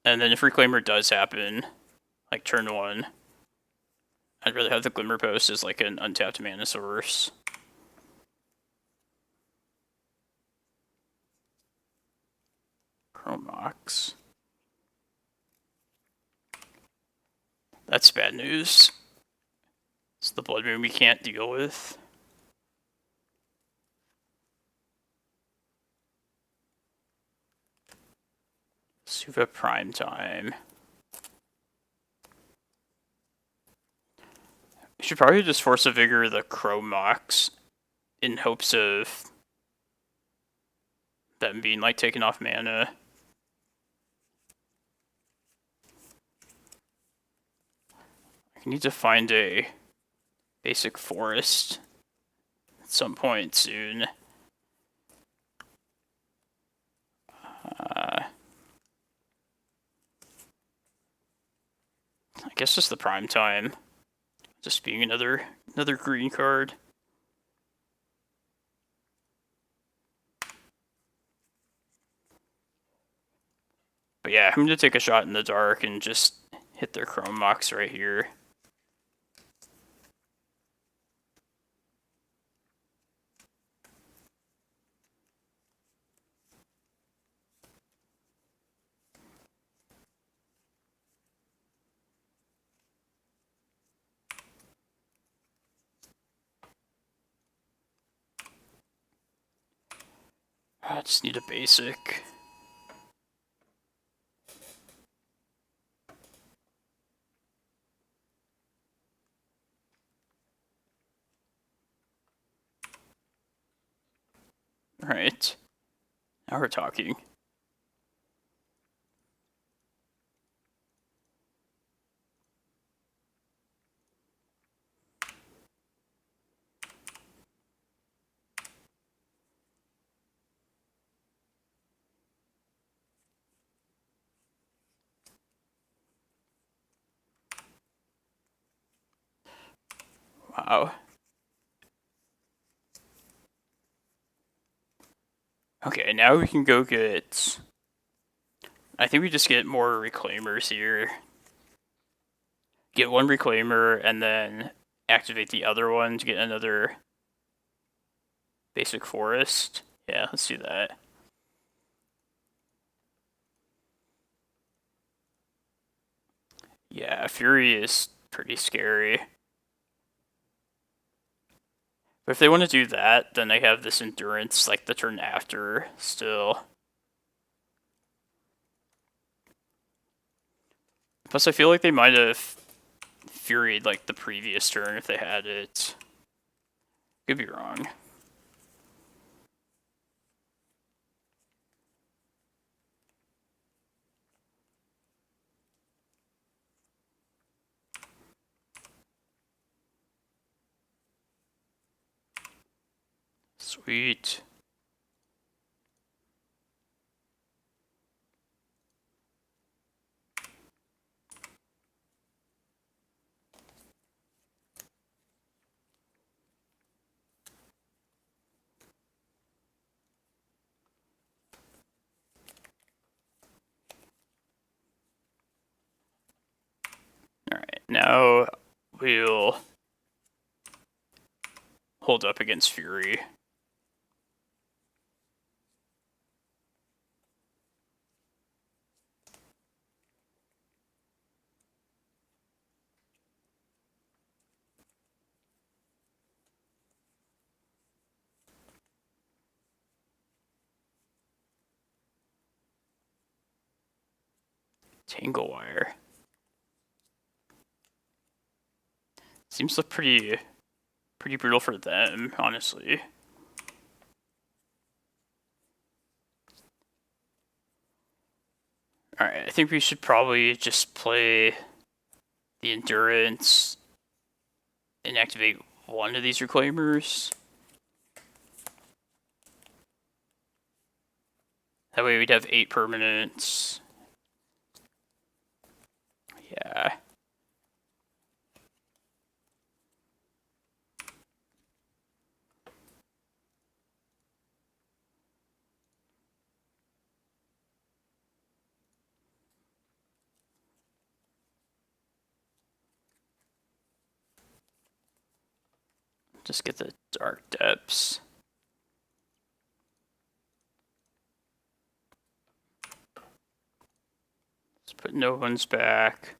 And then if Reclaimer does happen, like turn 1, I'd rather have the Glimmerpost as like an untapped mana source. Chromox. That's bad news. It's the Blood Moon we can't deal with. Vesuva Prime Time. I should probably just Force of Vigor the Chromox in hopes of them being like taking off mana. I need to find a basic forest at some point soon. I guess just the prime time. Just being another green card. But yeah, I'm gonna take a shot in the dark and just hit their Chrome Mox right here. I just need a basic. Alright. Now we're talking. Wow. Okay, now we can go get... I think we just get more Reclaimers here. Get one Reclaimer and then activate the other one to get another basic forest. Yeah, let's do that. Yeah, Fury is pretty scary. But if they want to do that, then they have this Endurance like the turn after still. Plus, I feel like they might have Furied like the previous turn if they had it. Could be wrong. Sweet. Alright, now we'll hold up against Fury. Tangle Wire. Seems like pretty brutal for them, honestly. Alright, I think we should probably just play the Endurance and activate one of these Reclaimers. That way we'd have 8 permanents. Yeah. Just get the Dark Depths. Let's put no ones back.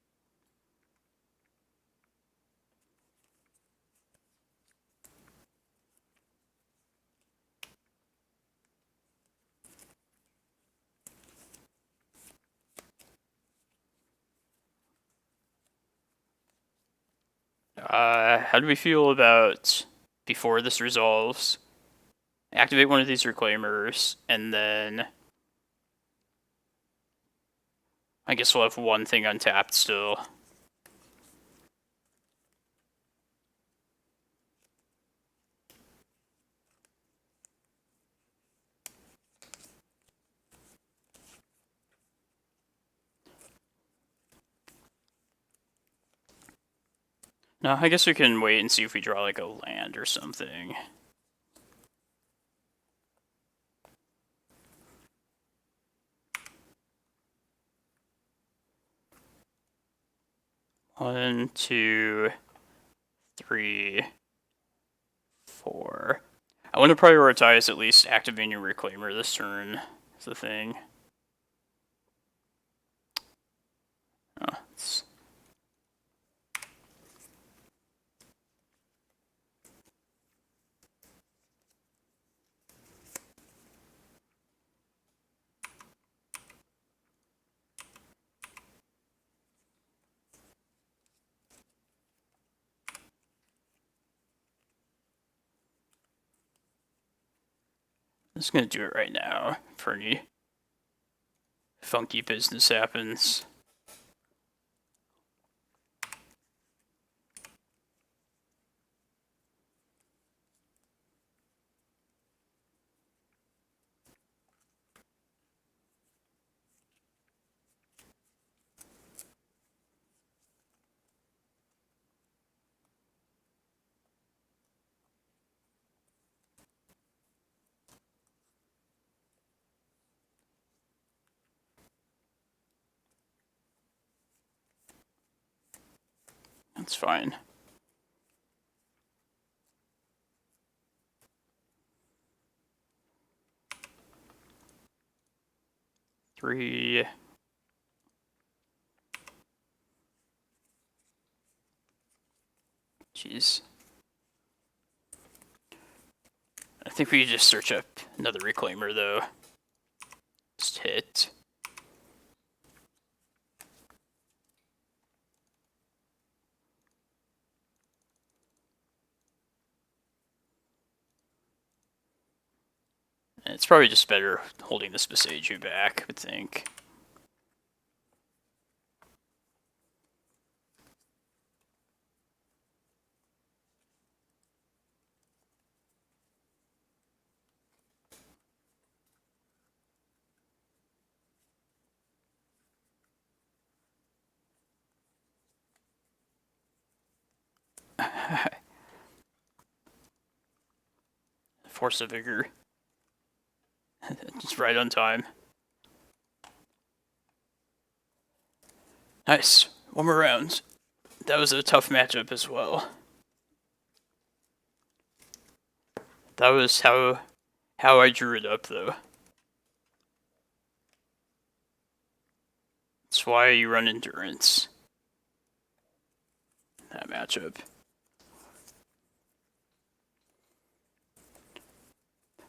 How do we feel about before this resolves? Activate one of these Reclaimers, and then I guess we'll have one thing untapped still. No, I guess we can wait and see if we draw like a land or something. One, two, three, four. I want to prioritize at least activating your Reclaimer this turn. Is the thing. Oh, it's... I'm just gonna do it right now for any funky business happens. That's fine. Three. Jeez. I think we just search up another Reclaimer though. Just hit. And it's probably just better holding this Boseiju back, I would think. Force of Vigor. Just right on time. Nice. One more round. That was a tough matchup as well. That was how I drew it up though. That's why you run Endurance. That matchup.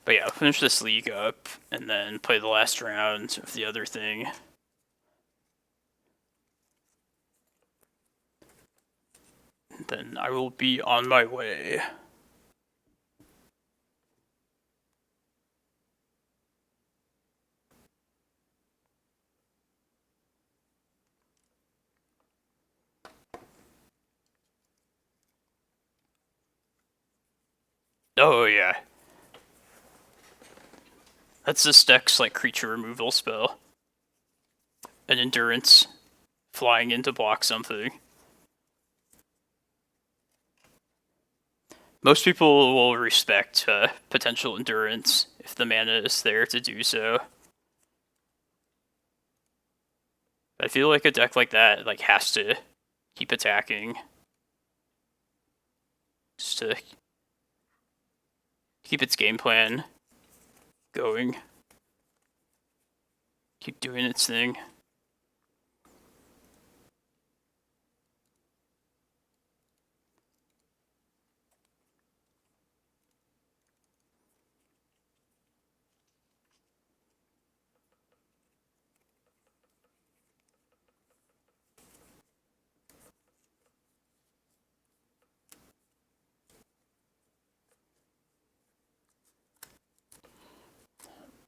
But yeah, I'll finish this league up and then play the last round of the other thing. Then I will be on my way. Oh yeah. That's this deck's like creature removal spell. An Endurance flying in to block something. Most people will respect potential Endurance if the mana is there to do so. I feel like a deck like that like has to keep attacking. Just to keep its game plan going. Keep doing its thing.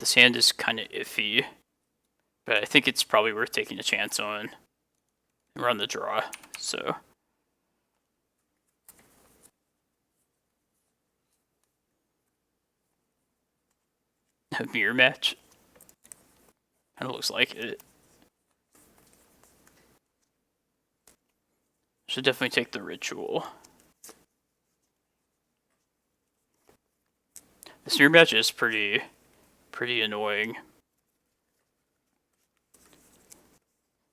This hand is kind of iffy, but I think it's probably worth taking a chance on. We're on the draw, so. A mirror match? Kind of looks like it. Should definitely take the ritual. This mirror match is pretty annoying.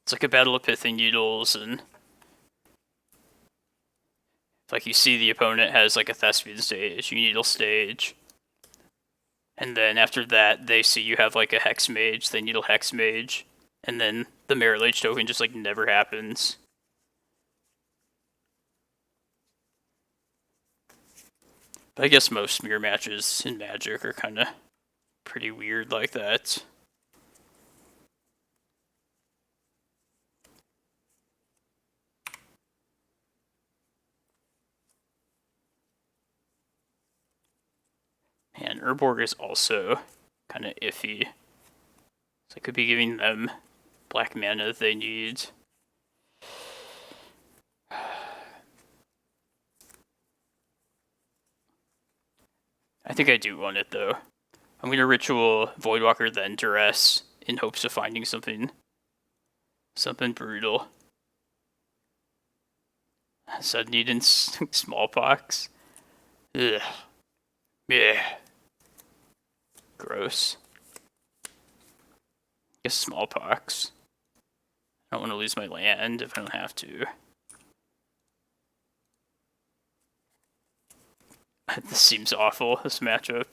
It's like a battle of Pithing Needles, and like you see the opponent has like a Thespian stage, you Needle stage, and then after that they see you have like a Hex Mage, they Needle Hex Mage, and then the Mirror Lage token just like never happens. But I guess most mirror matches in Magic are kind of pretty weird like that. And Urborg is also kind of iffy. So I could be giving them black mana that they need. I think I do want it though. I'm going to Ritual Voidwalker then Duress in hopes of finding something brutal. Sudden need in Smallpox. Ugh. Yeah. Gross. Guess Smallpox. I don't want to lose my land if I don't have to. This seems awful, this matchup.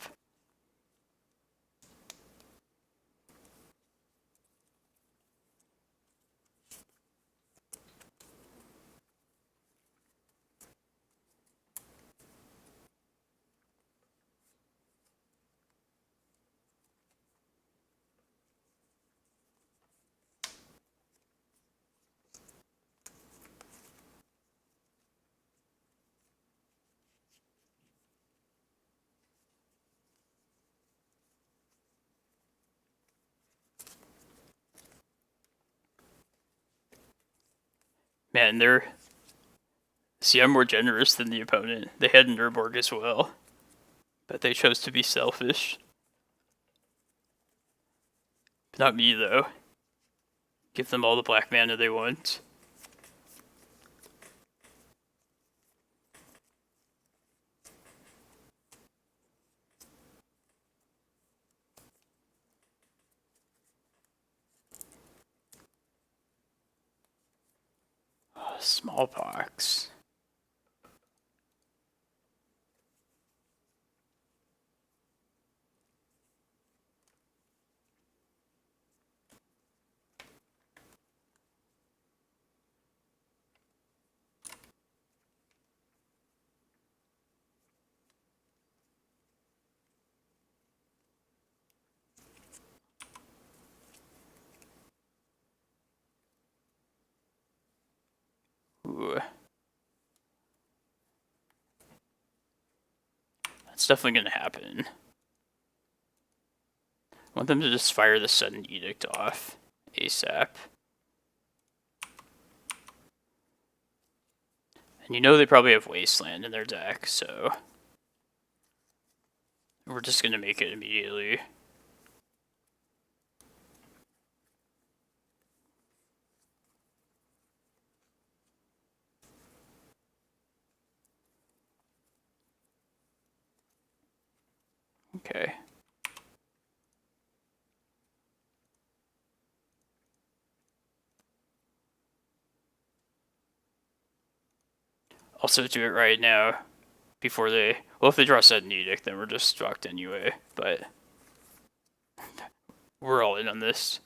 Man, I'm more generous than the opponent. They had an Urborg as well, but they chose to be selfish. Not me, though. Give them all the black mana they want. Oh, Smallpox. Ooh. That's definitely gonna happen. I want them to just fire the Sudden Edict off ASAP. And you know they probably have Wasteland in their deck, so we're just gonna make it immediately. Okay. Also do it right now before they... Well, if they draw Sudden Edict, then we're just fucked anyway, but we're all in on this.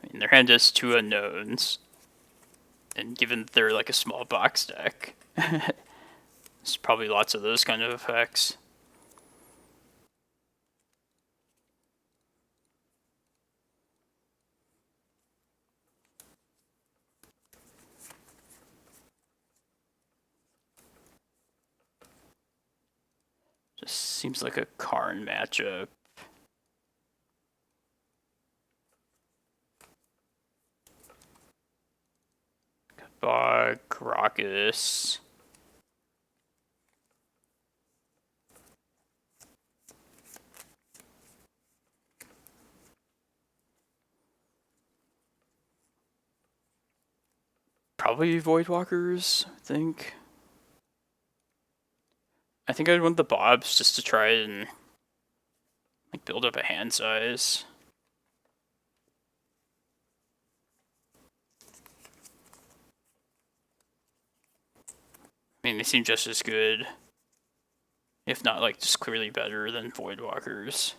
I mean, their hand has 2 unknowns, and given that they're like a small box deck, There's probably lots of those kind of effects. Just seems like a Karn matchup. Bog, Karakas. Probably Voidwalkers, I think. I think I'd want the Bobs just to try and like build up a hand size. I mean, they seem just as good, if not like just clearly better than Voidwalkers.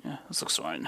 Yeah, this looks fine.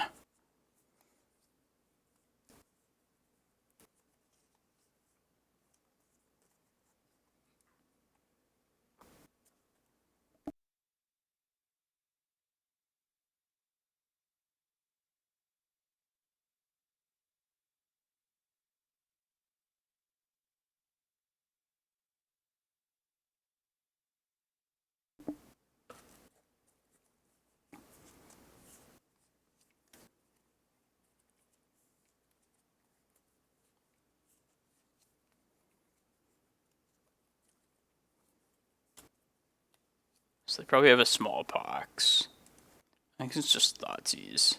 So they probably have a smallpox. I think it's just Thoughtseize.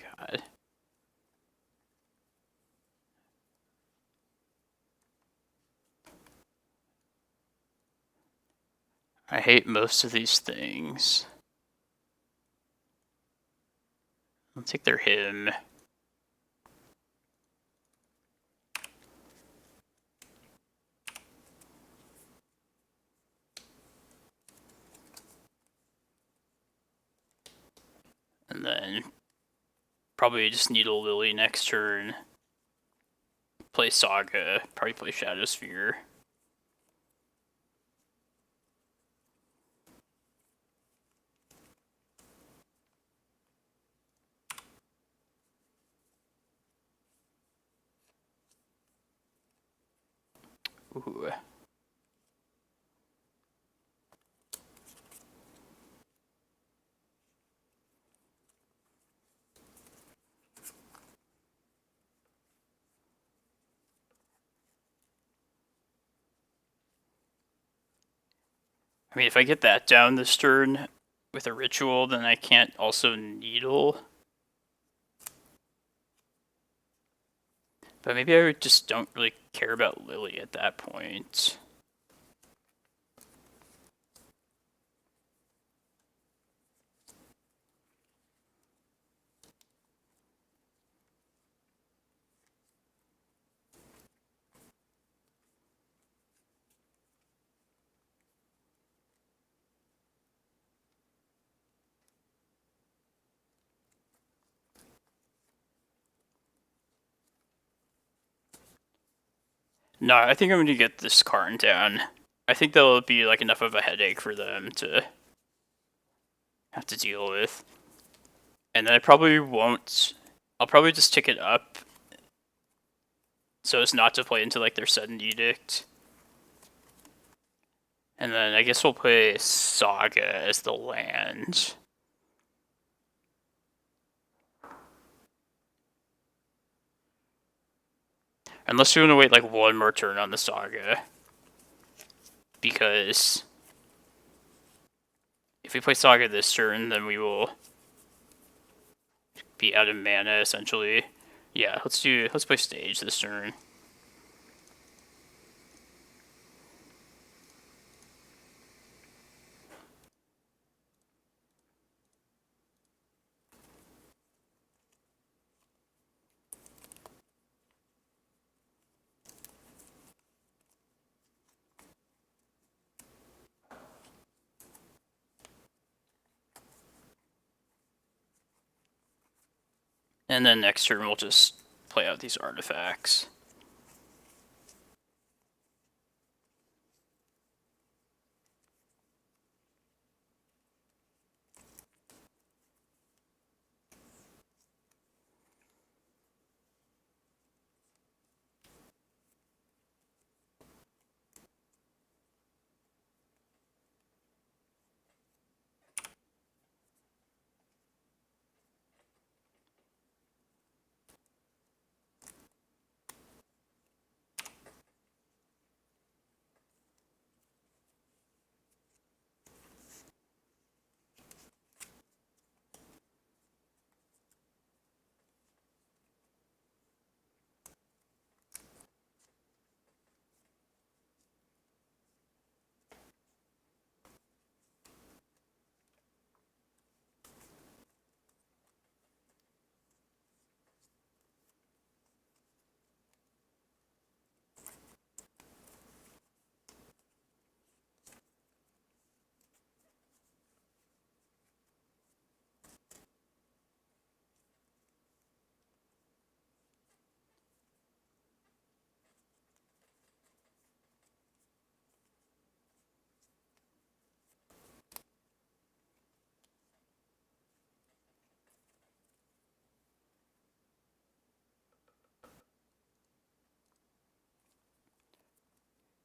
God. I hate most of these things. I'll take their hymn. And then probably just Needle Lily next turn. Play Saga, probably play Shadowsphere. Ooh. I mean, if I get that down this turn with a ritual, then I can't also Needle. But maybe I just don't really care about Lily at that point. No, I think I'm going to get this Karn down. I think that'll be like enough of a headache for them to have to deal with. And then I probably won't... I'll probably just tick it up so as not to play into like their Sudden Edict. And then I guess we'll play Saga as the land. Unless you want to wait like one more turn on the Saga. Because if we play Saga this turn, then we will be out of mana essentially. Yeah, let's play Stage this turn. And then next turn we'll just play out these artifacts.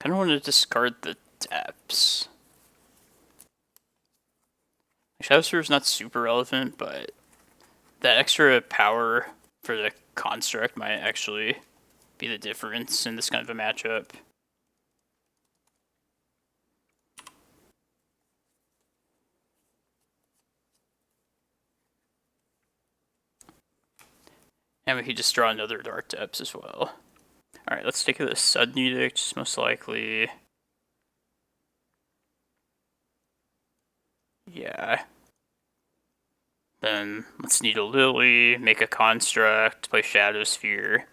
Kind of want to discard the depths. Shadow Sphere is not super relevant, but that extra power for the construct might actually be the difference in this kind of a matchup. And we could just draw another Dark Depths as well. Alright, let's take the Sudden Edict, most likely. Yeah. Then let's need a Lily, make a construct, play Shadow Sphere.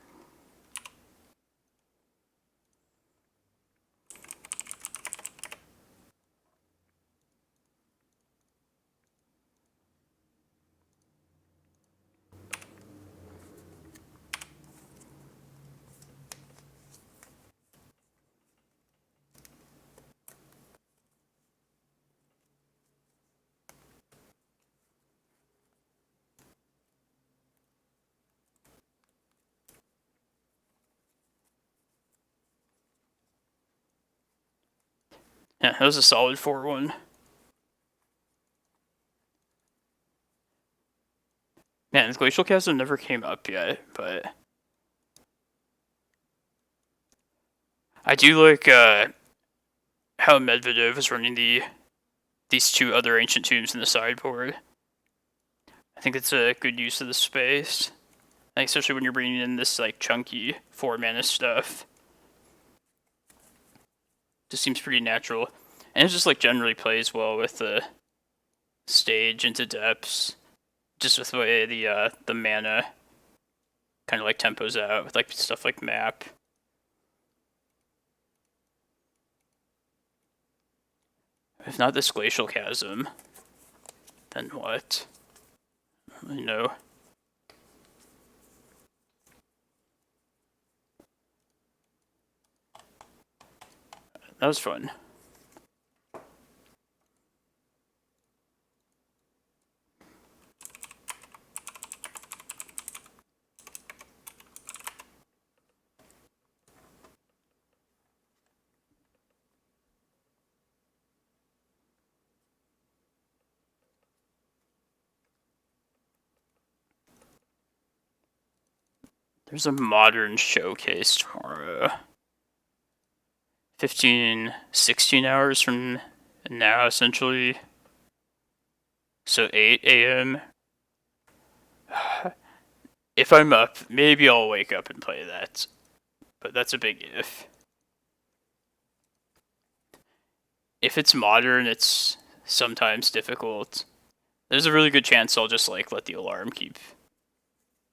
Yeah, that was a solid 4-1. Man, Glacial Chasm never came up yet, but I do like how Medvedev is running these two other Ancient Tombs in the sideboard. I think it's a good use of the space, like, especially when you're bringing in this like chunky 4-mana stuff. Just seems pretty natural, and it just like generally plays well with the Stage into depths, just with the way the mana kind of like tempos out with like stuff like map. If not this Glacial Chasm, then what? I don't really know. That was fun. There's a Modern showcase tomorrow. 16 hours from now, essentially. So 8 a.m. If I'm up, maybe I'll wake up and play that. But that's a big if. If it's modern, it's sometimes difficult. There's a really good chance I'll just like let the alarm keep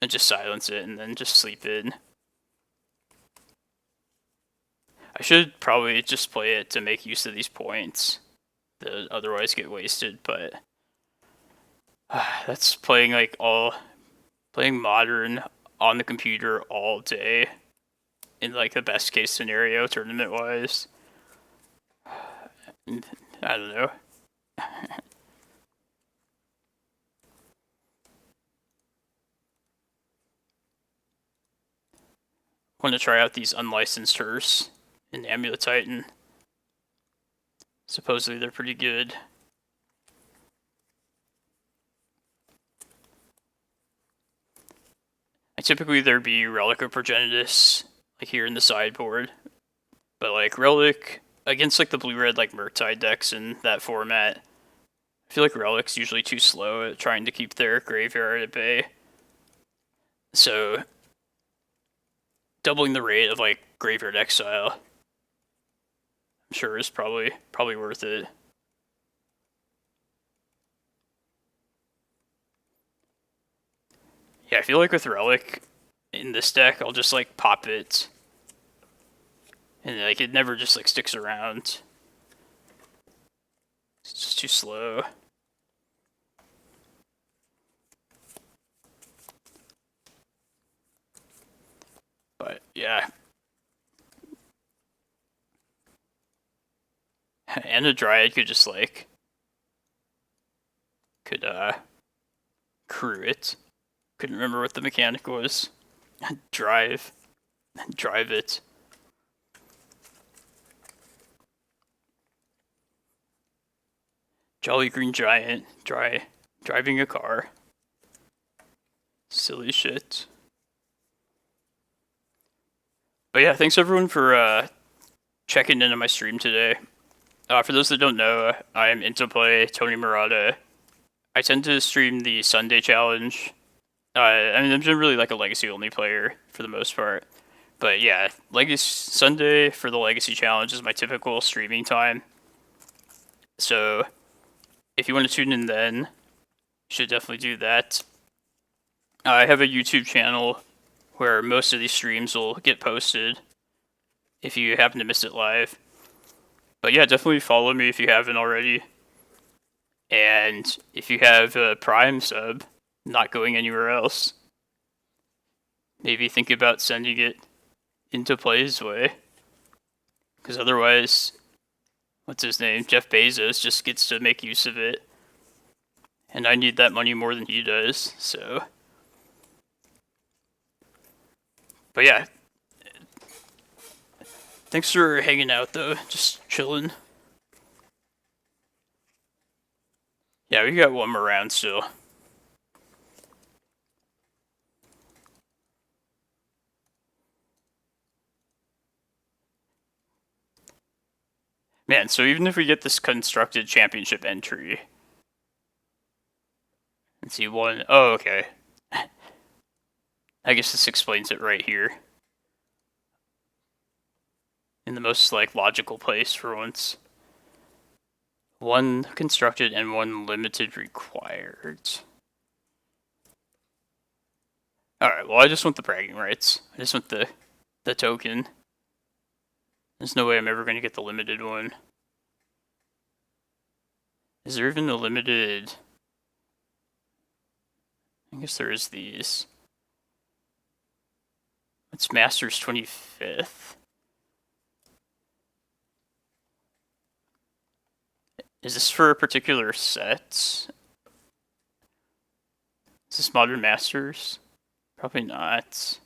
and just silence it and then just sleep in. I should probably just play it to make use of these points that otherwise get wasted, but that's playing modern on the computer all day in like the best case scenario tournament wise. I don't know. Want to try out these unlicensed Hearse in Amulet Titan. Supposedly they're pretty good. Typically there'd be Relic of Progenitus like here in the sideboard, but like Relic against like the blue-red like Murktide decks in that format, I feel like Relic's usually too slow at trying to keep their graveyard at bay. So doubling the rate of like Graveyard Exile, I'm sure is probably worth it. Yeah, I feel like with Relic in this deck, I'll just like pop it, and like it never just like sticks around. It's just too slow. But yeah. And a Dryad could just like crew it. Couldn't remember what the mechanic was. Drive it. Jolly Green Giant driving a car. Silly shit. But yeah, thanks everyone for checking into my stream today. For those that don't know, I'm into play Tony Murata. I tend to stream the Sunday challenge. I mean, I'm generally like a legacy only player for the most part. But yeah, Sunday for the legacy challenge is my typical streaming time. So if you want to tune in then, you should definitely do that. I have a YouTube channel where most of these streams will get posted if you happen to miss it live. But yeah, definitely follow me if you haven't already. And if you have a Prime sub, not going anywhere else, maybe think about sending it into Play's way. Because otherwise, what's his name? Jeff Bezos just gets to make use of it. And I need that money more than he does, so. But yeah. Thanks for hanging out though, just chilling. Yeah, we got one more round still. Man, so even if we get this constructed championship entry. Let's see, one. Oh, okay. I guess this explains it right here. In the most, like, logical place for once. One constructed and one limited required. Alright, well, I just want the bragging rights. I just want the token. There's no way I'm ever going to get the limited one. Is there even a limited... I guess there is these. It's Masters 25th. Is this for a particular set? Is this Modern Masters? Probably not.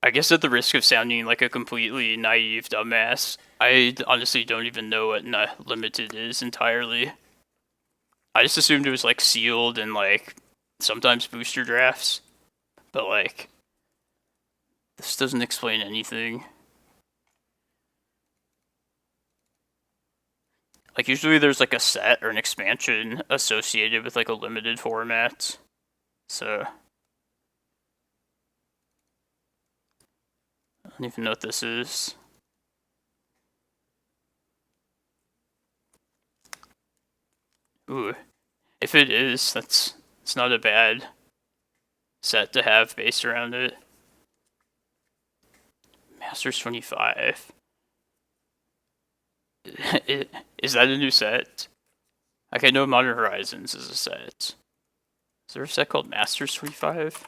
I guess at the risk of sounding like a completely naive dumbass, I honestly don't even know what limited is entirely. I just assumed it was like sealed and like sometimes booster drafts, but like this doesn't explain anything. Like, usually there's like a set or an expansion associated with like a limited format. So I don't even know what this is. Ooh. If it is, it's not a bad set to have based around it. Masters 25. Is that a new set? Like, I know Modern Horizons is a set. Is there a set called Masters 25?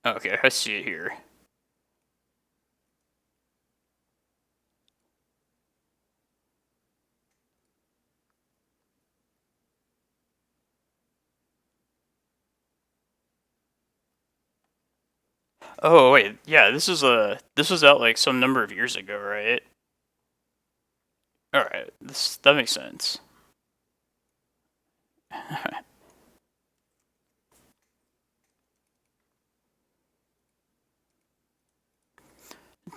Okay, I see it here. Oh wait, yeah, this was out like some number of years ago, right? All right, that makes sense.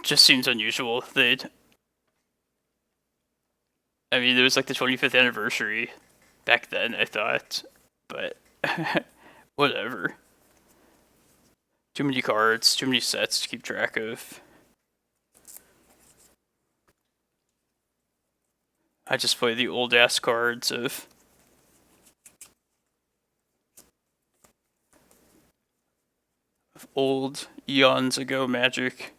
Just seems unusual. I mean, it was like the 25th anniversary back then, I thought, but whatever. Too many cards, too many sets to keep track of. I just play the old ass cards of old eons ago Magic.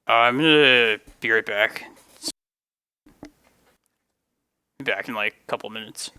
I'm gonna be right back. Be back in like a couple minutes.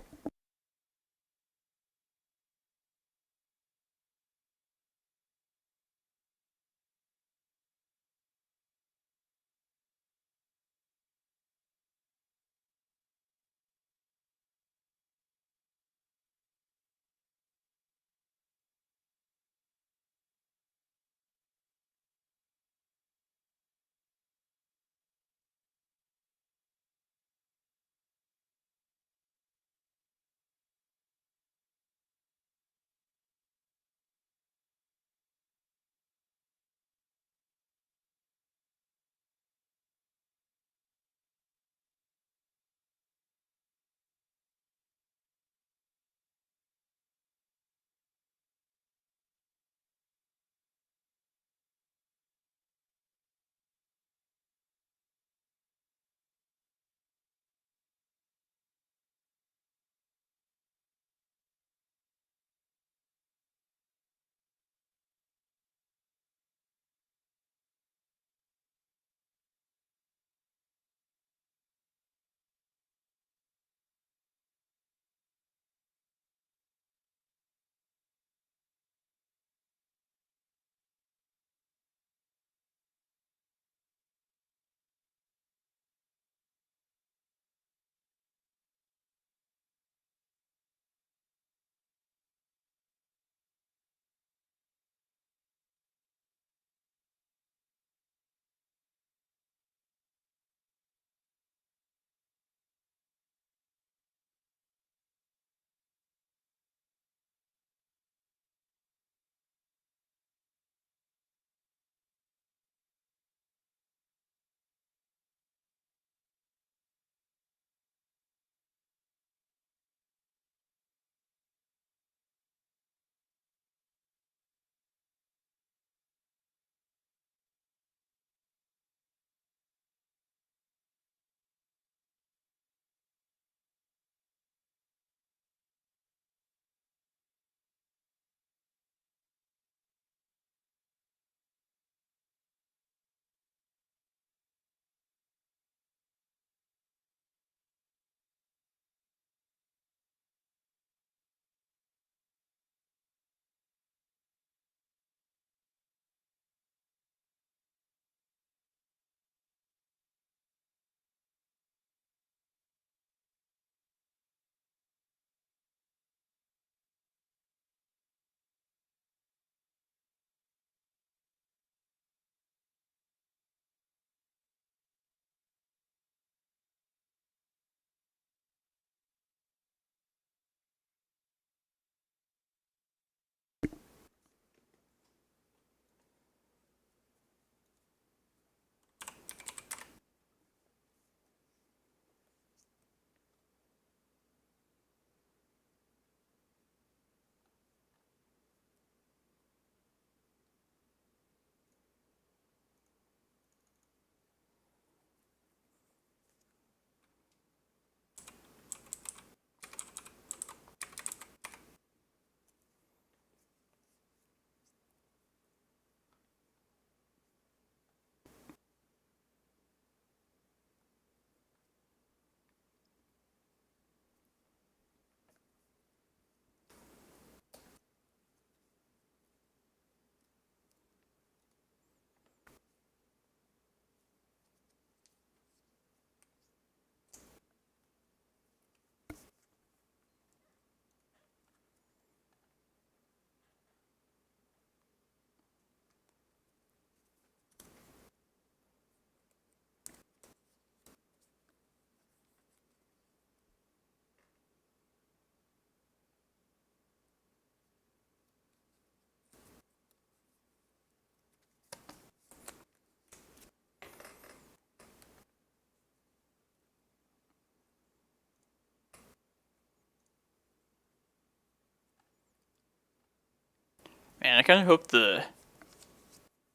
Man, I kind of hope the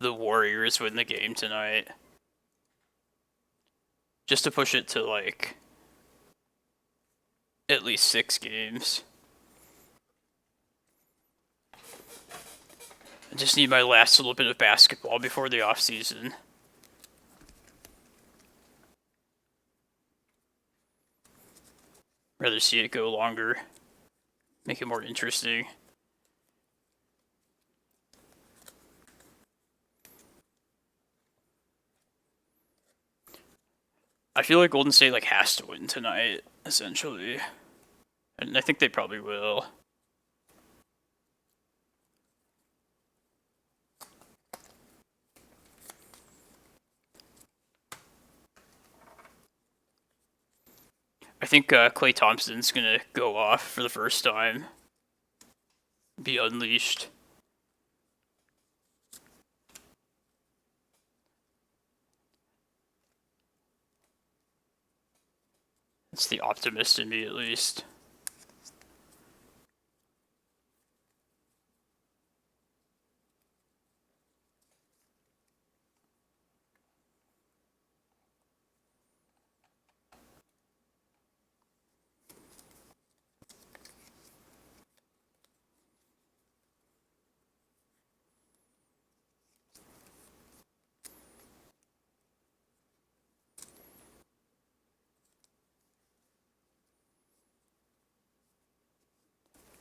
Warriors win the game tonight. Just to push it to, like, at least 6 games. I just need my last little bit of basketball before the off-season. Rather see it go longer. Make it more interesting. I feel like Golden State, like, has to win tonight, essentially. And I think they probably will. I think Klay Thompson's gonna go off for the first time. Be unleashed. It's the optimist in me, at least.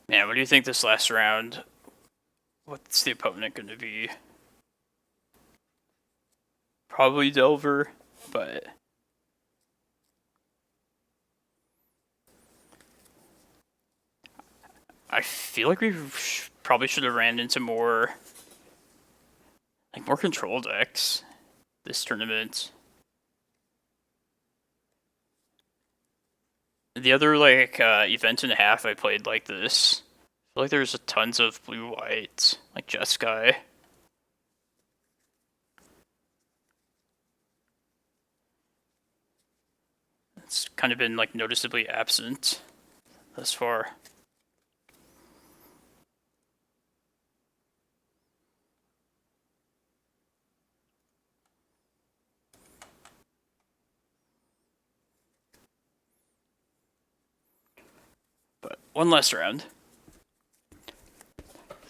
Man, what do you think this last round? What's the opponent going to be? Probably Delver, but I feel like we probably should have ran into more control decks this tournament. The other event and a half I played like this, I feel like there's tons of blue-white, like Jeskai. It's kind of been like noticeably absent thus far. But one last round.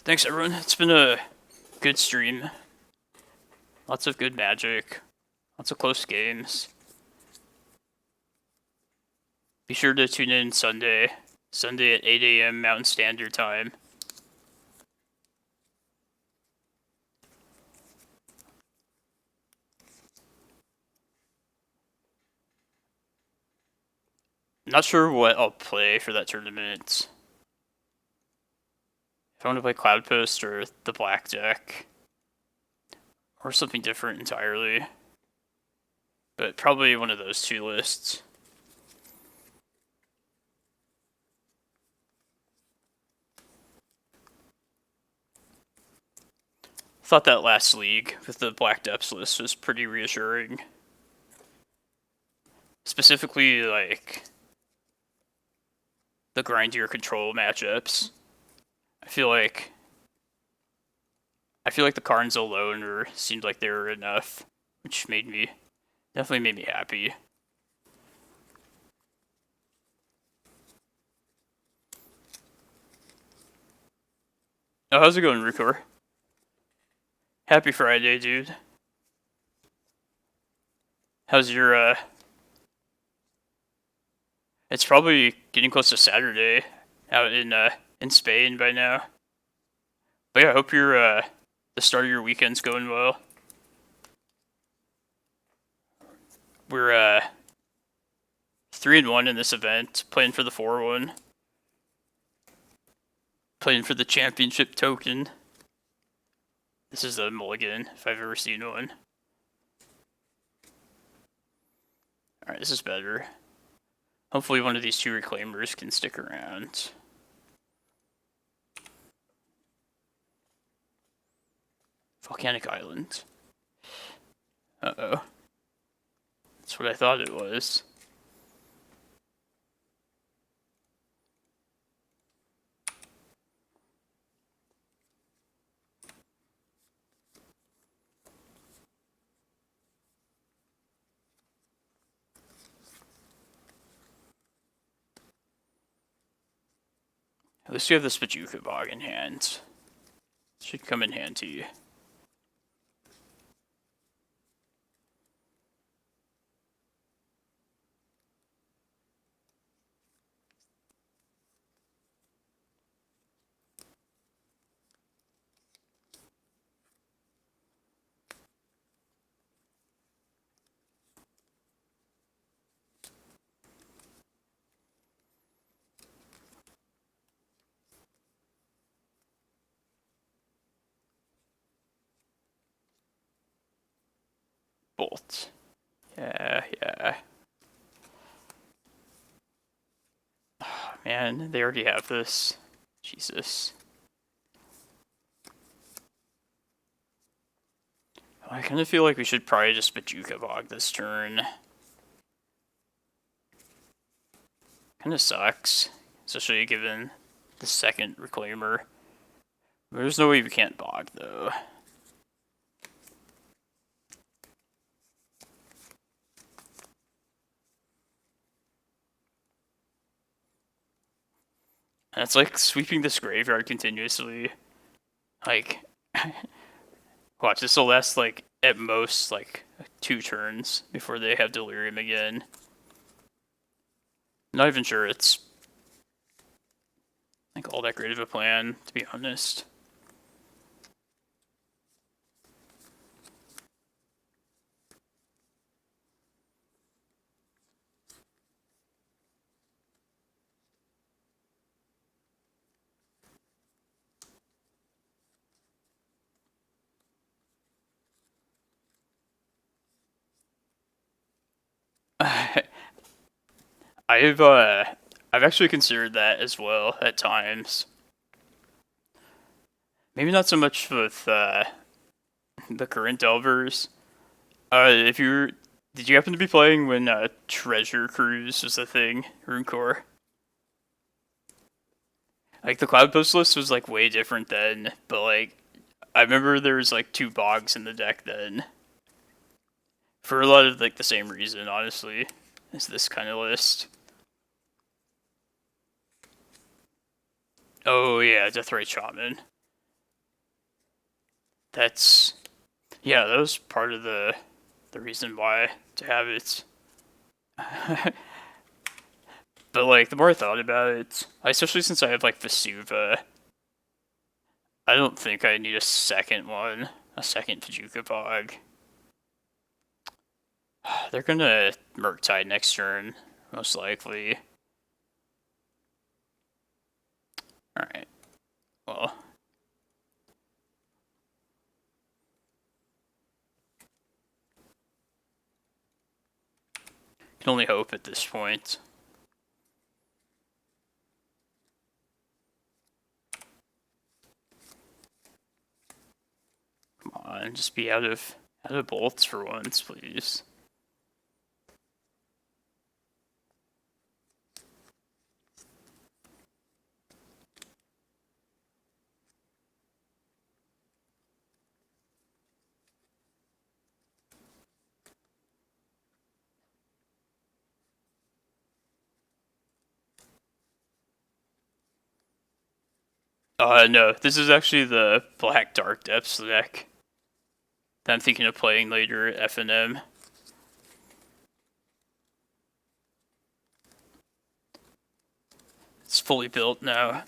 Thanks everyone. It's been a good stream. Lots of good Magic. Lots of close games. Be sure to tune in Sunday at 8 a.m. Mountain Standard Time. Not sure what I'll play for that tournament. If I want to play Cloudpost or the Black deck. Or something different entirely. But probably one of those two lists. Thought that last league with the Black Depths list was pretty reassuring. Specifically, like, the grindier control matchups. I feel like the Karns alone seemed like they were enough, which definitely made me happy. Oh, how's it going, Rukor? Happy Friday, dude. How's your, It's probably getting close to Saturday out in Spain by now. But yeah, I hope the start of your weekend's going well. We're 3-1 in this event, playing for the 4-1. Playing for the championship token. This is a mulligan, if I've ever seen one. Alright, this is better. Hopefully one of these two Reclaimers can stick around. Volcanic Island. Uh-oh. That's what I thought it was. At least we have this Bojuka Bog in hand. Should come in handy. Bolt. Yeah. Oh, man, they already have this. Jesus. I kind of feel like we should probably just Bojuka Bog this turn. Kind of sucks, especially given the second Reclaimer. There's no way we can't Bog, though. And it's like sweeping this graveyard continuously. Like, watch, this will last like at most like 2 turns before they have Delirium again. Not even sure it's like all that great of a plan, to be honest. I've actually considered that as well at times. Maybe not so much with the current Delvers. Did you happen to be playing when Treasure Cruise was a thing, RuneCore? Like the Cloudpost list was like way different then, but like I remember there was like 2 bogs in the deck then. For a lot of like the same reason, honestly, as this kind of list. Oh yeah, Deathrite Shaman. That was part of the reason why to have it. But like the more I thought about it, especially since I have like Vesuva, I don't think I need a second Bojuka Bog. They're gonna Murktide next turn, most likely. Alright. Well. Can only hope at this point. Come on, just be out of bolts for once, please. No, this is actually the Black Dark Depths deck that I'm thinking of playing later at FNM. It's fully built now.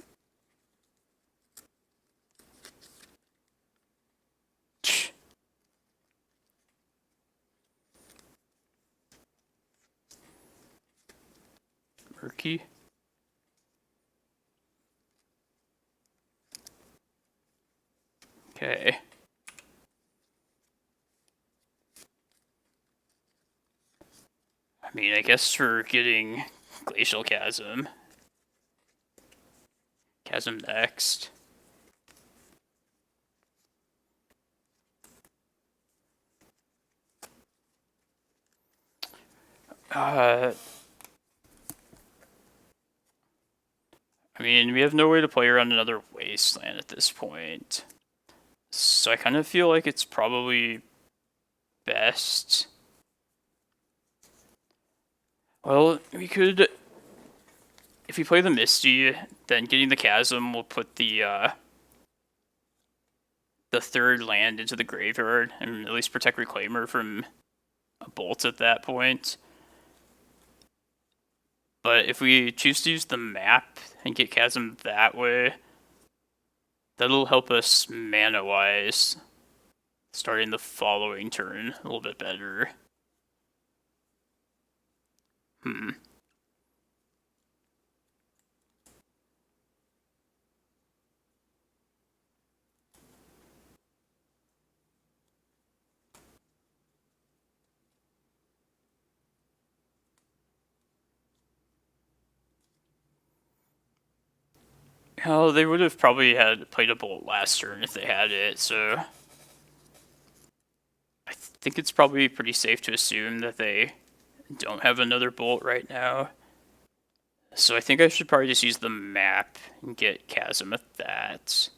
Murky. Okay. I mean, I guess we're getting Glacial Chasm. Chasm next. I mean, we have no way to play around another Wasteland at this point. So I kind of feel like it's probably best. Well, we could if we play the Misty, then getting the Chasm will put the third land into the graveyard and at least protect Reclaimer from a bolt at that point. But if we choose to use the map and get Chasm that way, that'll help us mana-wise starting the following turn a little bit better. Hell, they would have probably had played a bolt last turn if they had it, so I think it's probably pretty safe to assume that they don't have another bolt right now. So I think I should probably just use the map and get Chasm at that.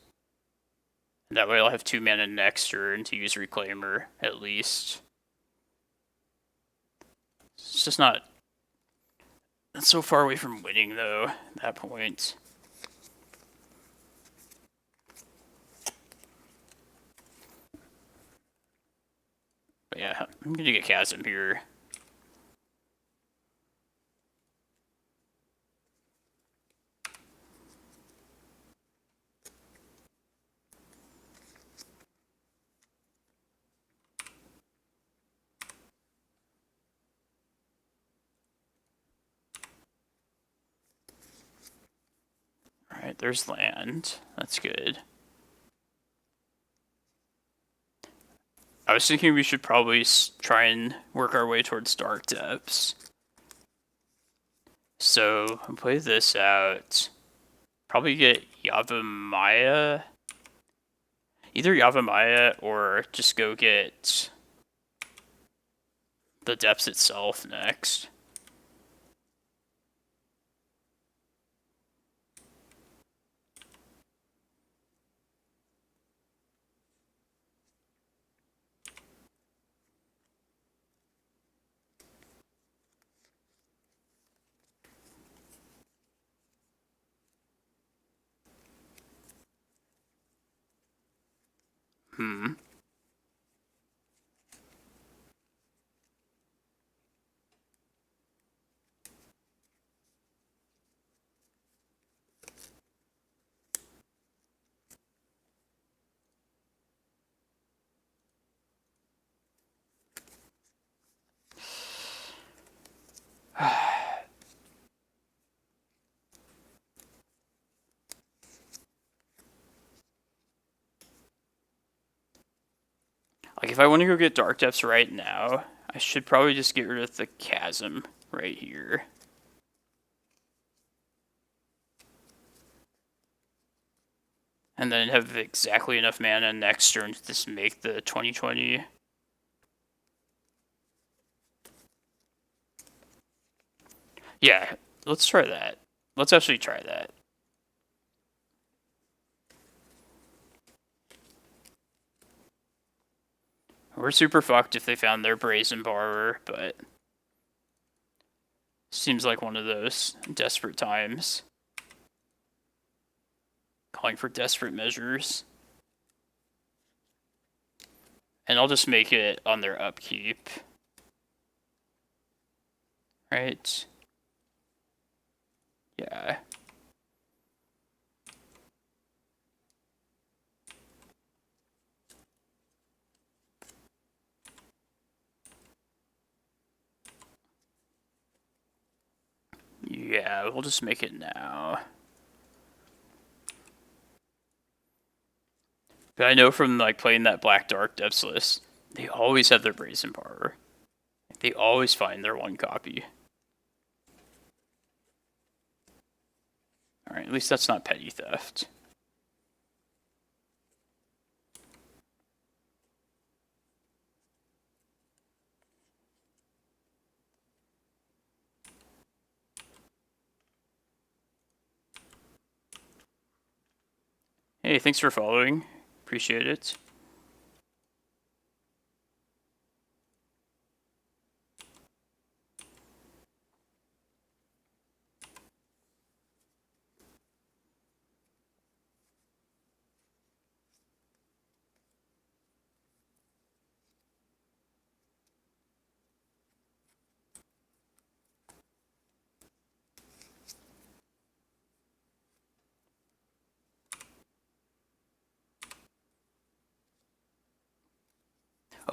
And that way I'll have 2 mana next turn to use Reclaimer, at least. It's just not so far away from winning, though, at that point. But yeah, I'm gonna get Chasm here. Alright, there's land. That's good. I was thinking we should probably try and work our way towards Dark Depths. So, I'll play this out. Probably get Yavimaya. Either Yavimaya or just go get the Depths itself next. Like, if I want to go get Dark Depths right now, I should probably just get rid of the Chasm right here. And then have exactly enough mana next turn to just make the 2020. Yeah, let's try that. Let's actually try that. We're super fucked if they found their Brazen Borrower, but seems like one of those desperate times. Calling for desperate measures. And I'll just make it on their upkeep. Right? Yeah. Yeah, we'll just make it now. But I know from like playing that Black Dark Depths list, they always have their Brazen Borrower. They always find their one copy. Alright, at least that's not petty theft. Hey, thanks for following. Appreciate it.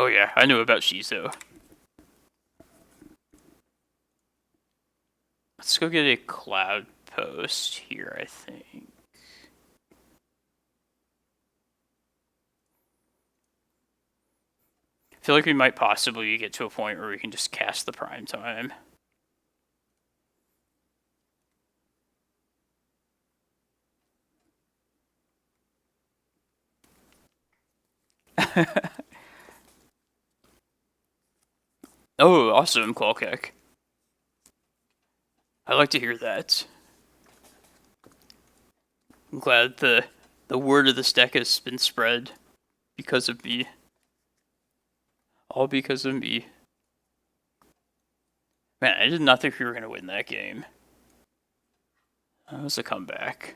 Oh yeah, I know about Shizo. Let's go get a Cloudpost here, I think. I feel like we might possibly get to a point where we can just cast the Prime Time. Oh, awesome, Qualkek. I like to hear that. I'm glad the word of this deck has been spread because of me. All because of me. Man, I did not think we were going to win that game. That was a comeback.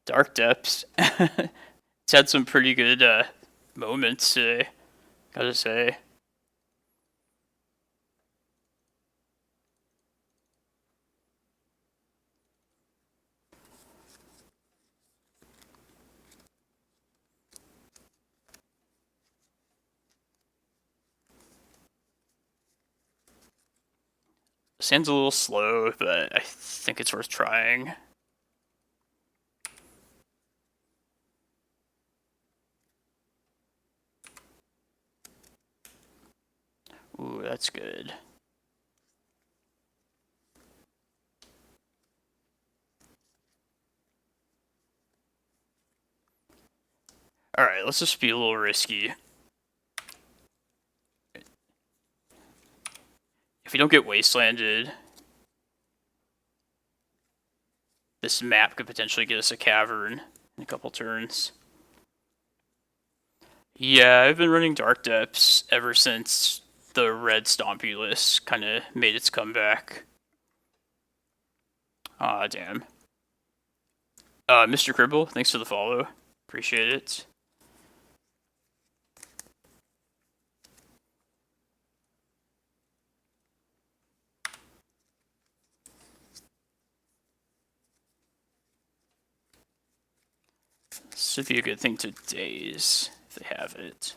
Dark Depths. It's had some pretty good moments today, gotta say. Sounds a little slow, but I think it's worth trying. Ooh, that's good. Alright, let's just be a little risky. If we don't get wastelanded, this map could potentially get us a cavern in a couple turns. Yeah, I've been running Dark Depths ever since the red Stompulus kind of made its comeback. Aw, damn. Mr. Cribble, thanks for the follow. Appreciate it. This would be a good thing to daze, if they have it.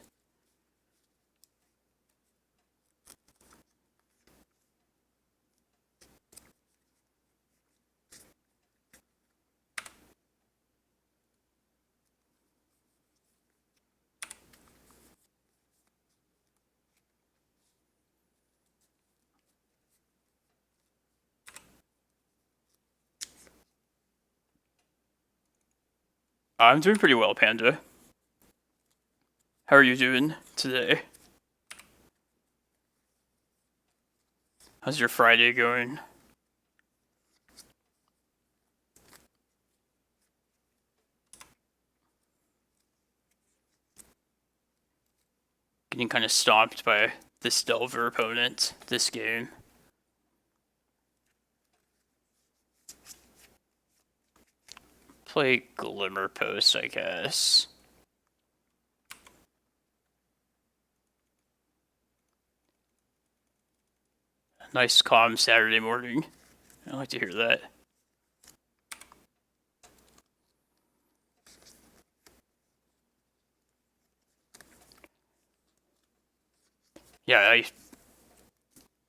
I'm doing pretty well, Panda. How are you doing today? How's your Friday going? Getting kind of stomped by this Delver opponent this game. Play Glimmerpost, I guess. Nice calm Saturday morning. I like to hear that. Yeah, I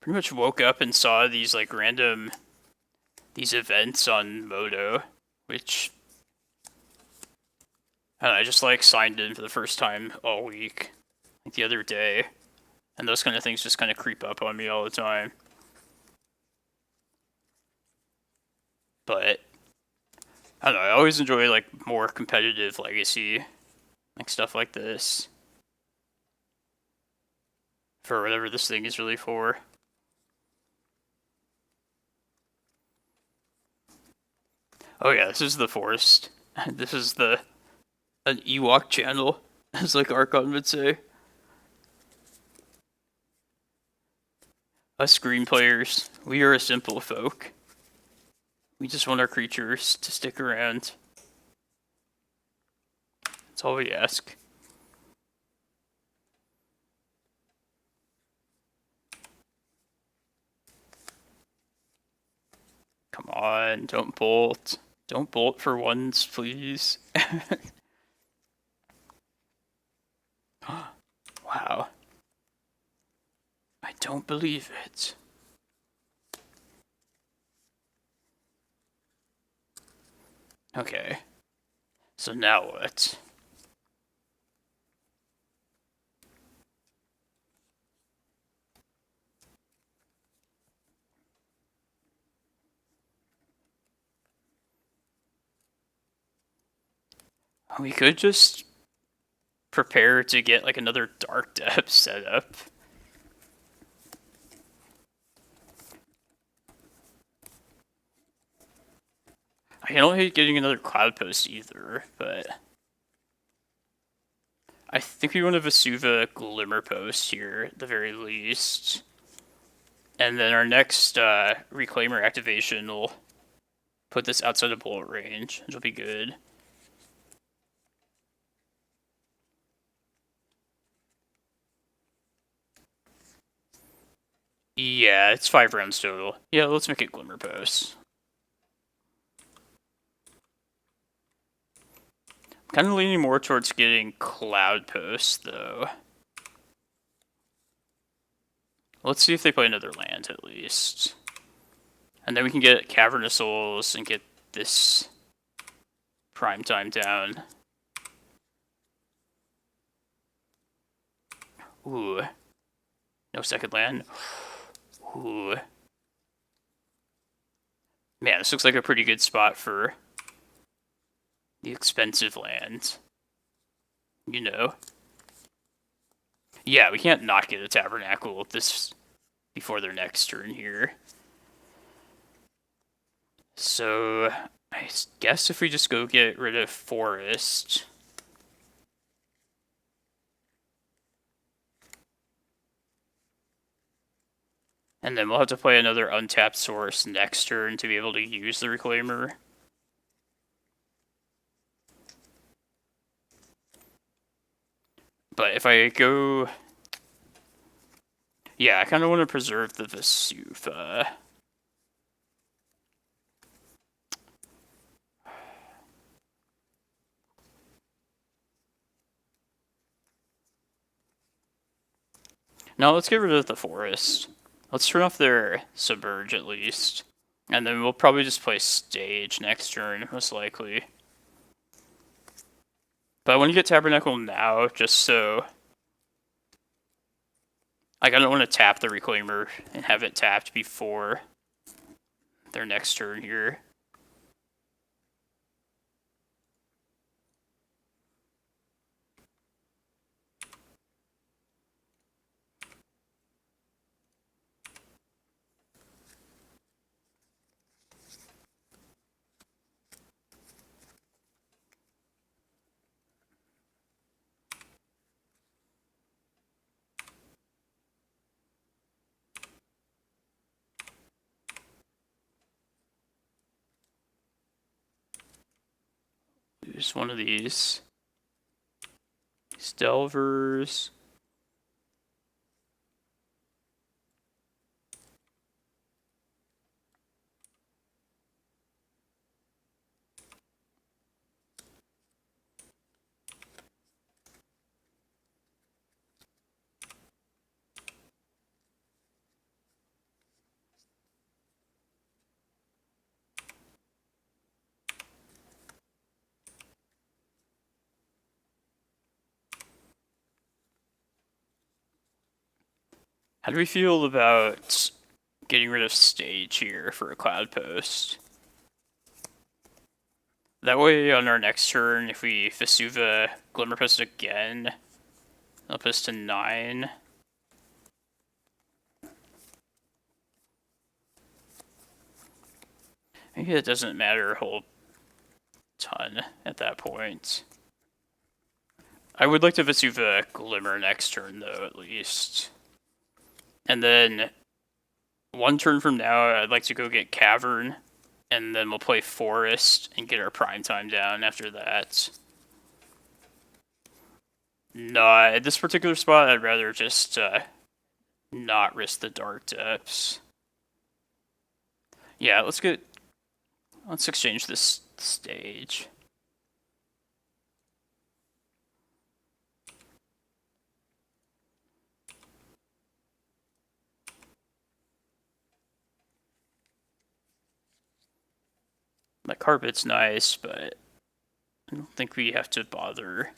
pretty much woke up and saw these like random events on Moto, which I don't know, I just like signed in for the first time all week, like the other day, and those kind of things just kind of creep up on me all the time. But I don't know, I always enjoy like more competitive Legacy, like stuff like this, for whatever this thing is really for. Oh yeah, this is the forest. This is an Ewok channel, as like Archon would say. Us green players, we are a simple folk. We just want our creatures to stick around. That's all we ask. Come on, don't bolt. Don't bolt for once, please. don't believe it. Okay. So now what? We could just prepare to get like another Dark Depth set up. I don't hate getting another Cloudpost either, but I think we want a Vesuva Glimmerpost here at the very least. And then our next Reclaimer activation will put this outside of bullet range, which will be good. Yeah, it's 5 rounds total. Yeah, let's make it Glimmerpost. I'm kind of leaning more towards getting Cloudpost, though. Let's see if they play another land, at least. And then we can get Cavern of Souls and get this prime time down. Ooh. No second land. Ooh. Man, this looks like a pretty good spot for the expensive land. You know. Yeah, we can't not get a Tabernacle this before their next turn here. So, I guess if we just go get rid of Forest. And then we'll have to play another untapped source next turn to be able to use the Reclaimer. But if I go... Yeah, I kind of want to preserve the Vesuva. No, let's get rid of the Forest. Let's turn off their Submerge at least. And then we'll probably just play Stage next turn, most likely. But I want to get Tabernacle now, just so... Like, I don't want to tap the Reclaimer and have it tapped before their next turn here. Use one of these Delvers. How do we feel about getting rid of Stage here for a Cloudpost? That way, on our next turn, if we Vesuva Glimmerpost again, it'll put us to 9. Maybe it doesn't matter a whole ton at that point. I would like to Vesuva Glimmer next turn, though, at least. And then, one turn from now, I'd like to go get Cavern, and then we'll play Forest and get our prime time down after that. No, at this particular spot, I'd rather just not risk the Dark Depths. Yeah, let's exchange this Stage. That carpet's nice, but I don't think we have to bother.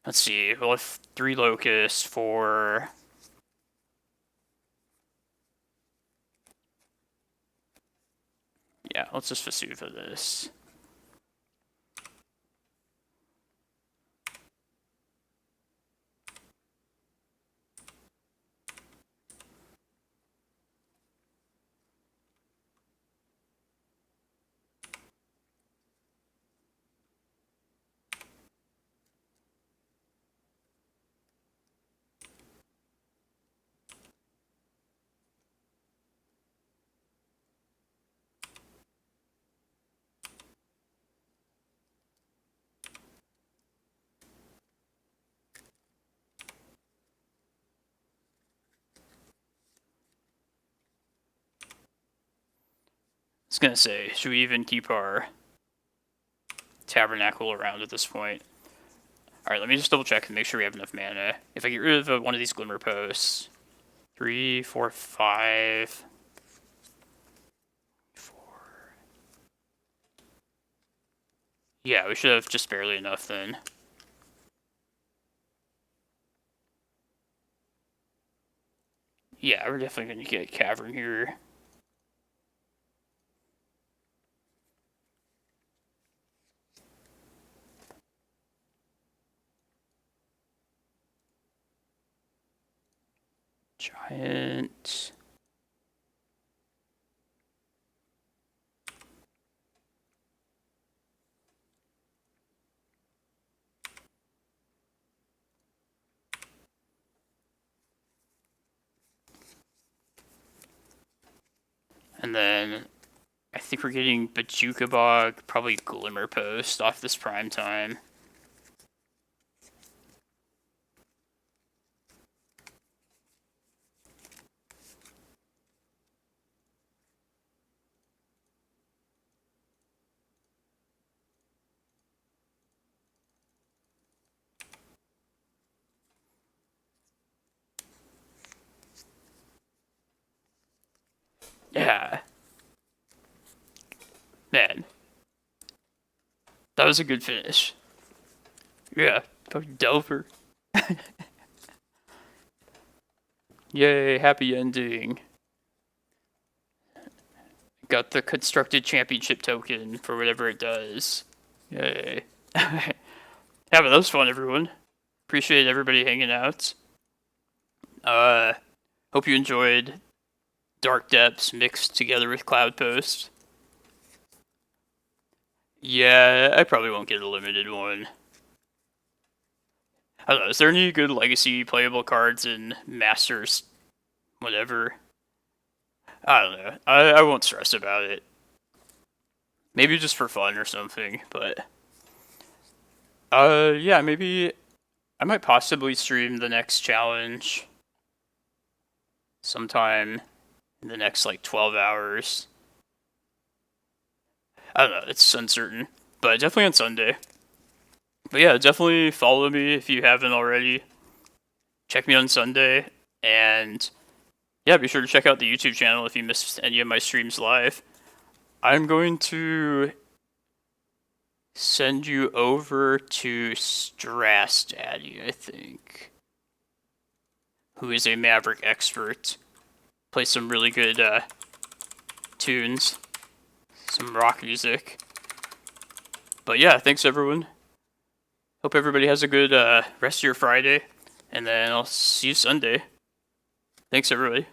Let's see, we'll have 3 locusts for... Yeah, let's just Vesuva this. I was gonna say, should we even keep our Tabernacle around at this point? Alright, let me just double check and make sure we have enough mana. If I get rid of one of these Glimmerposts, 3, 4, 5, 4. Yeah, we should have just barely enough then. Yeah, we're definitely gonna get Cavern here. Giant. And then I think we're getting Bojuka Bog, probably Glimmerpost off this prime time. Yeah. Man. That was a good finish. Yeah, fucking Delver. Yay, happy ending. Got the constructed championship token for whatever it does. Yay. Yeah, but that was fun, everyone. Appreciate everybody hanging out. Hope you enjoyed Dark Depths mixed together with Cloudpost. Yeah, I probably won't get a limited one. I don't know, is there any good Legacy playable cards in Masters? Whatever. I don't know. I won't stress about it. Maybe just for fun or something, but... yeah, maybe... I might possibly stream the next challenge sometime in the next, 12 hours. I don't know, it's uncertain. But definitely on Sunday. But yeah, definitely follow me if you haven't already. Check me on Sunday. And yeah, be sure to check out the YouTube channel if you missed any of my streams live. I'm going to send you over to Strass Daddy, I think, who is a Maverick expert. Plays some really good tunes, some rock music. But yeah, thanks everyone. Hope everybody has a good rest of your Friday, and then I'll see you Sunday. Thanks everybody.